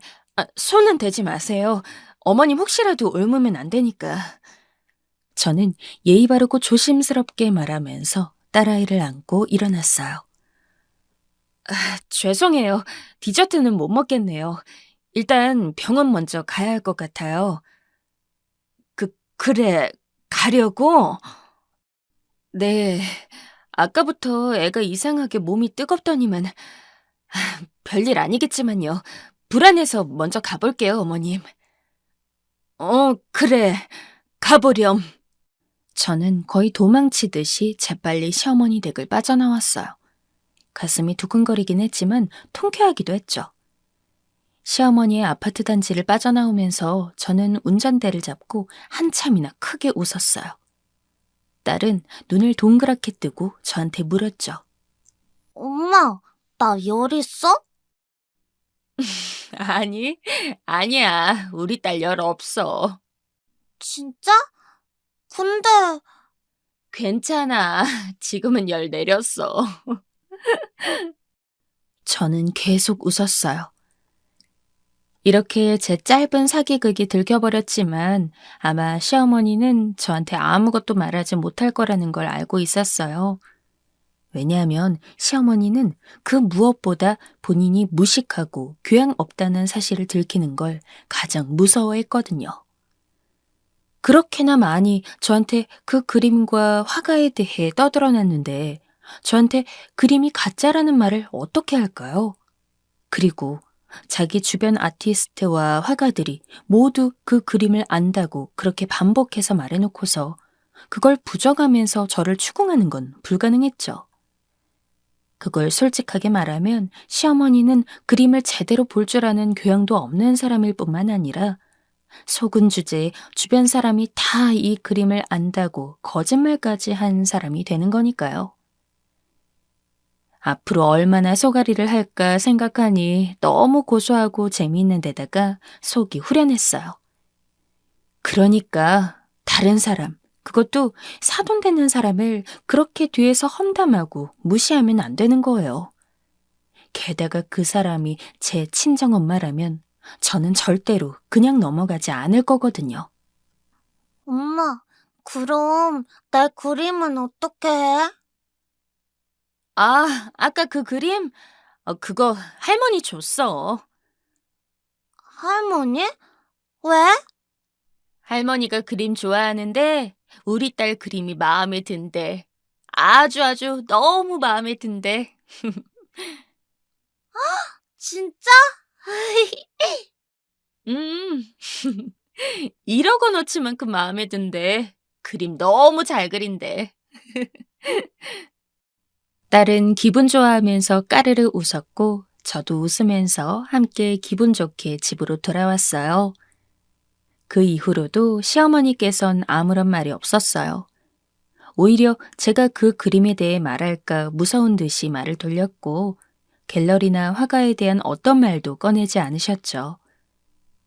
손은 대지 마세요. 어머님 혹시라도 옮으면 안 되니까. 저는 예의 바르고 조심스럽게 말하면서 딸아이를 안고 일어났어요. 죄송해요. 디저트는 못 먹겠네요. 일단 병원 먼저 가야 할 것 같아요. 그래, 가려고? 네, 아까부터 애가 이상하게 몸이 뜨겁더니만 별일 아니겠지만요. 불안해서 먼저 가볼게요, 어머님. 그래, 가보렴. 저는 거의 도망치듯이 재빨리 시어머니 댁을 빠져나왔어요. 가슴이 두근거리긴 했지만 통쾌하기도 했죠. 시어머니의 아파트 단지를 빠져나오면서 저는 운전대를 잡고 한참이나 크게 웃었어요. 딸은 눈을 동그랗게 뜨고 저한테 물었죠. 엄마, 나 열 있어? 아니, 아니야. 우리 딸 열 없어. 진짜? 근데 괜찮아. 지금은 열 내렸어. 저는 계속 웃었어요. 이렇게 제 짧은 사기극이 들켜버렸지만 아마 시어머니는 저한테 아무것도 말하지 못할 거라는 걸 알고 있었어요. 왜냐하면 시어머니는 그 무엇보다 본인이 무식하고 교양 없다는 사실을 들키는 걸 가장 무서워했거든요. 그렇게나 많이 저한테 그 그림과 화가에 대해 떠들어놨는데 저한테 그림이 가짜라는 말을 어떻게 할까요? 그리고 자기 주변 아티스트와 화가들이 모두 그 그림을 안다고 그렇게 반복해서 말해놓고서 그걸 부정하면서 저를 추궁하는 건 불가능했죠. 그걸 솔직하게 말하면 시어머니는 그림을 제대로 볼 줄 아는 교양도 없는 사람일 뿐만 아니라 속은 주제에 주변 사람이 다 이 그림을 안다고 거짓말까지 한 사람이 되는 거니까요. 앞으로 얼마나 소가리를 할까 생각하니 너무 고소하고 재미있는 데다가 속이 후련했어요. 그러니까 다른 사람, 그것도 사돈되는 사람을 그렇게 뒤에서 험담하고 무시하면 안 되는 거예요. 게다가 그 사람이 제 친정엄마라면 저는 절대로 그냥 넘어가지 않을 거거든요. 엄마, 그럼 내 그림은 어떻게 해? 아, 아까 그 그림? 그거 할머니 줬어. 할머니? 왜? 할머니가 그림 좋아하는데 우리 딸 그림이 마음에 든대. 아주 너무 마음에 든대. 진짜? 음, 1억 원어치만큼 마음에 든대. 그림 너무 잘 그린대. 딸은 기분 좋아하면서 까르르 웃었고 저도 웃으면서 함께 기분 좋게 집으로 돌아왔어요. 그 이후로도 시어머니께선 아무런 말이 없었어요. 오히려 제가 그 그림에 대해 말할까 무서운 듯이 말을 돌렸고 갤러리나 화가에 대한 어떤 말도 꺼내지 않으셨죠.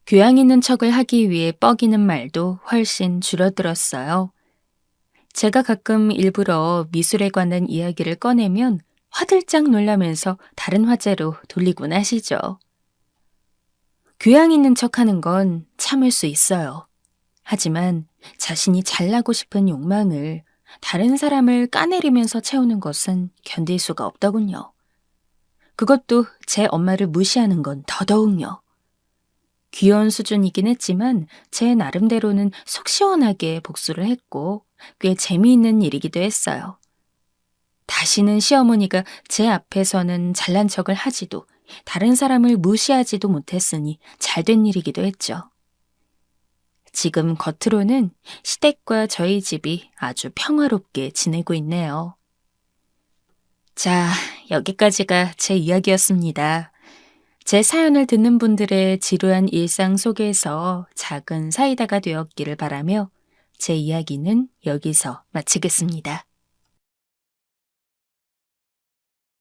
교양 있는 척을 하기 위해 뻐기는 말도 훨씬 줄어들었어요. 제가 가끔 일부러 미술에 관한 이야기를 꺼내면 화들짝 놀라면서 다른 화제로 돌리곤 하시죠. 교양 있는 척하는 건 참을 수 있어요. 하지만 자신이 잘나고 싶은 욕망을 다른 사람을 까내리면서 채우는 것은 견딜 수가 없더군요. 그것도 제 엄마를 무시하는 건 더더욱요. 귀여운 수준이긴 했지만 제 나름대로는 속 시원하게 복수를 했고 꽤 재미있는 일이기도 했어요. 다시는 시어머니가 제 앞에서는 잘난 척을 하지도 다른 사람을 무시하지도 못했으니 잘된 일이기도 했죠. 지금 겉으로는 시댁과 저희 집이 아주 평화롭게 지내고 있네요. 자, 여기까지가 제 이야기였습니다. 제 사연을 듣는 분들의 지루한 일상 속에서 작은 사이다가 되었기를 바라며 제 이야기는 여기서 마치겠습니다.